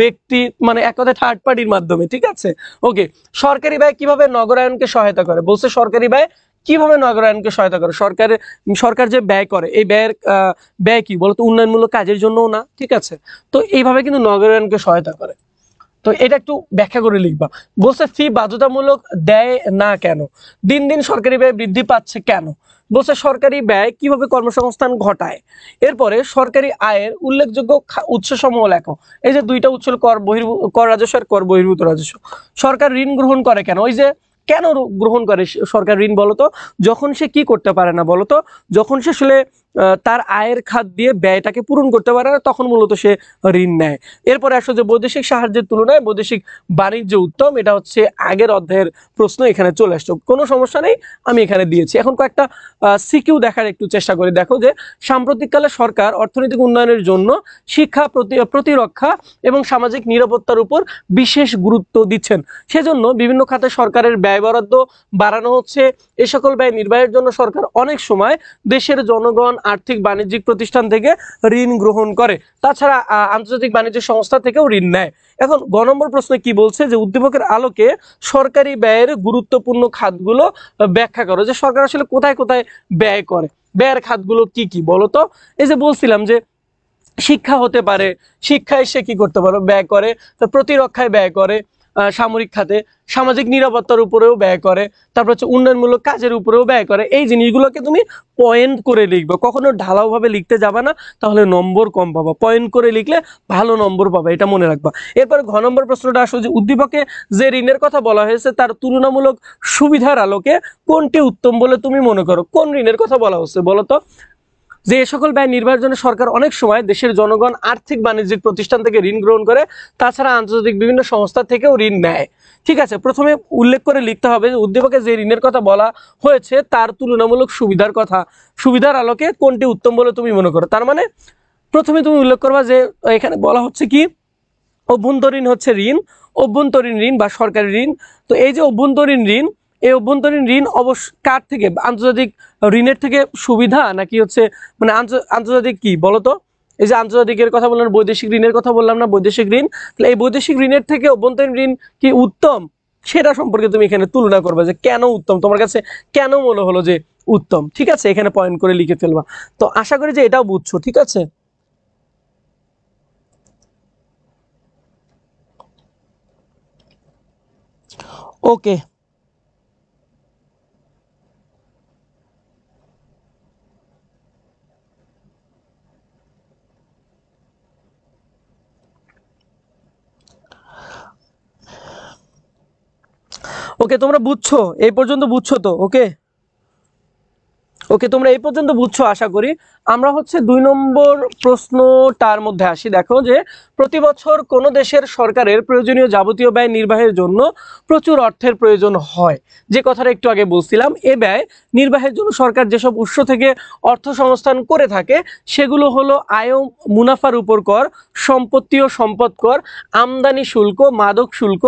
ব্যক্তি, মানে এক কথায় থার্ড পার্টির মাধ্যমে, ঠিক আছে। ওকে, সরকারি ব্যয় কিভাবে নগরায়নকে সহায়তা করে, বলছে সরকারি ব্যয় কিভাবে নগরায়নকে সহায়তা করে। সরকার যে ব্যয় করে, এই ব্যয় কি বলতো, উন্নয়নমূলক কাজের জন্যও না, ঠিক আছে। তো এইভাবে কিন্তু নগরায়নকে সহায়তা করে। তো এটা একটু ব্যাখ্যা করে লিখবা। বলছে ফি বাধ্যতামূলক দেয় না কেন, দিন দিন সরকারি ব্যয় বৃদ্ধি পাচ্ছে কেন। বলছে সরকারি ব্যয় কিভাবে কর্মসংস্থান ঘটায়। এরপরে সরকারি আয়ের উল্লেখযোগ্য উৎস সমূহ লেখো। এই যে দুইটা উৎস, কর রাজস্ব আর কর বহির্ভূত রাজস্ব। সরকার ঋণ গ্রহণ করে কেন, ওই যে কেন গ্রহণ করে সরকার ঋণ বলতো, যখন সে কি করতে পারে না বলতো, যখন সে আসলে তার আয়ের খাত দিয়ে ব্যয়টাকে পূরণ করতে পারে না, তখন মূলত সে ঋণ নেয়। এরপরে আসলে যে বৈদেশিক সাহায্যের তুলনায় বৈদেশিক বাণিজ্য উত্তম, এটা হচ্ছে আগের অধ্যায়ের প্রশ্ন, এখানে চলে আসছে, কোনো সমস্যা নেই, আমি এখানে দিয়েছি। এখন কয়েকটা সিকিউ দেখার একটু চেষ্টা করি। দেখো যে সাম্প্রতিককালে সরকার অর্থনৈতিক উন্নয়নের জন্য শিক্ষা, প্রতিরক্ষা এবং সামাজিক নিরাপত্তার উপর বিশেষ গুরুত্ব দিচ্ছেন। সেজন্য বিভিন্ন খাতে সরকারের ব্যয় বরাদ্দ বাড়ানো হচ্ছে। এ সকল ব্যয় নির্বাহের জন্য সরকার অনেক সময় দেশের জনগণ, আর্থিক বাণিজ্যিক প্রতিষ্ঠান থেকে ঋণ গ্রহণ করে, তাছাড়া আন্তর্জাতিক বাণিজ্য সংস্থা থেকেও ঋণ নেয়। এখন গ নম্বর প্রশ্নে কি বলছে, যে উদ্দীপকের আলোকে সরকারি ব্যয়ের গুরুত্বপূর্ণ খাতগুলো ব্যাখ্যা করো। যে সরকার আসলে কোথায় কোথায় ব্যয় করে, ব্যয়ের খাতগুলো কি কি বলতো। এই যে বলছিলাম যে শিক্ষা হতে পারে, শিক্ষায় সে কি করতে পারে, ব্যয় করে। তো প্রতিরক্ষায় ব্যয় করে, সামরিক খাতে, সামাজিক নিরাপত্তার উপরেও ব্যয় করে, তারপর হচ্ছে উন্নয়নমূলক কাজের উপরেও ব্যয় করে। এই জিনিসগুলোকে তুমি পয়েন্ট করে লিখবে, কখনো ঢালাওভাবে লিখতে যাবে না, তাহলে নম্বর কম পাবা। পয়েন্ট করে লিখলে ভালো নম্বর পাবে, এটা মনে রাখবা। এরপরে ঘ নম্বর প্রশ্নটা আসলে, যে উদ্দীপকে যে ঋণের কথা বলা হয়েছে তার তুলনামূলক সুবিধার আলোকে কোনটি উত্তম বলে তুমি মনে করো। কোন ঋণের কথা বলা হচ্ছে বলো তো। যে এ সকল ব্যয় নির্বাহের জন্য সরকার অনেক সময় দেশের জনগণ, আর্থিক বাণিজ্যিক প্রতিষ্ঠান থেকে ঋণ গ্রহণ করে, তাছাড়া আন্তর্জাতিক বিভিন্ন সংস্থা থেকেও ঋণ নেয়, ঠিক আছে। প্রথমে উল্লেখ করে লিখতে হবে যে উদ্দীপকে যে ঋণের কথা বলা হয়েছে তার তুলনামূলক সুবিধার আলোকে কোনটি উত্তম বলে তুমি মনে করো। তার মানে প্রথমে তুমি উল্লেখ করবা যে এখানে বলা হচ্ছে কি, অভ্যন্তরীণ হচ্ছে ঋণ, অভ্যন্তরীণ ঋণ বা সরকারি ঋণ। তো এই যে অভ্যন্তরীণ ঋণ, এই অভ্যন্তরীণ ঋণ অবশ্য কার থেকে, আন্তর্জাতিক ঋণের থেকে সুবিধা নাকি হচ্ছে, মানে আন্তর্জাতিক কি বলতো। এই যে আন্তর্জাতিকের কথা বললাম, বৈদেশিক ঋণের কথা বললাম না, বৈদেশিক ঋণ, তাহলে এই বৈদেশিক ঋণের থেকে অভ্যন্তরীণ ঋণ কি উত্তম, সেটা সম্পর্কে তুমি এখানে তুলনা করবে, যে কেন উত্তম, তোমার কাছে কেন মনে হলো যে উত্তম, ঠিক আছে। এখানে পয়েন্ট করে লিখে ফেলবা। তো আশা করি যে এটাও বুঝছো, ঠিক আছে। ওকে, ওকে, তোমরা বুঝছো, এই পর্যন্ত বুঝছো তো? ওকে, ওকে, তোমরা এই পর্যন্ত বুঝছো আশা করি। আমরা হচ্ছে 2 নম্বর প্রশ্নটার মধ্যে আসি। দেখো যে প্রতি বছর কোন দেশের সরকারের প্রয়োজনীয় যাবতীয় ব্যয় নির্বাহের জন্য প্রচুর অর্থের প্রয়োজন হয়। যে কথাটা একটু আগে বলছিলাম, এ ব্যয় নির্বাহের জন্য সরকার যেসব উৎস থেকে অর্থ সংস্থান করে থাকে সেগুলো হলো আয় ও মুনাফার উপর কর, সম্পত্তি ও সম্পদ কর, আমদানি শুল্ক, মাদক শুল্ক,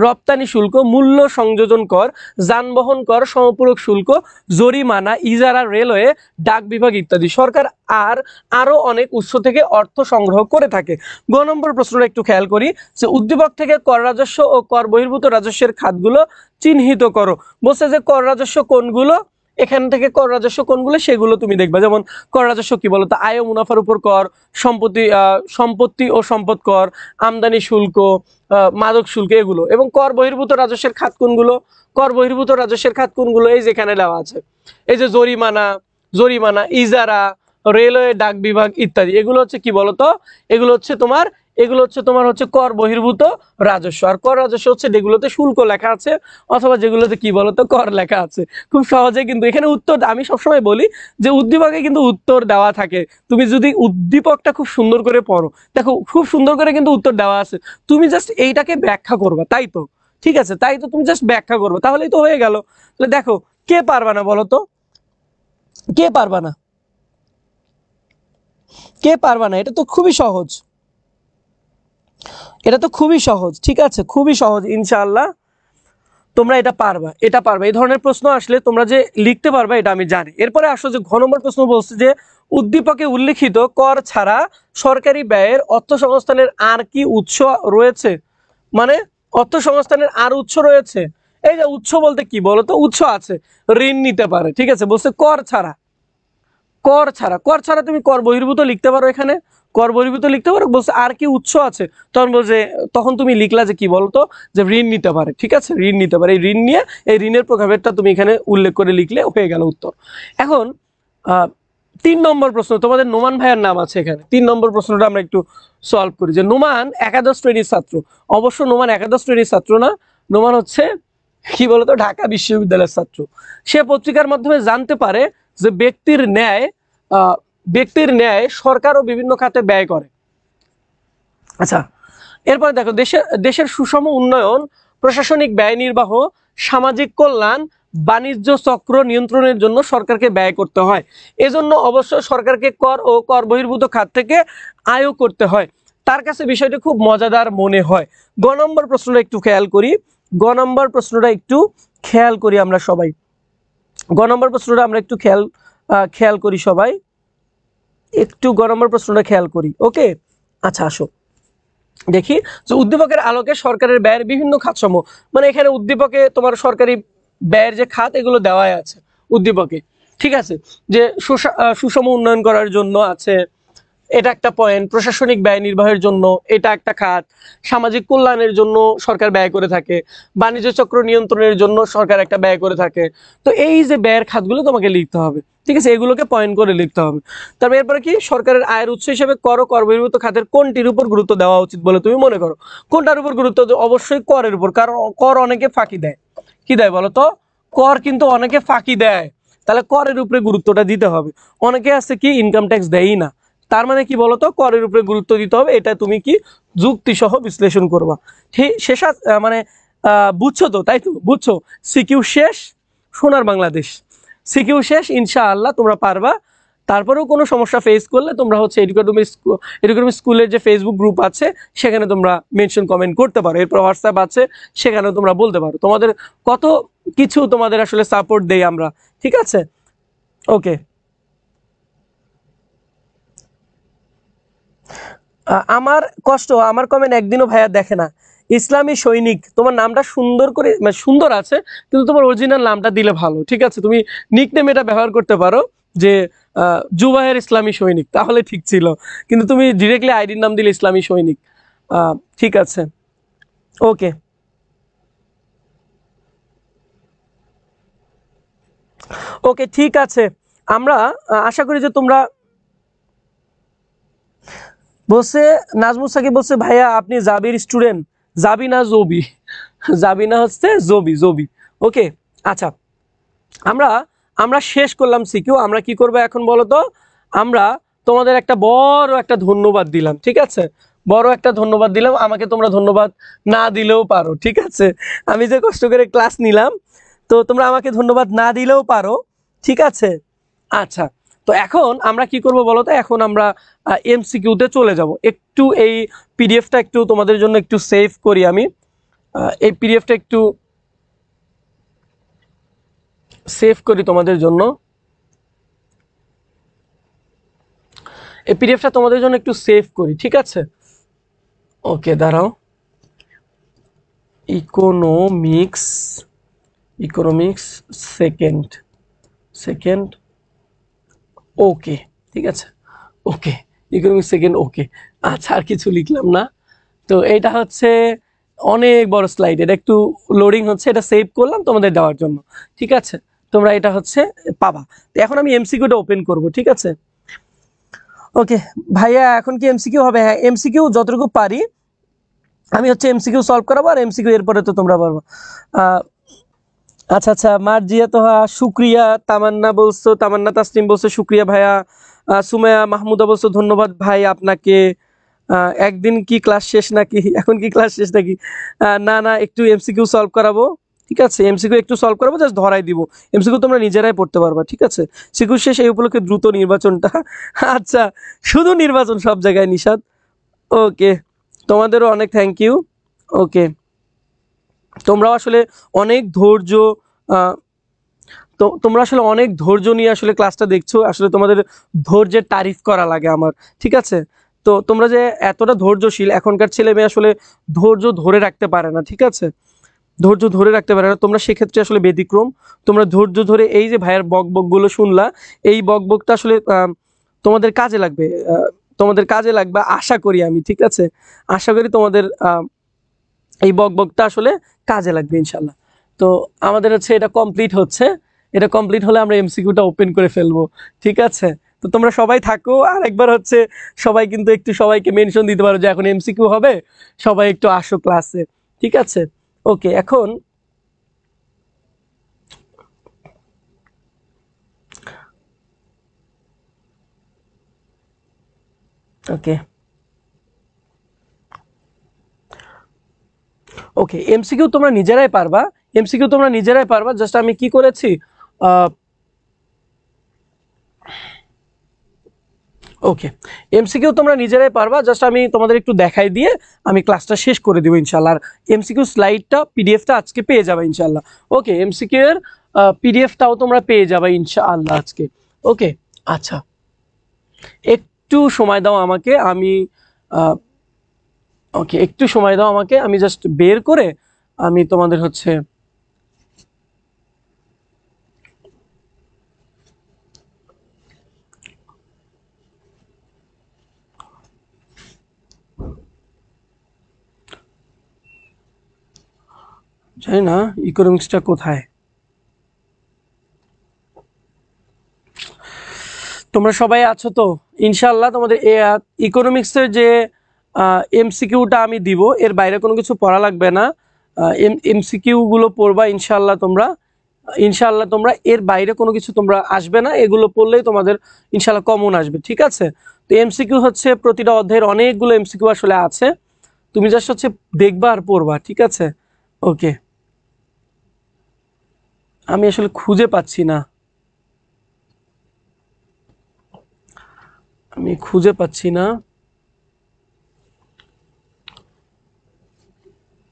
রপ্তানি শুল্ক, মূল্য সংযোজন কর, যানবাহন কর, সমপূরক শুল্ক, জরিমানা, ইজারা, রেলওয়ে, ডাক বিভাগ ইত্যাদি। সরকার আরো অনেক উৎস থেকে অর্থ সংগ্রহ করে থাকে। গ নম্বর প্রশ্নটা একটু খেয়াল করি, যে উদ্দীপক থেকে কর রাজস্ব ও কর বহির্ভূত রাজস্বের খাতগুলো চিহ্নিত করো। বলছে যে কর রাজস্ব কোনগুলো, এখান থেকে কর রাজস্ব কোনগুলো সেগুলো তুমি দেখবা। যেমন কর রাজস্ব কি বলতো, আয় ও মুনাফার উপর কর, সম্পত্তি ও সম্পদ কর, আমদানি শুল্ক, মাদক শুল্ক, এগুলো। এবং কর বহির্ভূত রাজস্বের খাত কোনগুলো, কর বহির্ভূত রাজস্বের খাত কোনগুলো, এই যেখানে দেওয়া আছে। এই যে জরিমানা, ইজারা, রেলওয়ে, ডাক বিভাগ ইত্যাদি, এগুলো হচ্ছে কি বলতো, এগুলো হচ্ছে তোমার হচ্ছে কর বহির্ভূত রাজস্ব। আর কর রাজস্ব হচ্ছে যেগুলোতে শুল্ক লেখা আছে অথবা যেগুলোতে কি বলতো কর লেখা আছে। খুব সহজে কিন্তু এখানে উত্তর, আমি সবসময় বলি যে উদ্দীপকে কিন্তু উত্তর দেওয়া থাকে। তুমি যদি উদ্দীপকটা খুব সুন্দর করে পড়ো, দেখো খুব সুন্দর করে কিন্তু উত্তর দেওয়া আছে, তুমি জাস্ট এইটাকে ব্যাখ্যা করবা, তাই তো, ঠিক আছে, তাই তো তুমি জাস্ট ব্যাখ্যা করবে, তাহলেই তো হয়ে গেল। তাহলে দেখো কে পারবা না বলো তো, কে পারবা না, কে পারবা না? এটা তো খুবই সহজ, এটা তো খুবই সহজ, ঠিক আছে, খুবই সহজ, ইনশাআল্লাহ তোমরা এটা পারবা, এটা পারবা। এই ধরনের প্রশ্ন আসলে তোমরা যে লিখতে পারবা এটা আমি জানি। এরপরে আসো যে ঘ নম্বর প্রশ্ন বলছে যে উদ্দীপকে উল্লিখিত কর ছাড়া সরকারি ব্যয়ের অর্থ সংস্থানের আর কি উৎস রয়েছে, মানে অর্থ সংস্থানের আর উৎস রয়েছে। এই যে উৎস বলতে কি বলতো, উৎস আছে, ঋণ নিতে পারে, ঠিক আছে, বলছে কর ছাড়া, কর ছাড়া, কর ছাড়া তুমি কর বহির্ভূত লিখতে পারো, এখানে কর বহির্ভূত লিখতে পারো, বলছে আর কি উৎস আছে, তখন বলছে, তখন তুমি লিখলা যে কি বলতো, যে ঋণ নিতে পারে, ঠিক আছে, ঋণ নিতে পারে, এই ঋণ নিয়ে এই ঋণের প্রকারভেদটা তুমি এখানে উল্লেখ করে লিখলে হয়ে গেল উত্তর। এখন 3 নম্বর প্রশ্ন, তোমাদের নোমান ভাইয়ের নাম আছে এখানে, 3 নম্বর প্রশ্নটা আমরা একটু সলভ করি। যে নোমান একাদশ শ্রেণীর ছাত্র, অবশ্য নোমান একাদশ শ্রেণীর ছাত্র না, নোমান হচ্ছে কি বলতো ঢাকা বিশ্ববিদ্যালয়ের ছাত্র। সে পত্রিকার মাধ্যমে জানতে পারে যে ব্যক্তির ন্যায় সরকারও বিভিন্ন খাতে ব্যয় করে। আচ্ছা, এরপরে দেখো দেশের সুষম উন্নয়ন, প্রশাসনিক ব্যয় নির্বাহ, সামাজিক কল্যাণ, বাণিজ্য চক্র নিয়ন্ত্রণের জন্য সরকারকে ব্যয় করতে হয়। এজন্য অবশ্য সরকারকে কর ও কর বহির্ভূত খাত থেকে আয়ও করতে হয়। তার কাছে বিষয়টি খুব মজাদার মনে হয়। গ নম্বর প্রশ্নটা একটু খেয়াল করি, গ নম্বর প্রশ্নটা একটু খেয়াল করি আমরা সবাই, গ নম্বর প্রশ্নটা আমরা একটু খেয়াল করি সবাই, একটু গ নম্বর প্রশ্নটা খেয়াল করি। ওকে, আচ্ছা আসো দেখি যে উদ্দীপকের আলোকে সরকারের ব্যয়ের বিভিন্ন খাতসমূহ, মানে এখানে উদ্দীপকে তোমার সরকারি ব্যয়ের যে খাত এগুলো দেওয়াই আছে উদ্দীপকে, ঠিক আছে, যে সুষম উন্নয়ন করার জন্য আছে, এটা একটা পয়েন্ট, প্রশাসনিক ব্যয় নির্বাহের জন্য এটা একটা খাত, সামাজিক কল্যাণের জন্য সরকার ব্যয় করে থাকে, বাণিজ্য চক্র নিয়ন্ত্রণের জন্য সরকার একটা ব্যয় করে থাকে। তো এই যে ব্যয়ের খাতগুলো তোমাকে লিখতে হবে, ঠিক আছে, এগুলোকে পয়েন্ট করে লিখতে হবে। তারপর এরপরে কি, সরকারের আয়ের উৎস হিসেবে কর ও কর বহির্ভূত খাতের কোনটির উপর গুরুত্ব দেওয়া উচিত বলে তুমি মনে করো? কোনটার উপর গুরুত্ব? অবশ্যই করের উপর, কারণ কর অনেকে ফাঁকি দেয়। কি দেয় বলো তো? কর কিন্তু অনেকে ফাঁকি দেয়, তাহলে করের উপরে গুরুত্বটা দিতে হবে। অনেকে আছে কি ইনকাম ট্যাক্স দেয়ই না, তার মানে কি বলতো, করের উপরে গুরুত্ব দিতে হবে। এটা তুমি কি যুক্তি সহ বিশ্লেষণ করবা, ঠিক শেষ, মানে বুঝছো তো, তাই তো, বুঝছো? সিকিউ শেষ, সোনার বাংলাদেশ সিকিউ শেষ, ইনশাআল্লাহ তোমরা পারবা। তারপরেও কোনো সমস্যা ফেস করলে তোমরা হচ্ছে এডুকেটমি স্কুলের যে ফেসবুক গ্রুপ আছে সেখানে তোমরা মেনশন কমেন্ট করতে পারো, এরপর হোয়াটসঅ্যাপ আছে সেখানেও তোমরা বলতে পারো, তোমাদের কত কিছু তোমাদের আসলে সাপোর্ট দেই আমরা, ঠিক আছে। ওকে, আমার কষ্ট, আমার কমেন্ট একদিনও ভাইয়া দেখে না। ইসলামী সৈনিক, তোমার নামটা সুন্দর করে, মানে সুন্দর আছে, কিন্তু তোমার অরিজিনাল নামটা দিলে ভালো, ঠিক আছে, তুমি নিকনেম এটা ব্যবহার করতে পারো যে জুবাহের ইসলামী সৈনিক, তাহলে ঠিক ছিল, কিন্তু তুমি ডিরেক্টলি আইডির নাম দিলে ইসলামী সৈনিক। ঠিক আছে, ওকে, ওকে, ঠিক আছে। আমরা আশা করি যে তোমরা, বলছে নাজমুল সাকিব বলছে ভাইয়া আপনি জাবির স্টুডেন্ট, জাবি না জবি, জাবি না হচ্ছে জবি, জবি। ওকে, আচ্ছা, আমরা আমরা শেষ করলাম সিকিউ। আমরা কি করবো এখন বলো তো, আমরা তোমাদের একটা বড় একটা ধন্যবাদ দিলাম, ঠিক আছে, বড় একটা ধন্যবাদ দিলাম। আমাকে তোমরা ধন্যবাদ না দিলেও পারো, ঠিক আছে, আমি যে কষ্ট করে ক্লাস নিলাম, তো তোমরা আমাকে ধন্যবাদ না দিলেও পারো, ঠিক আছে। আচ্ছা, তো এখন আমরা কি করব বলো তো, এখন আমরা এমসিকিউতে চলে যাব। একটু এই পিডিএফটা একটু তোমাদের জন্য একটু সেভ করি আমি, এই পিডিএফটা একটু সেভ করি তোমাদের জন্য, এই পিডিএফটা তোমাদের জন্য একটু সেভ করি, ঠিক আছে। ওকে, দাঁড়াও, ইকোনমিক্স, ইকোনমিক্স সেকেন্ড, ওকে, ঠিক আছে, ওকে, ইকোনমিক্স সেকেন্ড, ওকে। আচ্ছা, আর কিছু লিখলাম না। তো এটা হচ্ছে অনেক বড় স্লাইড, এটা একটু লোডিং হচ্ছে, এটা সেভ করলাম তোমাদের দেওয়ার জন্য, ঠিক আছে, তোমরা এটা হচ্ছে পাবা। তো এখন আমি এমসিকিউটা ওপেন করব, ঠিক আছে। ওকে ভাইয়া, এখন কি এমসিকিউ হবে? হ্যাঁ, এমসিকিউ যতটুকু পারি আমি হচ্ছে এমসিকিউ সলভ করাবো, আর এমসিকিউ এরপরে তো তোমরা পারবো। আচ্ছা আচ্ছা, মার্জিয়া তোহা শুক্রিয়া, তামান্না বলছো, তামান্না তাসলিম বলছো শুক্রিয়া ভাইয়া, সুমাইয়া মাহমুদা বলছো ধন্যবাদ ভাই আপনাকে, একদিন কি ক্লাস শেষ নাকি, এখন কি ক্লাস শেষ নাকি? না না, একটু এমসিকিউ সলভ করাবো, ঠিক আছে? এমসিকিউ একটু সলভ করাবো, জাস্ট ধরাই দিব। এমসিকিউ তোমরা নিজেরাই পড়তে পারবা, ঠিক আছে? সিকিউ শেষ, এই উপলক্ষে দ্রুত নির্বাচনটা। আচ্ছা, শুধু নির্বাচন সব জায়গায়, নিশাদ। ওকে, তোমাদেরও অনেক থ্যাংক ইউ। ওকে, তোমরাও আসলে অনেক ধৈর্য, তো তোমরা আসলে অনেক ধৈর্য নিয়ে আসলে ক্লাসটা দেখছো, আসলে তোমাদের ধৈর্যের তারিফ করা লাগে আমার, ঠিক আছে? তো তোমরা যে এতটা ধৈর্যশীল, এখনকার ছেলে মেয়ে আসলে ধৈর্য ধরে রাখতে পারে না, ঠিক আছে? ধৈর্য ধরে রাখতে পারে না, তোমরা সেক্ষেত্রে আসলে ব্যতিক্রম। তোমরা ধৈর্য ধরে এই যে ভাইয়ের বকবকগুলো শুনলা, এই বকবকটা আসলে তোমাদের কাজে লাগবে, তোমাদের কাজে লাগবে আশা করি আমি, ঠিক আছে? আশা করি তোমাদের এই বকবকটা আসলে কাজে লাগবে ইনশাল্লাহ। তো আমাদের হচ্ছে এটা কমপ্লিট হচ্ছে, এটা কমপ্লিট হলে আমরা এমসিকিউটা ওপেন করে ফেলবো, ঠিক আছে? তো তোমরা সবাই থাকো, আর একবার হচ্ছে সবাই কিন্তু একটু সবাইকে মেনশন দিতে পারো যে এখন এমসিকিউ হবে, সবাই একটু আসো ক্লাসে, ঠিক আছে? ওকে, এখন ওকে ওকে এমসিকিউ তোমরা নিজেরাই পারবা, এমসিকিউ তোমরা নিজেরাই পারবা। জাস্ট আমি কি করেছি, ওকে, এমসিকিউ তোমরা নিজেরাই পারবা, জাস্ট আমি তোমাদের একটু দেখাই দিয়ে আমি ক্লাসটা শেষ করে দিব ইনশাল্লাহ। আর এমসিকিউ স্লাইডটা, পিডিএফটা আজকে পেয়ে যাবে ইনশাল্লাহ। ওকে, এমসিকিউ এর পিডিএফটাও তোমরা পেয়ে যাবে ইনশাআল্লাহ আজকে। ওকে, আচ্ছা, একটু সময় দাও আমাকে, আমি ওকে, একটু সময় দাও আমাকে, আমি জাস্ট বের করে আমি তোমাদের হচ্ছে জানি না ইকোনমিক্সটা কোথায়। তোমরা সবাই আছো তো ইনশাআল্লাহ? তোমাদের ইকোনমিক্সের যে এমসিকিউটা আমি দিব, এর বাইরে কোনো কিছু পড়া লাগবে না, এমসিকিউ গুলো পড়বা ইনশাআল্লাহ তোমরা। ইনশাআল্লাহ তোমরা এর বাইরে কোনো কিছু তোমরা আসবে না, এগুলো পড়লেই তোমাদের ইনশাআল্লাহ কমন আসবে, ঠিক আছে? তো এমসিকিউ হচ্ছে প্রতিটা অধ্যায়ের অনেকগুলো এমসিকিউ আসলে আছে, তুমি জাস্ট হচ্ছে দেখবা আর পড়বা, ঠিক আছে? ওকে, আমি আসলে খুঁজে পাচ্ছি না, আমি খুঁজে পাচ্ছি না,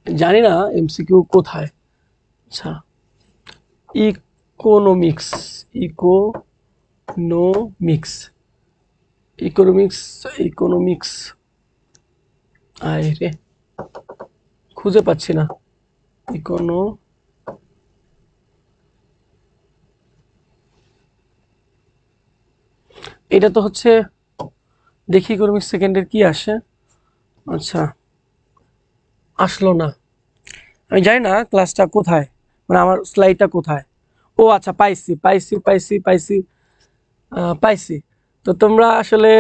জানি না এমসিকিউ কোথায়। আচ্ছা, ইকোনমিক্স, ইকোনমিক্স, ইকোনমিক্স, ইকোনমিক্স, আয় রে, খুঁজে পাচ্ছি না। ইকোনো, এটা তো হচ্ছে, দেখি ইকোনমিক্স সেকেন্ডের কি আসে। আচ্ছা, আসলো না, আমি জানি না ক্লাসটা কোথায়, মানে আমার স্লাইডটা কোথায়। ও আচ্ছা, পাইছি পাইছি পাইছি পাইছি, পাইছি। তো তোমরা আসলে,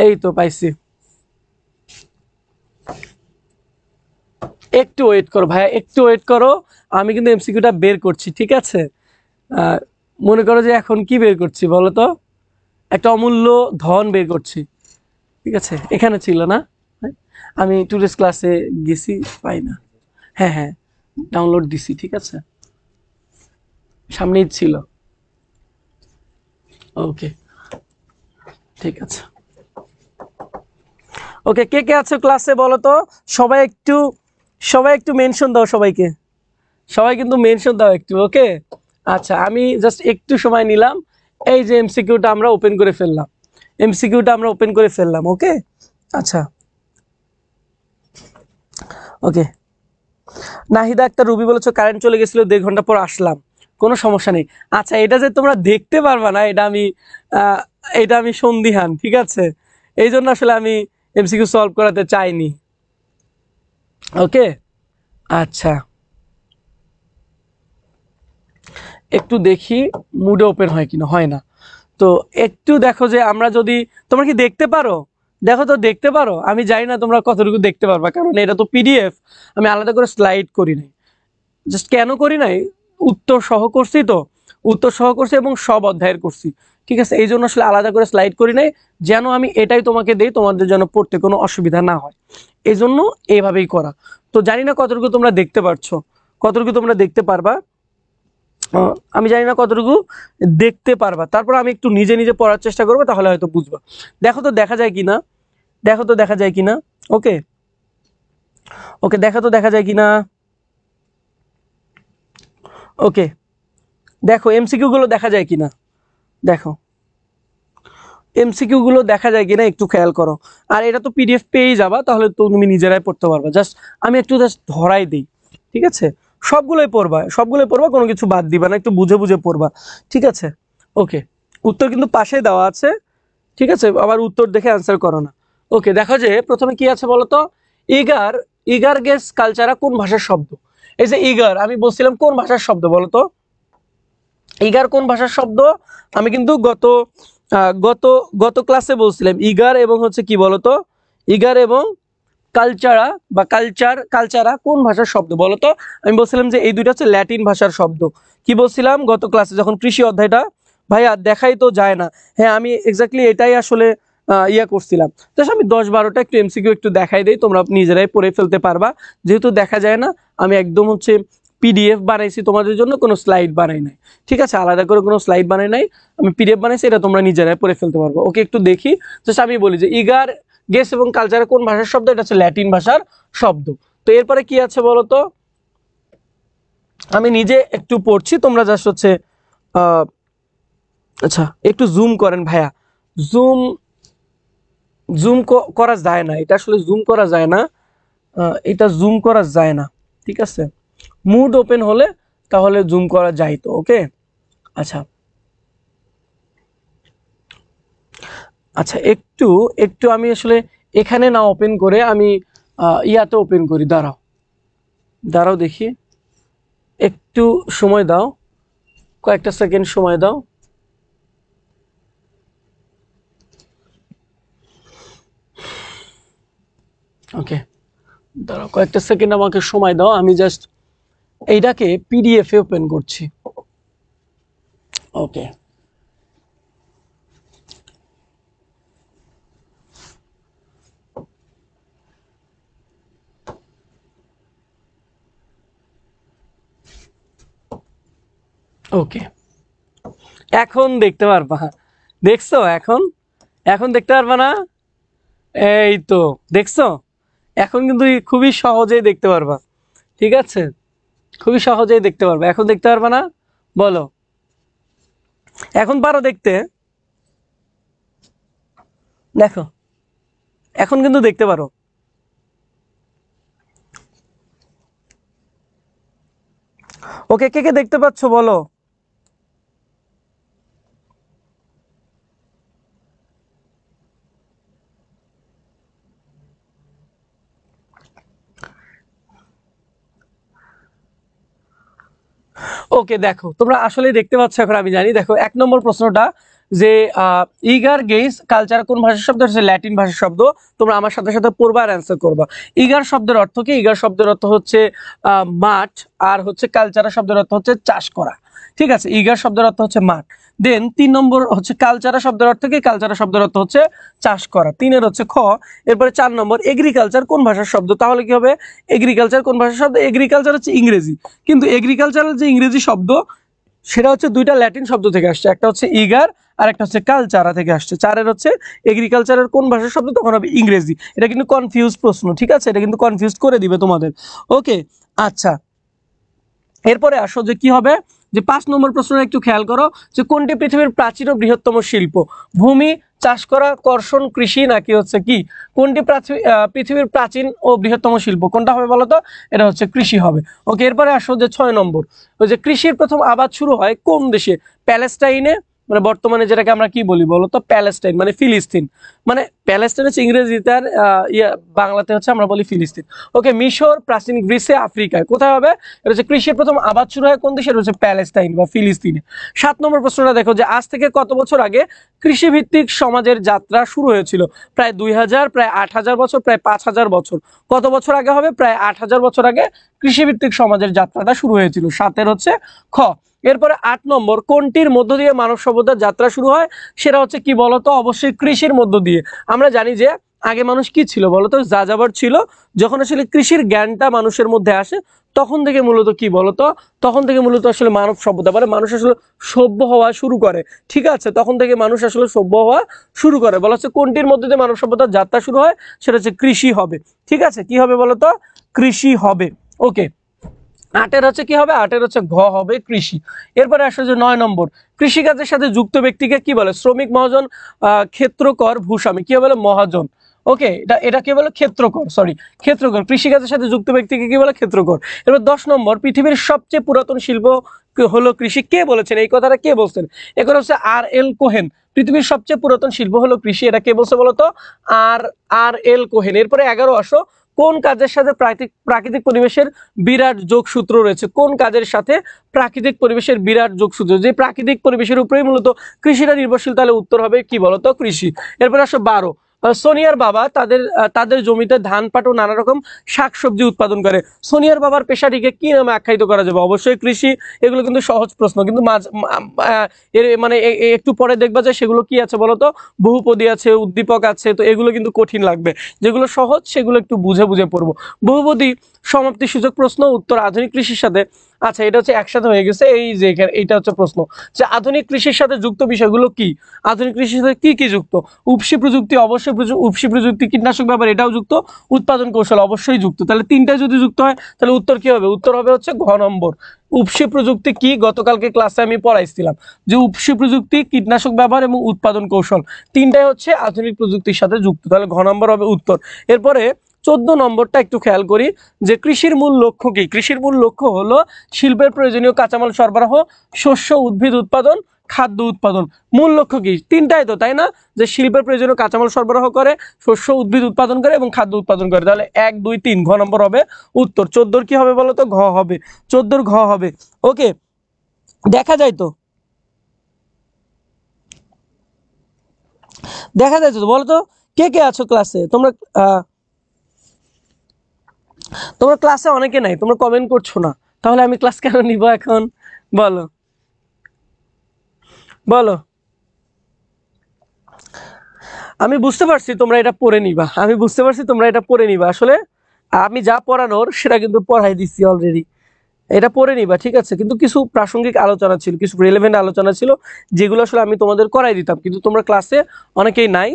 এই তো পাইছি, একটু ওয়েট করো ভাইয়া, একটু ওয়েট করো, আমি কিন্তু এমসিকিউটা বের করছি, ঠিক আছে? মনে করো যে এখন কি বের করছি বলো তো, একটা অমূল্য ধন বের করছি, ঠিক আছে? এখানে ছিল না, হ্যাঁ? আমি টুডেস ক্লাসে গেছি, পাই না। হ্যাঁ হ্যাঁ, ডাউনলোড দিছি, ঠিক আছে, সামনেই ছিল। ওকে, ঠিক আছে। ওকে, কে কে আছো ক্লাসে বলো তো? সবাই একটু, সবাই একটু মেনশন দাও সবাইকে, সবাই কিন্তু মেনশন দাও একটু। ওকে, আচ্ছা, আমি জাস্ট একটু সময় নিলাম, এই যে এমসিকিউটা আমরা ওপেন করে ফেললাম, এমসিকিউটা আমরা ওপেন করে ফেললাম। ওকে, আচ্ছা, ওকে। নাহিদা একটা রুবি বলেছো কারেন্ট চলে গেছিল, 1.5 ঘন্টা পর আসলাম, কোনো সমস্যা নেই। আচ্ছা, এটা যে তোমরা দেখতে পারবা না, আহ, এটা আমি সন্দিহান, ঠিক আছে? এই জন্য আসলে আমি এমসিকিউ সলভ করাতে চাইনি। ওকে, আচ্ছা, একটু দেখি মুডে ওপেন হয় কিনা, হয় না। তো একটু দেখো যে আমরা যদি, তোমরা কি দেখতে পারো? দেখো তো, দেখতে পারো? আমি জানি না তোমরা কতটুকু দেখতে পারবা, কারণ এটা তো পিডিএফ, আমি আলাদা করে স্লাইড করি নাই। জাস্ট কেন করি নাই, উত্তর সহ করছি তো, উত্তর সহ করছি এবং সব অধ্যায়ের করছি, ঠিক আছে। এই জন্য আসলে আলাদা করে স্লাইড করি নাই, যেন আমি এটাই তোমাকে দেই, তোমাদের যেন পড়তে কোনো অসুবিধা না হয়, এই জন্য এইভাবেই করা। তো জানি না কতটুকু তোমরা দেখতে পারছো, কতটুকু তোমরা দেখতে পারবা, আমি জানি না কতটুকু দেখতে পারবা। তারপর আমি একটু নিজে নিজে পড়ার চেষ্টা করবো, তাহলে হয়তো বুঝবা। দেখো তো দেখা যায় কিনা, দেখো তো দেখা যায় কিনা। ওকে ওকে, দেখো তো দেখা যায় কিনা। ওকে, দেখো এমসিকিউ গুলো দেখা যায় কিনা, দেখো এমসিকিউ গুলো দেখা যায় কিনা একটু খেয়াল করো। আর এটা তো পিডিএফ পেয়ে যাবা, তাহলে তো তুমি নিজেরাই পড়তে পারবা। জাস্ট আমি একটু জাস্ট ধরাই দিই, ঠিক আছে। সবগুলোই পড়বা, সবগুলোই পড়বা, কোনো কিছু বাদ দিবা না, একটু বুঝে বুঝে পড়বা, ঠিক আছে। ওকে, উত্তর কিন্তু পাশে দেওয়া আছে, ঠিক আছে। আবার উত্তর দেখে অ্যান্সার করো না। ওকে, দেখো যে প্রথমে কি আছে বলো তো। ইগার, ইগার গেস কালচারা কোন ভাষার শব্দ? এই যে ইগার, আমি বলছিলাম কোন ভাষার শব্দ বলো তো। ইগার কোন ভাষার শব্দ? আমি কিন্তু গত গত গত ক্লাসে বলছিলাম ইগার এবং হচ্ছে কি বলতো, ইগার এবং কালচারা বা কালচারা কোন ভাষার শব্দ বলতো। আমি বলছিলাম যে এই দুইটা হচ্ছে ল্যাটিন ভাষার শব্দ। কি বলছিলাম গত ক্লাসে যখন কৃষি অধ্যায়টা, ভাইয়া দেখাই তো যায় না। হ্যাঁ, আমি এক্স্যাক্টলি এটাই আসলে ইয়া করছিলাম। জাস্ট আমি 10-12টা একটু এমসিকিউ একটু দেখাই দেই, তোমরা নিজেরাই পড়ে ফেলতে পারবা। যেহেতু দেখা যায় না, আমি একদম হচ্ছে পিডিএফ বানাইছি তোমাদের জন্য, কোনো স্লাইড বানাই নাই, ঠিক আছে। আলাদা করে কোনো স্লাইড বানাই নাই, আমি পিডিএফ বানাইছি, এটা তোমরা নিজেরাই পড়ে ফেলতে পারবো। ওকে, একটু দেখি। জাস্ট আমি বলি যে ইগার গেস এবং কালচার কোন ভাষার শব্দ? এটা হচ্ছে ল্যাটিন ভাষার শব্দ। তো এরপরে কি আছে বলতো, আমি নিজে একটু পড়ছি, তোমরা জাস্ট হচ্ছে আচ্ছা একটু জুম করেন ভাইয়া। জুম জুম করা যায় না, এটা আসলে জুম করা যায় না, এটা জুম করা যায় না, ঠিক আছে। মুড ওপেন হলে তাহলে জুম করা যায় তো। ওকে, আচ্ছা আচ্ছা, একটু একটু আমি আসলে এখানে না ওপেন করে আমি ইয়াতে ওপেন করি। দাঁড়াও দাঁড়াও দেখি, একটু সময় দাও, কয়েকটা সেকেন্ড সময় দাও। ওকে, দাঁড়াও কয়েকটা সেকেন্ড আমাকে সময় দাও, আমি জাস্ট এইটাকে পিডিএফ এ ওপেন করছি। ওকে, ওকে, এখন দেখতে পারবা, দেখছো? এখন এখন দেখতে পারবা না? এই তো দেখছো, এখন কিন্তু খুবই সহজেই দেখতে পারবা, ঠিক আছে। খুবই সহজেই দেখতে পারবা, এখন দেখতে পারবা না? বলো, এখন পারো দেখতে? দেখো, এখন কিন্তু দেখতে পারো। ওকে, কে কে দেখতে পাচ্ছ বলো। ওকে, দেখো তোমরা আসলে দেখতে পাচ্ছ এখন, আমি জানি। দেখো 1 নম্বর প্রশ্নটা যে ইগার গেইস কালচার কোন ভাষার শব্দ? হচ্ছে ল্যাটিন ভাষার শব্দ। তোমরা আমার সাথে সাথে পড়বা আর অ্যান্সার করবা। ইগার শব্দের অর্থ কি? ইগার শব্দের অর্থ হচ্ছে মাঠ, আর হচ্ছে কালচারা শব্দের অর্থ হচ্ছে চাষ করা, ঠিক আছে। ইগার শব্দের অর্থ হচ্ছে মাঠ। দেন 3 নম্বর হচ্ছে কালচারা শব্দের অর্থ কি? কালচারা শব্দের অর্থ হচ্ছে চাষ করা। 3-এর হচ্ছে খ। এরপরে 4 নম্বর এগ্রিকালচার কোন ভাষার শব্দ? তাহলে কি হবে? এগ্রিকালচার কোন ভাষার শব্দ? এগ্রিকালচার হচ্ছে ইংরেজি, কিন্তু এগ্রিকালচারাল যে ইংরেজি শব্দ সেটা হচ্ছে দুইটা ল্যাটিন শব্দ থেকে আসছে, একটা হচ্ছে ইগার আর একটা হচ্ছে কালচারা থেকে আসছে। 4-এর হচ্ছে এগ্রিকালচারের কোন ভাষার শব্দ? তখন হবে ইংরেজি। এটা কিন্তু কনফিউজ প্রশ্ন, ঠিক আছে, এটা কিন্তু কনফিউজ করে দিবে তোমাদের। ওকে, আচ্ছা এরপরে আসো যে কি হবে, যে 5 নম্বর প্রশ্নটা একটু খেয়াল করো, যে কোনটি পৃথিবীর প্রাচীন ও বৃহত্তম শিল্প? ভূমি চাষ করা, কর্ষণ, কৃষি, নাকি হচ্ছে কি? কোনটি পৃথিবীর প্রাচীন ও বৃহত্তম শিল্প? কোনটা হবে বলো তো? এটা হচ্ছে কৃষি হবে। ওকে, এরপরে আসো যে 6 নম্বর, ওই যে কৃষির প্রথম আবাদ শুরু হয় কোন দেশে? প্যালেস্টাইনে, মানে বর্তমানে যেটাকে আমরা কি বলি বলো তো? প্যালেস্টাইন মানে ফিলিস্তিন, মানে প্যালেস্টাইন হচ্ছে ইংরেজিতে, আর বাংলাতে হচ্ছে আমরা বলি ফিলিস্তিন। ওকে, মিশর, প্রাচীন গ্রিসে, আফ্রিকায়, কোথায় হবে? এটা হচ্ছে কৃষির প্রথম আবাদ শুরু হয় কোন দেশে? এটা হচ্ছে প্যালেস্টাইন বা ফিলিস্তিনে। 7 নম্বর প্রশ্নটা দেখো, যে আজ থেকে কত বছর আগে কৃষিভিত্তিক সমাজের যাত্রা শুরু হয়েছিল? প্রায় 2000, প্রায় 8000 বছর, প্রায় 5000 বছর। কত বছর আগে হবে? প্রায় 8000 বছর আগে কৃষিভিত্তিক সমাজের যাত্রাটা শুরু হয়েছিল। 7-এর হচ্ছে খ। এরপরে 8 নম্বর, কোনটির মধ্য দিয়ে মানব সভ্যতার যাত্রা শুরু হয়? সেটা হচ্ছে কি বলতো? অবশ্যই কৃষির মধ্য দিয়ে। আমরা জানি যে আগে মানুষ কি ছিল বলতো? যাযাবর ছিল। যখন আসলে কৃষির জ্ঞানটা মানুষের মধ্যে আসে তখন থেকে মূলত কি বলতো? তখন থেকে মূলত আসলে মানব সভ্যতা মানে মানুষ আসলে সভ্য হওয়া শুরু করে। ঠিক আছে, তখন থেকে মানুষ আসলে সভ্য হওয়া শুরু করে। বলা হচ্ছে কোনটির মধ্যে দিয়ে মানব সভ্যতার যাত্রা শুরু হয়? সেটা হচ্ছে কৃষি হবে। ঠিক আছে, কি হবে বলতো? কৃষি হবে। ওকে, 8 হচ্ছে কি হবে? 8 হচ্ছে ঘ হবে, কৃষি। এরপরে আসলে যে 9 নম্বর, কৃষিকাজের সাথে যুক্ত ব্যক্তিকে কি বলে? শ্রমিক, মহাজন, ক্ষেত্রকর, ভূস্বামী। কি বলে? মহাজন। ওকে, এটা কি বলে? ক্ষেত্রকর, সরি, ক্ষেত্রকর। কৃষিকাজের সাথে যুক্ত ব্যক্তিকে কি বলে? ক্ষেত্রকর। এবার 10 নম্বর, পৃথিবীর সবচেয়ে পুরাতন শিল্প হলো কৃষি। কে বলেছেন এই কথাটা? কে বলছেন? এখন হচ্ছে R.L. কোহেন। পৃথিবীর সবচেয়ে পুরাতন শিল্প হলো কৃষি, এটা কে বলছে বলতো? R.L. কোহেন। এরপরে 11 আসো, কোন কাজের সাথে প্রাকৃতিক পরিবেশের বিরাট যোগসূত্র রয়েছে? কোন কাজের সাথে প্রাকৃতিক পরিবেশের বিরাট যোগসূত্র? যে প্রাকৃতিক পরিবেশের উপরেই মূলত কৃষিটা নির্ভরশীল, তাহলে উত্তর হবে কি বলতো? কৃষি। এরপর আসো 12, সোনিয়ার বাবা তাদের জমিতে ধান, পাট ও নানা রকম শাকসবজি উৎপাদন করে। সোনিয়ার বাবার পেশাটিকে কি নামে আখ্যায়িত করা যাবে? অবশ্যই কৃষি। এগুলো কিন্তু সহজ প্রশ্ন, কিন্তু মানে একটু পরে দেখবা যে সেগুলো কি আছে বলতো? বহুপদী আছে, উদ্দীপক আছে, তো এগুলো কিন্তু কঠিন লাগবে। যেগুলো সহজ সেগুলো একটু বুঝে বুঝে পড়বো। বহুপদী সমাপ্তি সূচক প্রশ্ন, উত্তর আধুনিক কৃষির সাথে। আচ্ছা, এটা হচ্ছে একসাথে হয়ে গেছে। এই যে এইটা হচ্ছে প্রশ্ন যে আধুনিক কৃষির সাথে যুক্ত বিষয়গুলো কি? আধুনিক কৃষির সাথে কি কি যুক্ত? উপসি প্রযুক্তি, অবশ্যই উপসি প্রযুক্তি। কীটনাশক ব্যবহার, এটাও যুক্ত। উৎপাদন কৌশল, অবশ্যই যুক্ত। তাহলে তিনটা যদি যুক্ত হয় তাহলে উত্তর কি হবে? উত্তর হবে হচ্ছে ঘ নম্বর। উপসি প্রযুক্তি কি? গতকালকে ক্লাসে আমি পড়াইছিলাম যে উপসি প্রযুক্তি, কীটনাশক ব্যবহার এবং উৎপাদন কৌশল তিনটাই হচ্ছে আধুনিক প্রযুক্তির সাথে যুক্ত। তাহলে ঘ নম্বর হবে উত্তর। এরপরে 14 নম্বরটা একটু খেয়াল করি যে কৃষির মূল লক্ষ্য কি? কৃষির মূল লক্ষ্য হলো শিল্পের প্রয়োজনীয় কাঁচামাল সরবরাহ, শস্য উদ্ভিদ উৎপাদন, খাদ্য উৎপাদন। মূল লক্ষ্য কি? তিনটাই তো, তাই না? যে শিল্পের প্রয়োজনীয় কাঁচামাল সরবরাহ করে, শস্য উদ্ভিদ উৎপাদন করে এবং খাদ্য উৎপাদন করে। তাহলে 1 2 3 ঘ নম্বর হবে উত্তর। 14 কি হবে বলো তো? ঘ হবে। 14 ঘ হবে। ওকে, দেখা যায় তো, দেখা যায় তো, বলো তো কে কে আছো ক্লাসে? তোমরা ক্লাসে অনেকে নাই, তোমরা কমেন্ট করছো না, তাহলে আমি ক্লাস কেন নিব এখন? বলো, বলো। আমি বুঝতে পারছি তোমরা এটা পড়ে নিবা, আমি বুঝতে পারছি তোমরা এটা পড়ে নিবা। আসলে আমি যা পড়ানোর সেটা কিন্তু পড়াই দিচ্ছি অলরেডি। এটা পড়ে নিবা, ঠিক আছে? কিন্তু কিছু প্রাসঙ্গিক আলোচনা ছিল, কিছু রিলেভেন্ট আলোচনা ছিল, যেগুলো আসলে আমি তোমাদের করাই দিতাম, কিন্তু তোমরা ক্লাসে অনেকেই নাই।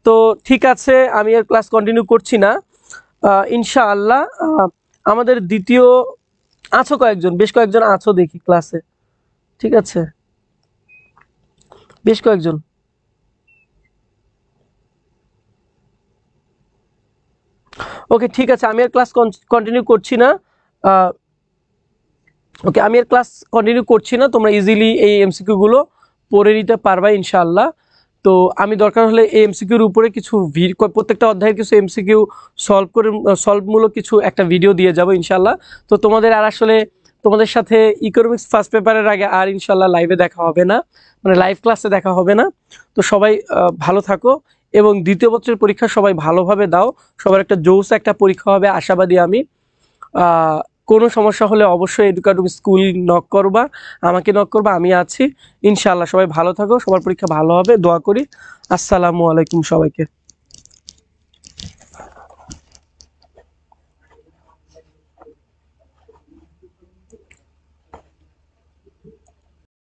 তো ঠিক আছে, আমি আর ক্লাস কন্টিনিউ করছি না। ইনশাআল্লাহ আমাদের দ্বিতীয় আছো কয়েকজন, বেশ কয়েকজন আছো দেখি ক্লাসে। ঠিক আছে, বেশ কয়েকজন। ওকে, ঠিক আছে, আমি আর ক্লাস কন্টিনিউ করছি না। ওকে, আমি আর ক্লাস কন্টিনিউ করছি না, তোমরা ইজিলি এই এমসিকিউ গুলো পড়ে নিতে পারবা ইনশাআল্লাহ। তো আমি দরকার হলে এই এমসিকিউর উপরে কিছু প্রত্যেকটা অধ্যায়ের কিছু এমসিকিউ সলভমূলক কিছু একটা ভিডিও দিয়ে যাব ইনশাআল্লাহ। তো তোমাদের আর আসলে তোমাদের সাথে ইকোনমিক্স ফার্স্ট পেপারের আগে আর ইনশাআল্লাহ লাইভে দেখা হবে না, মানে লাইভ ক্লাসে দেখা হবে না। তো সবাই ভালো থাকো এবং দ্বিতীয় বছরের পরীক্ষা সবাই ভালোভাবে দাও। সবার একটা জোস একটা পরীক্ষা হবে, আশাবাদী আমি। কোনো সমস্যা হলে অবশ্যই এডুকেটিভ স্কুল নক করবা, আমাকে নক করবা, আমি আছি ইনশাআল্লাহ। সবাই ভালো থাকো, সবার পরীক্ষা ভালো হবে, দোয়া করি। আসসালামু আলাইকুম সবাইকে।